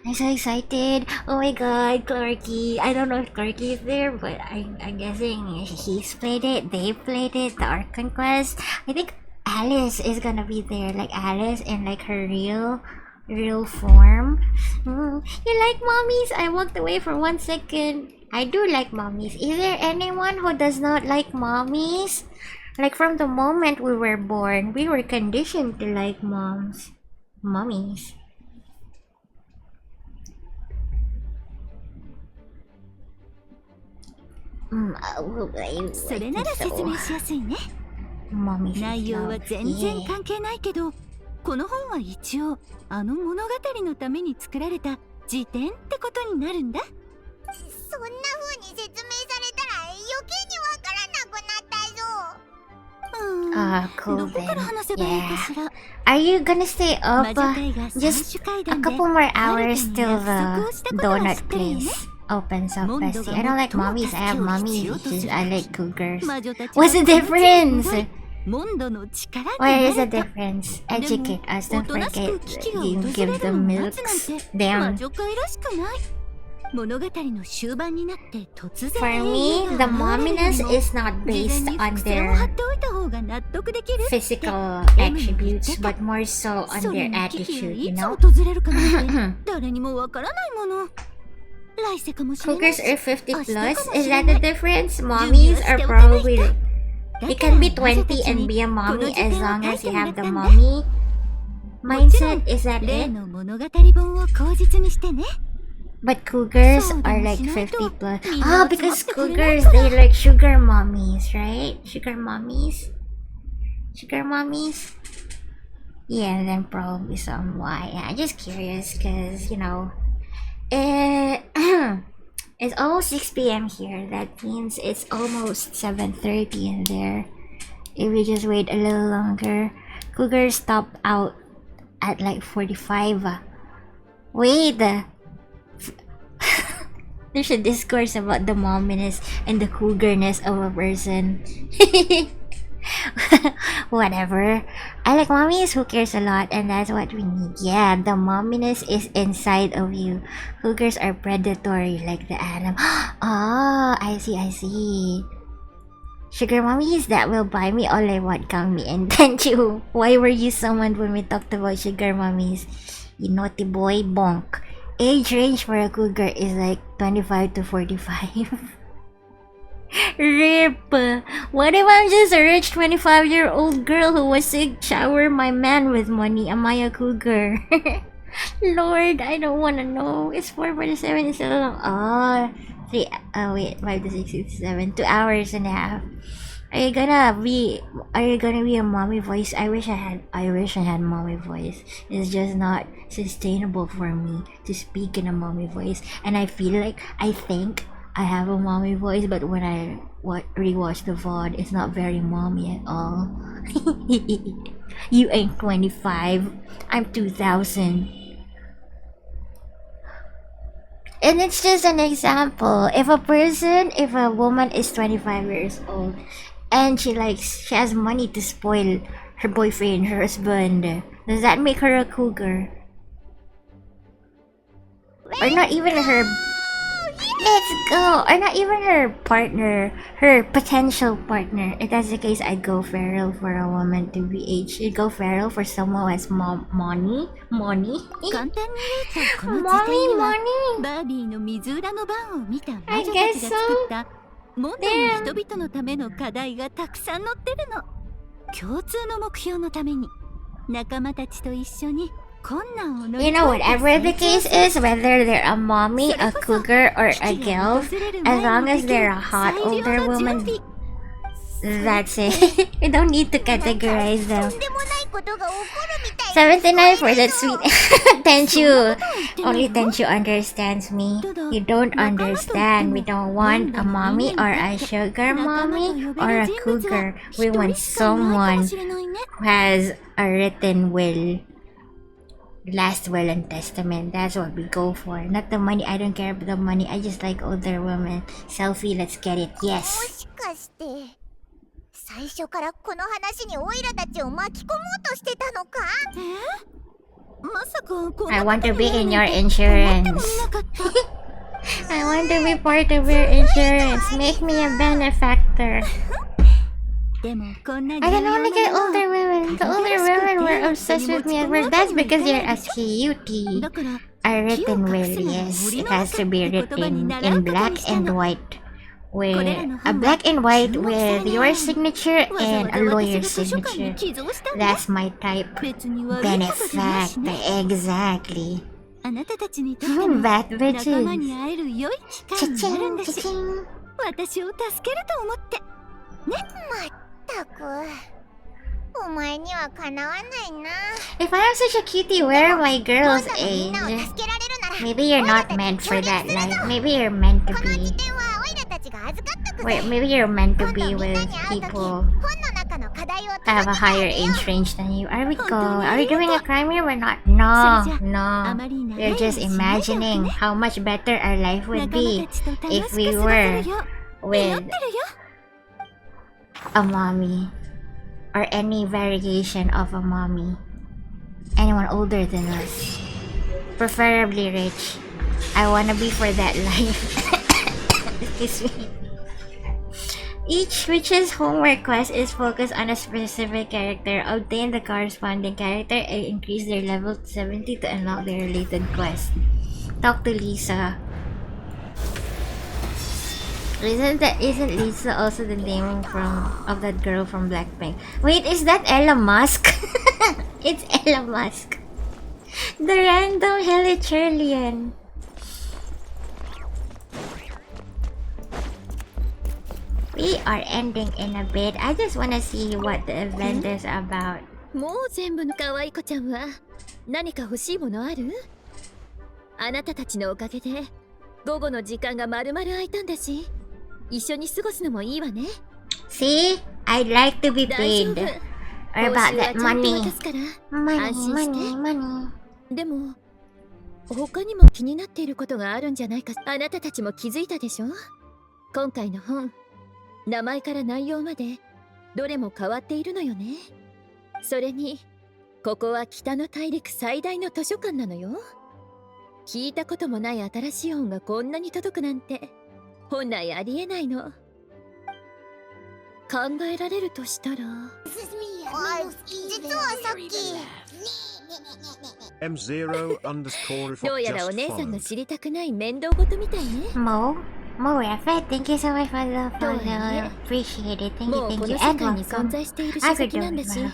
I'm so excited. Oh my god, Clarky. I don't know if Clarky is there, but I'm guessing he's played it, they played it, the Archon Quest. I think Alice is gonna be there, like Alice in like her real form. You like mommies? I walked away for 1 second. I do like mommies. Is there anyone who does not like mommies? Like from the moment we were born, we were conditioned to like mommies. I それなら説明しやすいね。 Mommy 内容は全然関係ないけど、この本は一応あの物語のために作られた辞典ってことになるんだ。そんな風に説明されたら余計にわからなくなったぞ cool どこから話せばいいかしら。 Are you gonna stay up just a couple more hours till the donut place opens up, Bessie? I don't like mommies, I have mommy issues. I like cougars. What's the difference? What is the difference? Educate us, don't forget you give them milks. Damn. For me, the momminess is not based on their physical attributes, but more so on their attitude, you know? Cougars are 50 plus? Is that the difference? Mommies are probably... You can be 20 and be a mommy as long as you have the mommy mindset, is that it? But cougars are like 50 plus. Ah, because cougars, they like sugar mommies, right? Sugar mommies? Sugar mommies? Yeah, then probably some why. Yeah, I'm just curious because, you know, it's almost 6 p.m. here. That means it's almost 7:30 in there. If we just wait a little longer, cougars stop out at like 45. Wait! There's a discourse about the momminess and the cougarness of a person. Whatever. I like mommies, who cares a lot, and that's what we need. Yeah, the momminess is inside of you. Cougars are predatory like the animal. Ah, I see. Sugar mommies that will buy me all I want, count me and thank you. Why were you summoned when we talked about sugar mommies? You naughty boy, bonk. Age range for a cougar is like 25 to 45. RIP! What if I'm just a rich 25-year-old girl who wants to shower my man with money? Am I a cougar? Lord, I don't wanna know. It's 4:47, it's so long. Wait, 5 to 6 to 7, 2 hours and a half. Are you gonna be a mommy voice? I wish I had mommy voice. It's just not sustainable for me to speak in a mommy voice. And I think I have a mommy voice, but when I rewatch the VOD. It's not very mommy at all. You ain't 25. I'm 2000. And it's just an example. If a woman is 25 years old and she has money to spoil her boyfriend, her husband, does that make her a cougar? Or not even her... Let's go! Or not even her partner, her potential partner. If that's the case, I'd go feral for a woman to be aged. You'd go feral for someone who has money? Money? 簡単に言うとこの辞 Money, 典には money! バービーの水浦の番を見た魔 I 女た guess ち so. が作ったモンドの人々のための課題がたくさん載ってるの。共通の目標のために仲間たちと一緒に困難を乗り You 越 know, えて whatever the 成長 case する is, whether they're a mommy, a cougar, or a gilf, as long as they're a hot older woman, that's it. You don't need to categorize them. ことが起こるみたい 79 for that sweet Tenchu. Only Tenchu understands me. You don't understand. We don't want a mommy or a sugar mommy or a cougar. We want someone who has a written will. Last will and testament. That's what we go for. Not the money. I don't care about the money. I just like older women. Selfie, let's get it. も Yes. しかして最初からこの話にオイラたちを巻き込もうとしてたのかまさかこん I な want こと to に be なる in な your んて思っても insurance. みなかった I want to be part of your insurance. Make me a benefactor. でもこんな I 重 can 要 only な get もの older women. The older women were obsessed with me at first. That's because you're a cutie. だから A written will, yes. It has to be written in black and white. With a black and white with your signature and a lawyer's signature. That's my type. 別に悪いことじゃないし Benefactor. ね Exactly. あなたたちにとっても Bad 仲間 bitches. に会える良い機会になるんだし Cha-ching. 私を助けると思ってまったくお前にはかなわないな If I am such a cutie, where are my 今 girls' 度のみんなを age? 助けられるなら Maybe you're not meant for that life. Maybe you're meant to この辞 be. 典はオイラたちが預かっとく Wait, ぜ maybe you're meant to 今 be 度みん with なに会うとき people 本の中の課題を that have a 届けてあ higher げよ age range than you. Are we go? Are we doing a crime here? We're not. No, no. We're just imagining how much better our life would 仲間 be たちと楽 if しく we 過ごせ were るよ with 祈ってるよ a mommy or any variation of a mommy. Anyone older than us. Preferably rich. I wanna be for that life. Excuse me. Each witch's homework quest is focused on a specific character. Obtain the corresponding character and increase their level to 70 to unlock their related quest. Talk to Lisa. Isn't Lisa also the name of that girl from Blackpink? Wait, is that Ella Musk? It's Ella Musk. The random Helichurlian. We are ending in a bit. I just wanna see what the event is about. もう全部の可愛い子ちゃんは何か欲しいものある？あなたたちのおかげで午後の時間が丸々空いたんだし、一緒に過ごすのもいいわね。See? I'd like to be 大丈 paid. 夫。 Or 報 about 酬は that ちゃんと money. 渡すから Money, 安心して。 money. でも他にも気になっていることがあるんじゃないか。あなたたちも気づいたでしょ？今回の本、名前から内容までどれも変わっているのよね。それにここは北の大陸最大の図書館なのよ。聞いたこともない新しい本がこんなに届くなんて本来ありえないの。考えられるとしたら、実はさっき M0_if どうやらお姉さんが知りたくない面倒事みたいね。 Mo Raffet, thank you so much for the とはい follow. え Appreciate it. Thank も you, うこ thank you. の世 And 界に存 welcome. 在している I 書 could 籍 do なんだ it し、 now. 図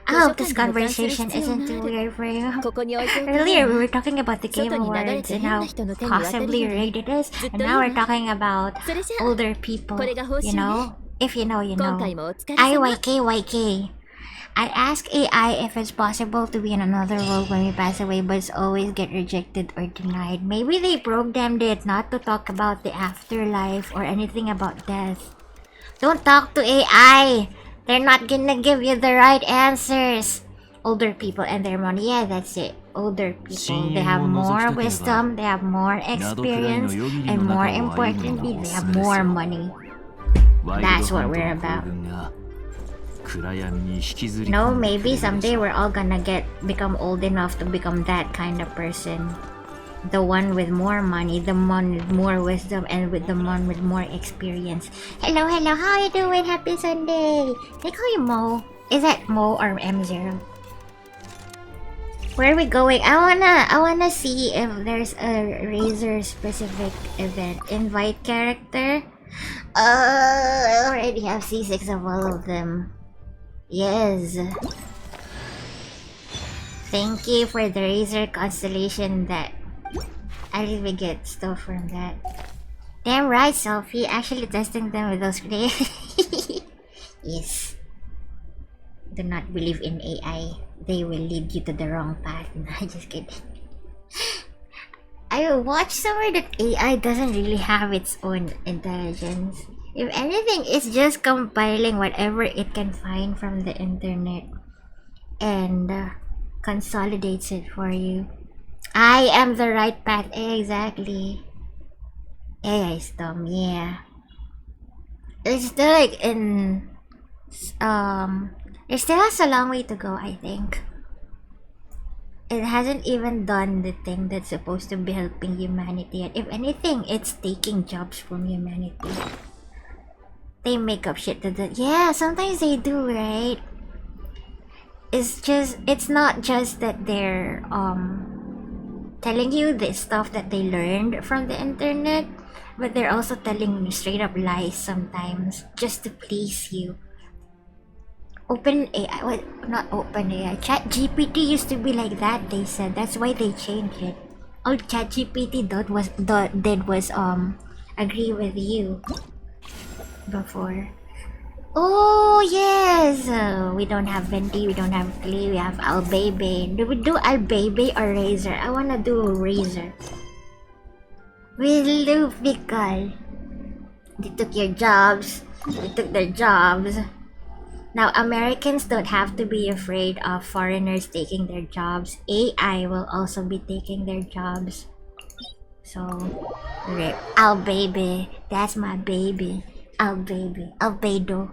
I 書 hope this 館に保管する conversation 必要 isn't が too ある。 weird for you. ここに置いておくわ Earlier, we よ。 were talking about the Game 外に流 Awards れて and 変 how な人の手に渡る possibly より rigged it is. ずっ And といい now わ。 we're talking about それじゃあ older people. これが報酬 You ね。 know? If you know, you 今回 know. もお疲れ様。 IYKYK. I ask AI if it's possible to be in another world when we pass away, but always get rejected or denied. Maybe they programmed it not to talk about the afterlife or anything about death. Don't talk to AI. They're not gonna give you the right answers. Older people and their money. Yeah, that's it. Older people. They have more wisdom, they have more experience, and more importantly, they have more money. That's what we're about. No, maybe someday we're all gonna become old enough to become that kind of person. The one with more money, the one with more wisdom, and with the one with more experience. Hello, hello, how are you doing? Happy Sunday! They call you Mo. Is that Mo or M0? Where are we going? I wanna see if there's a Razer specific event. Invite character. I already have C6 of all of them. Yes. Thank you for the Razer constellation that I really get stuff from that. Damn right, Celphy. Actually testing them with those Yes. Do not believe in AI. They will lead you to the wrong path. No, just kidding. I watched somewhere that AI doesn't really have its own intelligence. If anything, it's just compiling whatever it can find from the internet and consolidates it for you. I am the right path. Exactly. AI is dumb, yeah. It's still like in it still has a long way to go, I think. It hasn't even done the thing that's supposed to be helping humanity yet. If anything, it's taking jobs from humanity. They make up shit to that. Yeah, sometimes they do, right? It's not just that they're telling you the stuff that they learned from the internet, but they're also telling you straight up lies sometimes just to please you. OpenAI, what? Not OpenAI. ChatGPT used to be like that. They said that's why they changed it. All ChatGPT did was agree with you before. Oh yes, we don't have Venti, we don't have Clay, we have Albabe. Do we do Albabe or Razer? I wanna do Razer. With Lufical. They took your jobs. They took their jobs. Now Americans don't have to be afraid of foreigners taking their jobs. AI will also be taking their jobs. So, rip. Albabe. That's my baby. Albabe. Albedo.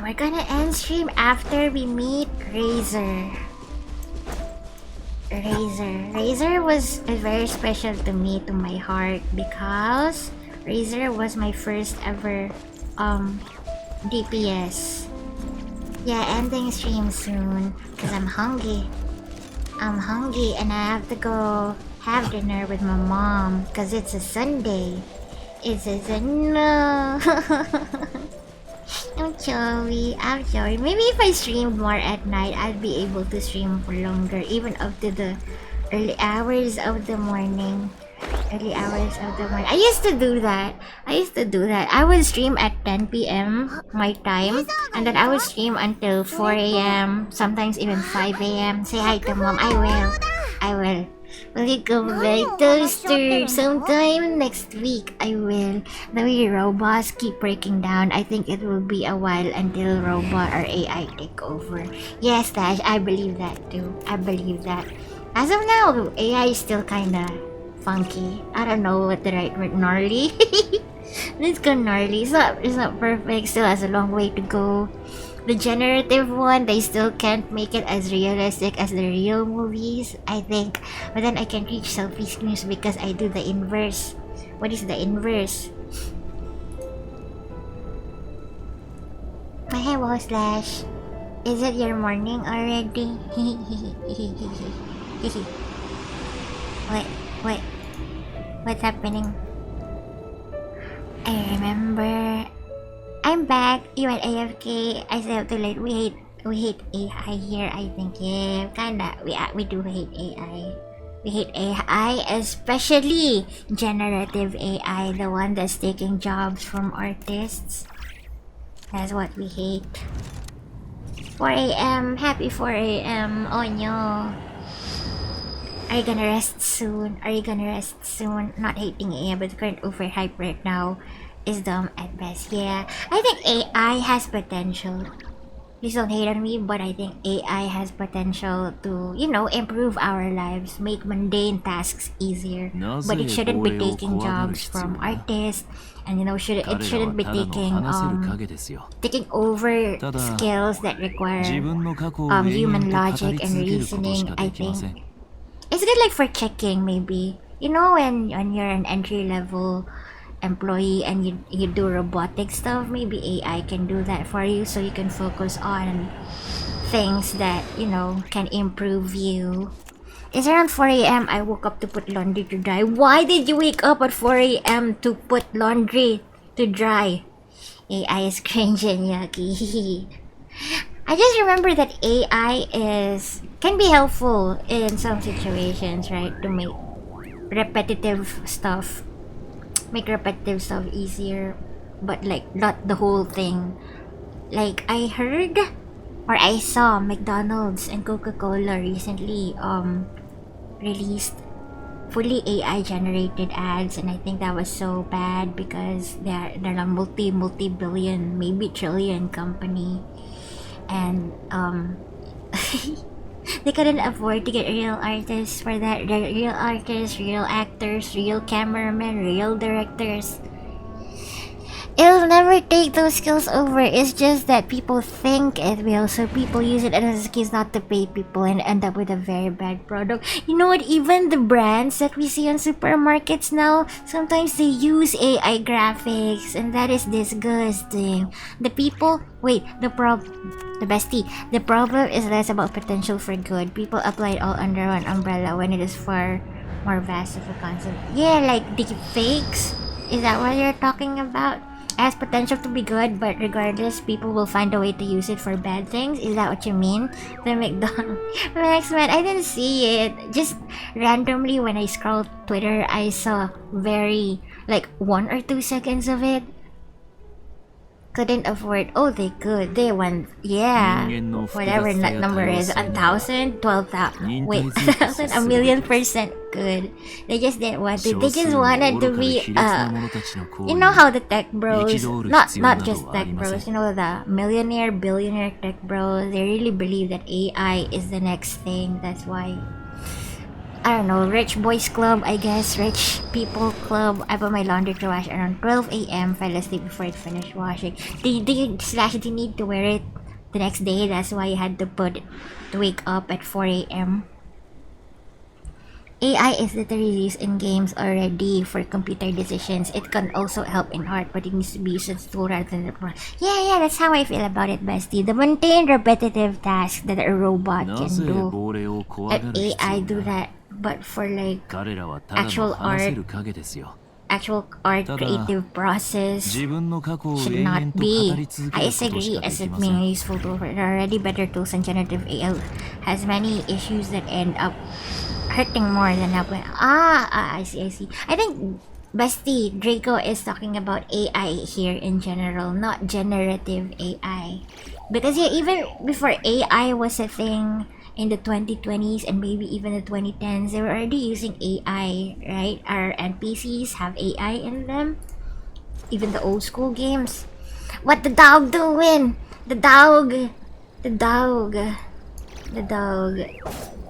We're gonna end stream after we meet Razer. Razer was very special to me, to my heart, because Razer was my first ever DPS. Yeah, ending stream soon because I'm hungry. I'm hungry and I have to go have dinner with my mom because it's a Sunday. It's a no. I'm sorry. Maybe if I streamed more at night, I'd be able to stream for longer, even up to the early hours of the morning. I used to do that. I would stream at 10 p.m. my time, and then I would stream until 4 a.m. Sometimes even 5 a.m. Say hi to mom. I will. Will you go back toaster sometime next week? I will. The way robots keep breaking down, I think it will be a while until robot or AI take over. Yes, Dash, I believe that too. I believe that. As of now, AI is still kinda funky. I don't know what the right word. Gnarly. Let's go gnarly. It's not perfect. Still has a long way to go. The generative one, they still can't make it as realistic as the real movies, I think. But then I can reach Celphy screens because I do the inverse. What is the inverse? My hair was Slash. Is it your morning already? Wait. What's happening? I remember. I'm back. You went AFK. I stayed up too late. We hate AI here, I think. Yeah, kinda. We do hate AI. We hate AI, especially generative AI, the one that's taking jobs from artists. That's what we hate. 4 a.m. Happy 4 a.m. Oh no. Are you gonna rest soon? Are you gonna rest soon? Not hating AI, but the current overhype right now is dumb at best. Yeah, I think AI has potential. Please don't hate on me, but I think AI has potential to, you know, improve our lives, make mundane tasks easier. But it shouldn't be taking jobs from artists, and you know, it shouldn't be taking over skills that require human logic and reasoning. I think it's good, like for checking maybe. You know, when you're an entry level employee and you do robotic stuff, maybe AI can do that for you, so you can focus on things that, you know, can improve you. It's around 4 a.m. I woke up to put laundry to dry. Why did you wake up at 4 a.m. to put laundry to dry? AI is cringe and yucky. I just remember that AI can be helpful in some situations, right? To make repetitive stuff easier, but like not the whole thing. Like I heard or I saw McDonald's and Coca-Cola recently released fully AI generated ads, and I think that was so bad because they're a multi-billion, maybe trillion company, and they couldn't afford to get real artists for that. Real artists, real actors, real cameramen, real directors. It'll never take those skills over. It's just that people think it will, so people use it as an excuse not to pay people and end up with a very bad product. You know what? Even the brands that we see on supermarkets now, sometimes they use AI graphics, and that is disgusting. The problem is less about potential for good. People apply it all under one umbrella when it is far more vast of a concept. Yeah, like deepfakes. Is that what you're talking about? It has potential to be good, but regardless, people will find a way to use it for bad things. Is that what you mean? The McDonald's Max, man, I didn't see it. Just randomly when I scrolled Twitter, I saw very like 1 or 2 seconds of it. Couldn't afford. Oh, they could. They won. Yeah. Whatever that number is. 1,000? 12,000. Wait, 1,000? 1,000,000% good. They just didn't want to. They just wanted to be, you know how the tech bros, not just tech bros, you know, the millionaire, billionaire tech bros, they really believe that AI is the next thing. That's why, I don't know, rich boys club, I guess, rich people club. I put my laundry to wash around 12 a.m. Fell asleep before it finished washing. They need to wear it the next day. That's why you had to wake up at 4 a.m. AI is literally used in games already for computer decisions. It can also help in art, but it needs to be used as a tool rather than a Yeah, that's how I feel about it, bestie. The mundane, repetitive tasks that a robot can do, let AI do that. But for like actual art creative process should not be. I disagree as it being a useful tool. There are already better tools, and generative AI has many issues that end up hurting more than helping. I see. I think bestie Draco is talking about AI here in general, not generative AI. Because yeah, even before AI was a thing in the 2020s and maybe even the 2010s, they were already using AI, right? Our NPCs have AI in them. Even the old school games. What the dog doing? The dog.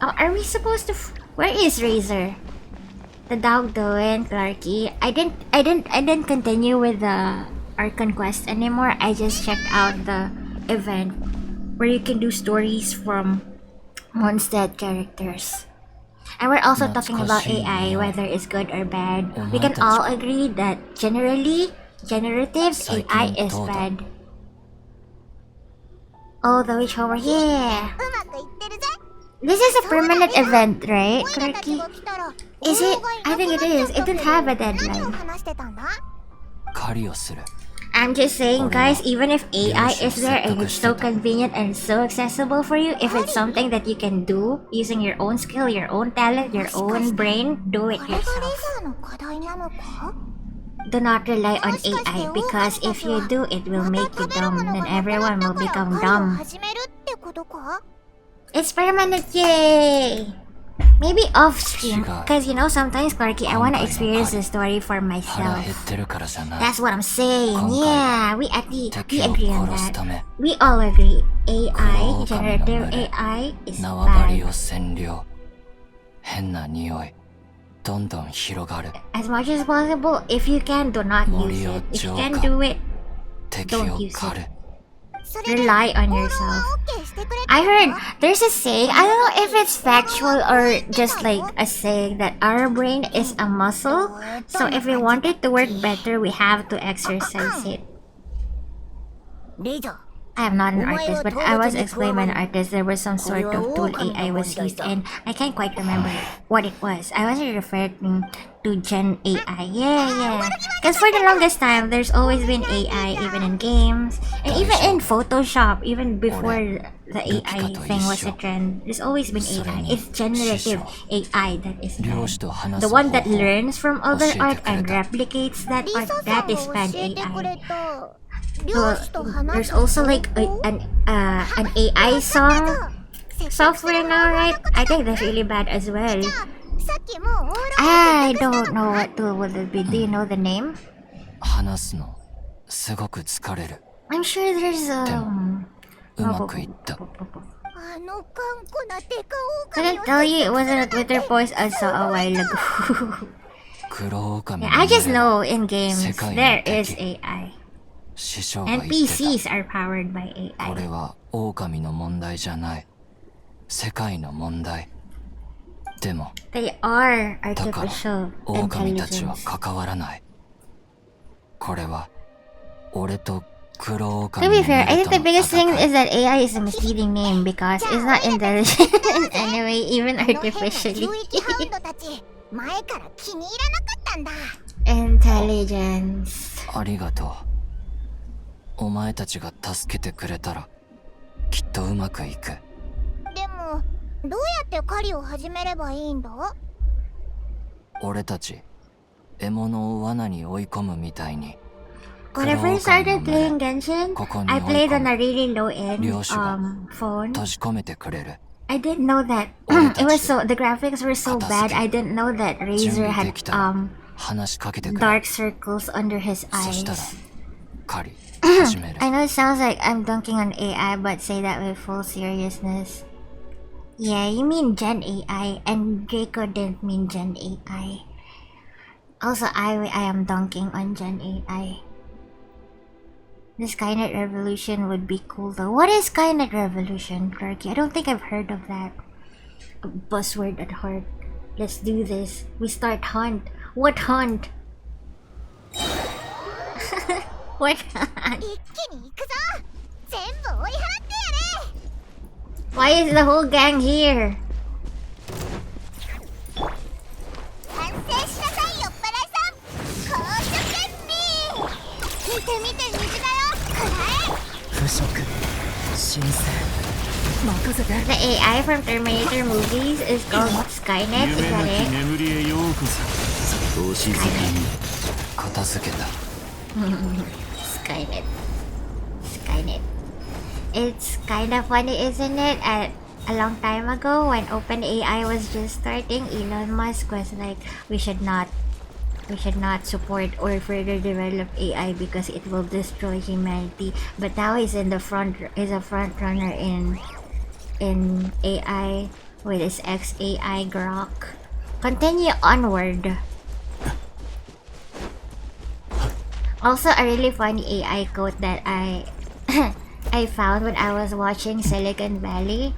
Oh, are we supposed to? Where is Razor? The dog doing, Clarky. I didn't continue with the Archon quest anymore. I just checked out the event where you can do stories from Mondstadt characters. And we're also talking about AI, whether it's good or bad. We can all agree that generally, generative AI is bad. Oh, the witch homer, yeah! This is a permanent event, right, Clarky? Is it? I think it is. It didn't have a deadline. I'm just saying, guys, even if AI is there and it's so convenient and so accessible for you, if it's something that you can do using your own skill, your own talent, your own brain, do it yourself. Do not rely on AI, because if you do, it will make you dumb, then everyone will become dumb. It's permanent, yay! Maybe off stream, because you know, sometimes, Clarky, I want to experience the story for myself. That's what I'm saying. Yeah, we agree on that. We all agree. AI, generative AI, is bad. As much as possible, if you can, do not use it. If you can do it, don't use it. Rely on yourself. I heard there's a saying, I don't know if it's factual or just like a saying, that our brain is a muscle. So if we want it to work better, we have to exercise it. I am not an artist, but I was explained by an artist there was some sort of tool AI was used, and I can't quite remember what it was. I wasn't referring to Gen AI. Yeah. Because for the longest time, there's always been AI, even in games, and even in Photoshop, even before the AI thing was a trend. There's always been AI. It's generative AI that is bad. The one that learns from other art and replicates that art, that is bad AI. There's also like an AI song software now, right? I think that's really bad as well. I don't know what tool would it be. Do you know the name? I'm sure there's Couldn't tell you it wasn't a Twitter post I saw a while ago. Yeah, I just know in games there is AI. And PCs are powered by AI. They are artificial intelligence. To be fair, I think the biggest thing is that AI is a misleading name because it's not intelligent in any way, even artificially. Intelligence. お前たちが助けてくれたらきっとうまくいく。でもどうやって狩りを始めればいいんだ？俺たち獲物を罠に追い込むみたいに。When I first started playing Genshin, I played on a really low-end phone. 閉じ込めてくれる。I didn't know that it was so. The graphics were so bad. I didn't know that Razor had dark circles under his eyes. I know it sounds like I'm dunking on AI, but say that with full seriousness. Yeah, you mean Gen AI, and Draco didn't mean Gen AI. Also, I am dunking on Gen AI. The Skynet Revolution would be cool though. What is Skynet Revolution, Clarky? I don't think I've heard of that. A buzzword at heart. Let's do this. We start hunt. What hunt? What hunt? Why is the whole gang here? The AI from Terminator movies is called Skynet, is that it? Skynet. Skynet. It's kind of funny, isn't it? A long time ago, when OpenAI was just starting, Elon Musk was like, we should not support or further develop AI because it will destroy humanity. But now he's a front runner in AI with his XAI Grok. Continue onward. Also, a really funny AI quote that I found when I was watching Silicon Valley.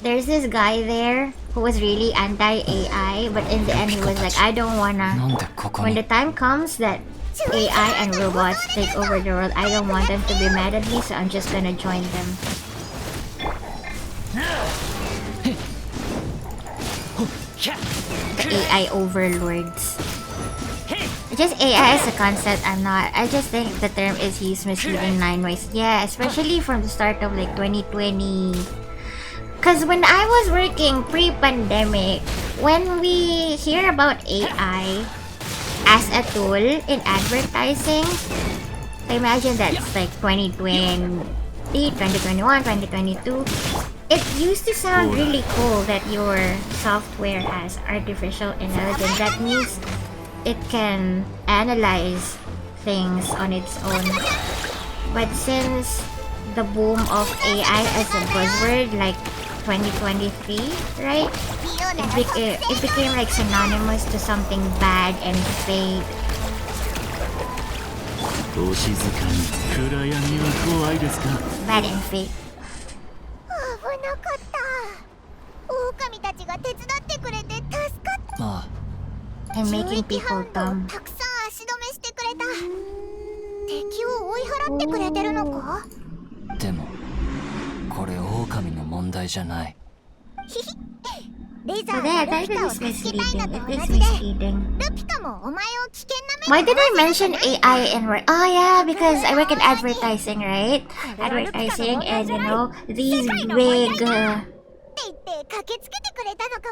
There's this guy there who was really anti-AI, but in the end he was like, I don't wanna. When the time comes that AI and robots take over the world, I don't want them to be mad at me, so I'm just gonna join them. The AI overlords. Just AI as a concept, I'm not. I just think the term is used misleading 9 ways. Yeah, especially from the start of like 2020. Cause when I was working pre-pandemic, when we hear about AI as a tool in advertising, I imagine that's like 2020, 2021, 2022. It used to sound really cool that your software has artificial intelligence. That means it can analyze things on its own. But since the boom of AI as a buzzword, like 2023, right? It became like synonymous to something bad and fake. Bad and fake. And making people dumb. 敵を追い払ってくれてるのか？でもこれ狼の問題じゃない。レザーがルピカを助けたいのと同じで、ルピカもお前を危険な Why did I mention AI and work? Oh yeah, because I work in advertising, right? Advertising and you know, these big...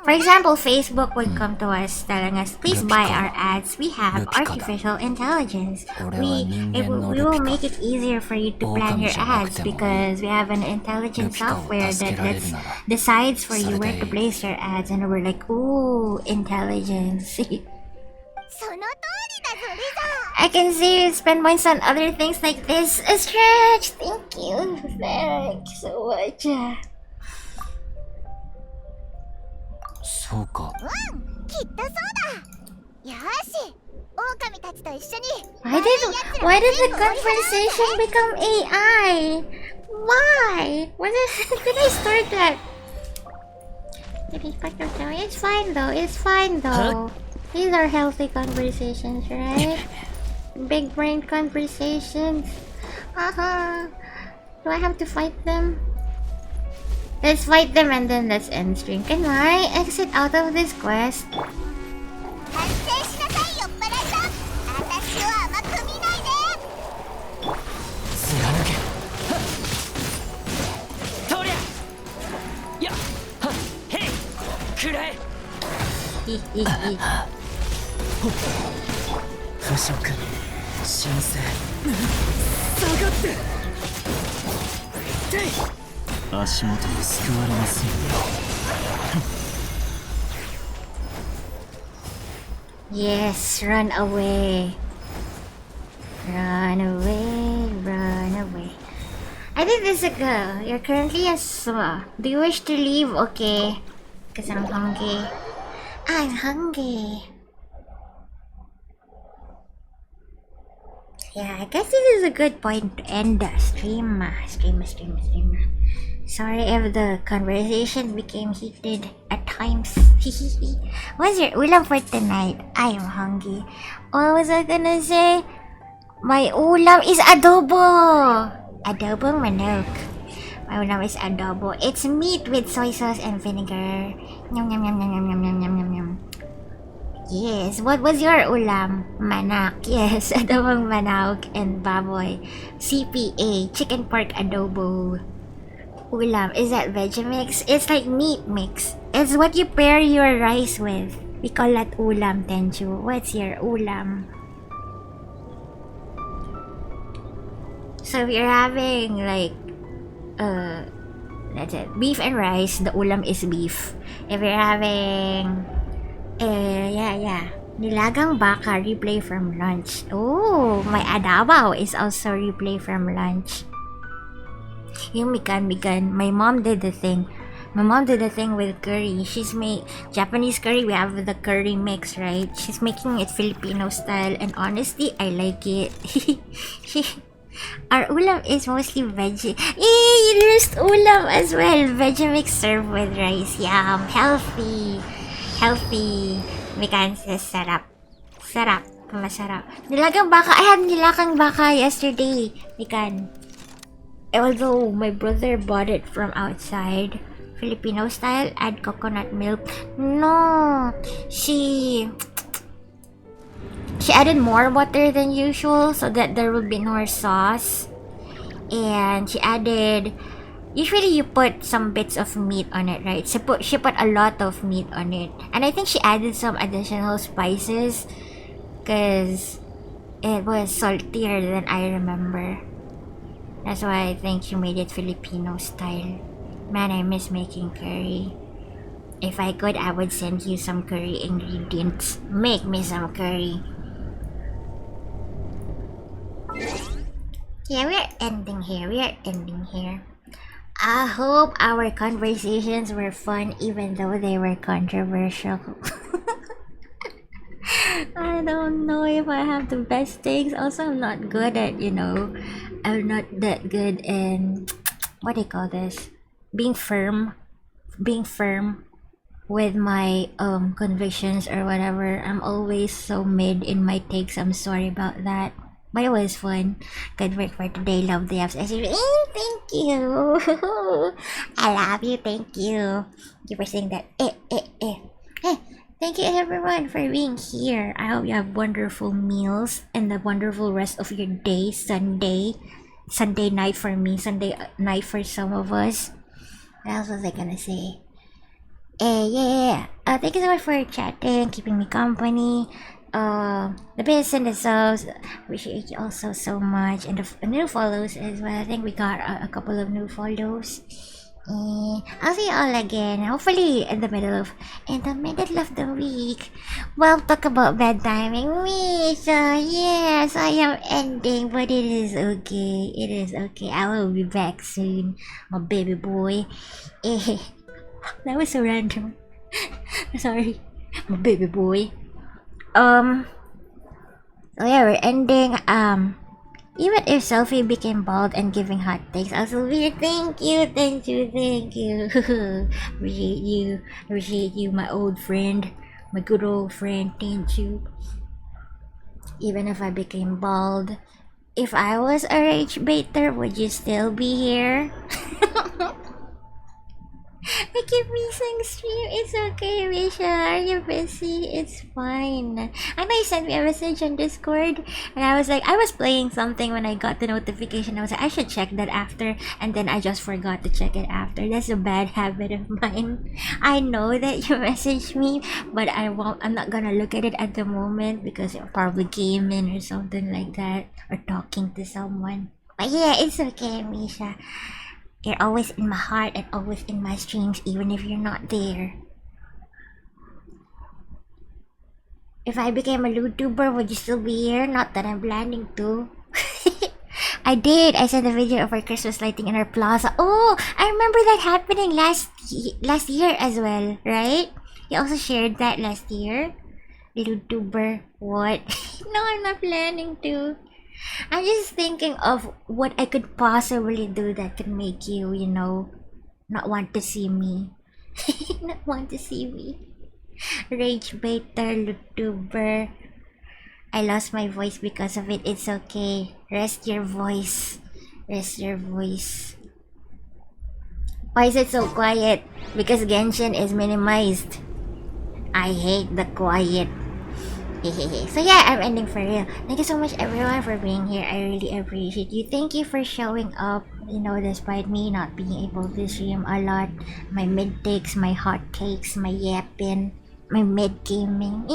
For example, Facebook would come to us telling us, please buy our ads. We have artificial intelligence. We will make it easier for you to plan your ads because we have an intelligent software that decides for you where to place your ads. And we're like, ooh, intelligence. I can see you spend points on other things like this. A stretch! Thank you. Thanks so much. そうか。きっとそうだ。よし、狼たちと一緒に。Why did the conversation become AI? Why? Did I start that? It's fine though. It's fine though. These are healthy conversations, right? Big brain conversations. Do I have to fight them? Let's fight them and then let's end stream. Can I exit out of this quest? Yes, run away. Run away, run away. I think this is a girl. You're currently a SWA. Do you wish to leave? Okay. Because I'm hungry. I'm hungry. Yeah, I guess this is a good point to end the stream. Stream. Sorry if the conversation became heated at times. What's your ulam for tonight? I am hungry. What was I gonna say? My ulam is adobo! Adobong manok. My ulam is adobo. It's meat with soy sauce and vinegar. Yum yum yum yum yum yum yum yum yum yum. Yes, what was your ulam? Manak. Yes, adobong manok and baboy. CPA, chicken pork adobo. Ulam, is that veggie mix? It's like meat mix. It's what you pair your rice with. We call that ulam, Tenchu. What's your ulam? So if you're having like that's it, beef and rice, the ulam is beef. If you're having nilagang baka, replay from lunch. Oh, my adabaw is also replay from lunch. Yung mikan, my mom did the thing. My mom did the thing with curry. She's made Japanese curry. We have the curry mix, right? She's making it Filipino style, and honestly, I like it. Our ulam is mostly veggie. Roast ulam as well. Veggie mix served with rice. Yum, healthy. Mikan says sarap. Masarap. Nilagang baka. I had nilagang baka yesterday. Mikan. Although my brother bought it from outside, Filipino style, add coconut milk. No, she she added more butter than usual so that there will be more sauce. And she added, usually you put some bits of meat on it, right? She put a lot of meat on it. And I think she added some additional spices because it was saltier than I remember. That's why I think she made it Filipino style. Man, I miss making curry. If I could, I would send you some curry ingredients. Make me some curry. Yeah, we're ending here. I hope our conversations were fun even though they were controversial. I don't know if I have the best takes. Also, I'm not good at, I'm not that good in, what do you call this? Being firm with my convictions or whatever. I'm always so mid in my takes. I'm sorry about that. But it was fun. Good work for today. Love the apps. Thank you. I love you. Thank you. Thank you for saying that. Hey, thank you everyone for being here. I hope you have wonderful meals and the wonderful rest of your day. Sunday night for me. Sunday night for some of us. What else was I gonna say? Yeah. Thank you so much for chatting, keeping me company. The bits and the subs, appreciate you also so much, and the new follows as well. I think we got a couple of new follows. I'll see you all again, hopefully in the middle of the week. Well, talk about bad timing, Misha. Yes, I am ending, but it is okay. It is okay. I will be back soon, my baby boy. That was so random. Sorry, my baby boy. So yeah, we're ending. Even if Celphy became bald and giving hot takes, I'll still be here. Thank you. Appreciate you, my old friend, my good old friend. Thank you. Even if I became bald, if I was a rage baiter, would you still be here? I keep missing stream. It's okay, Risha. Are you busy? It's fine. I know you sent me a message on Discord, and I was like, I was playing something when I got the notification. I was like, I should check that after, and then I just forgot to check it after. That's a bad habit of mine. I know that you messaged me, but I'm not gonna look at it at the moment because you're probably gaming or something like that, or talking to someone. But yeah, it's okay, Misha. You're always in my heart and always in my streams, even if you're not there. If I became a YouTuber, would you still be here? Not that I'm planning to. I did. I sent a video of our Christmas lighting in our plaza. Oh, I remember that happening last year as well, right? You also shared that last year. YouTuber, what? No, I'm not planning to. I'm just thinking of what I could possibly do that could make you, not want to see me. Not want to see me. Rage baiter, YouTuber. I lost my voice because of it. It's okay. Rest your voice. Rest your voice. Why is it so quiet? Because Genshin is minimized. I hate the quiet. So yeah, I'm ending for real. Thank you so much everyone for being here. I really appreciate you. Thank you for showing up, despite me not being able to stream a lot. My mid takes, my hot takes, my yapping, my mid gaming.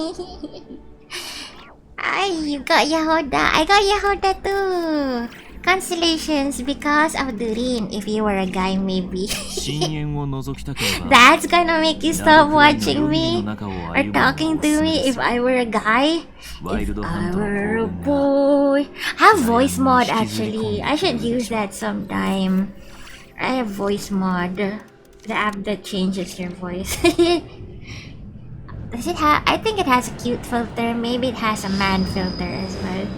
Ay, you got Yahoda. I got Yahoda too. Constellations because of Durin. If you were a guy, maybe. That's gonna make you stop watching me or talking to me. If I were a guy, if I were a boy. I have voice mod actually. I should use that sometime. I have voice mod, the app that changes your voice. Does it have? I think it has a cute filter. Maybe it has a man filter as well.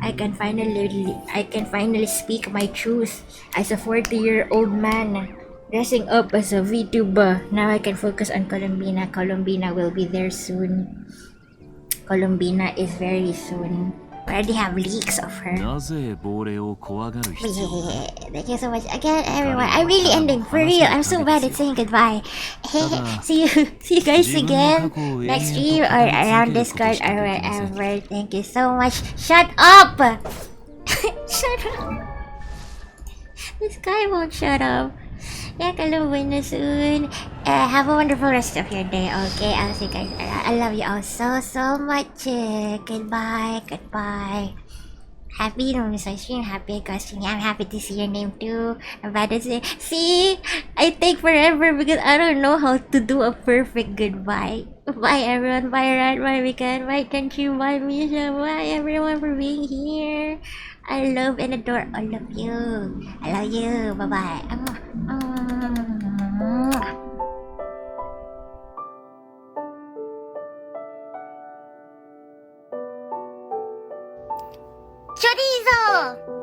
I can finally speak my truth as a 40-year-old man dressing up as a VTuber. Now I can focus on Colombina. Colombina will be there soon. Colombina is very soon. We already have leaks of her. なぜ亡霊を怖がる But 必要 yeah, thank you so much again, everyone. I'm really ending for real. I'm so bad at saying goodbye. see you guys again next stream or around Discord or wherever. Thank you so much. Shut up! Shut up! This guy won't shut up. Yeah, kalubuin na soon. Have a wonderful rest of your day, okay? I'll see you guys. I love you all so much. Goodbye. Happy New stream, happy question. I'm happy to see your name too. I'm about to say, see, I take forever because I don't know how to do a perfect goodbye. Bye everyone, bye Rat, bye Weekend, bye Country, bye Misha, bye everyone for being here. I love and adore all of you. I love you. Bye bye. Chorizo!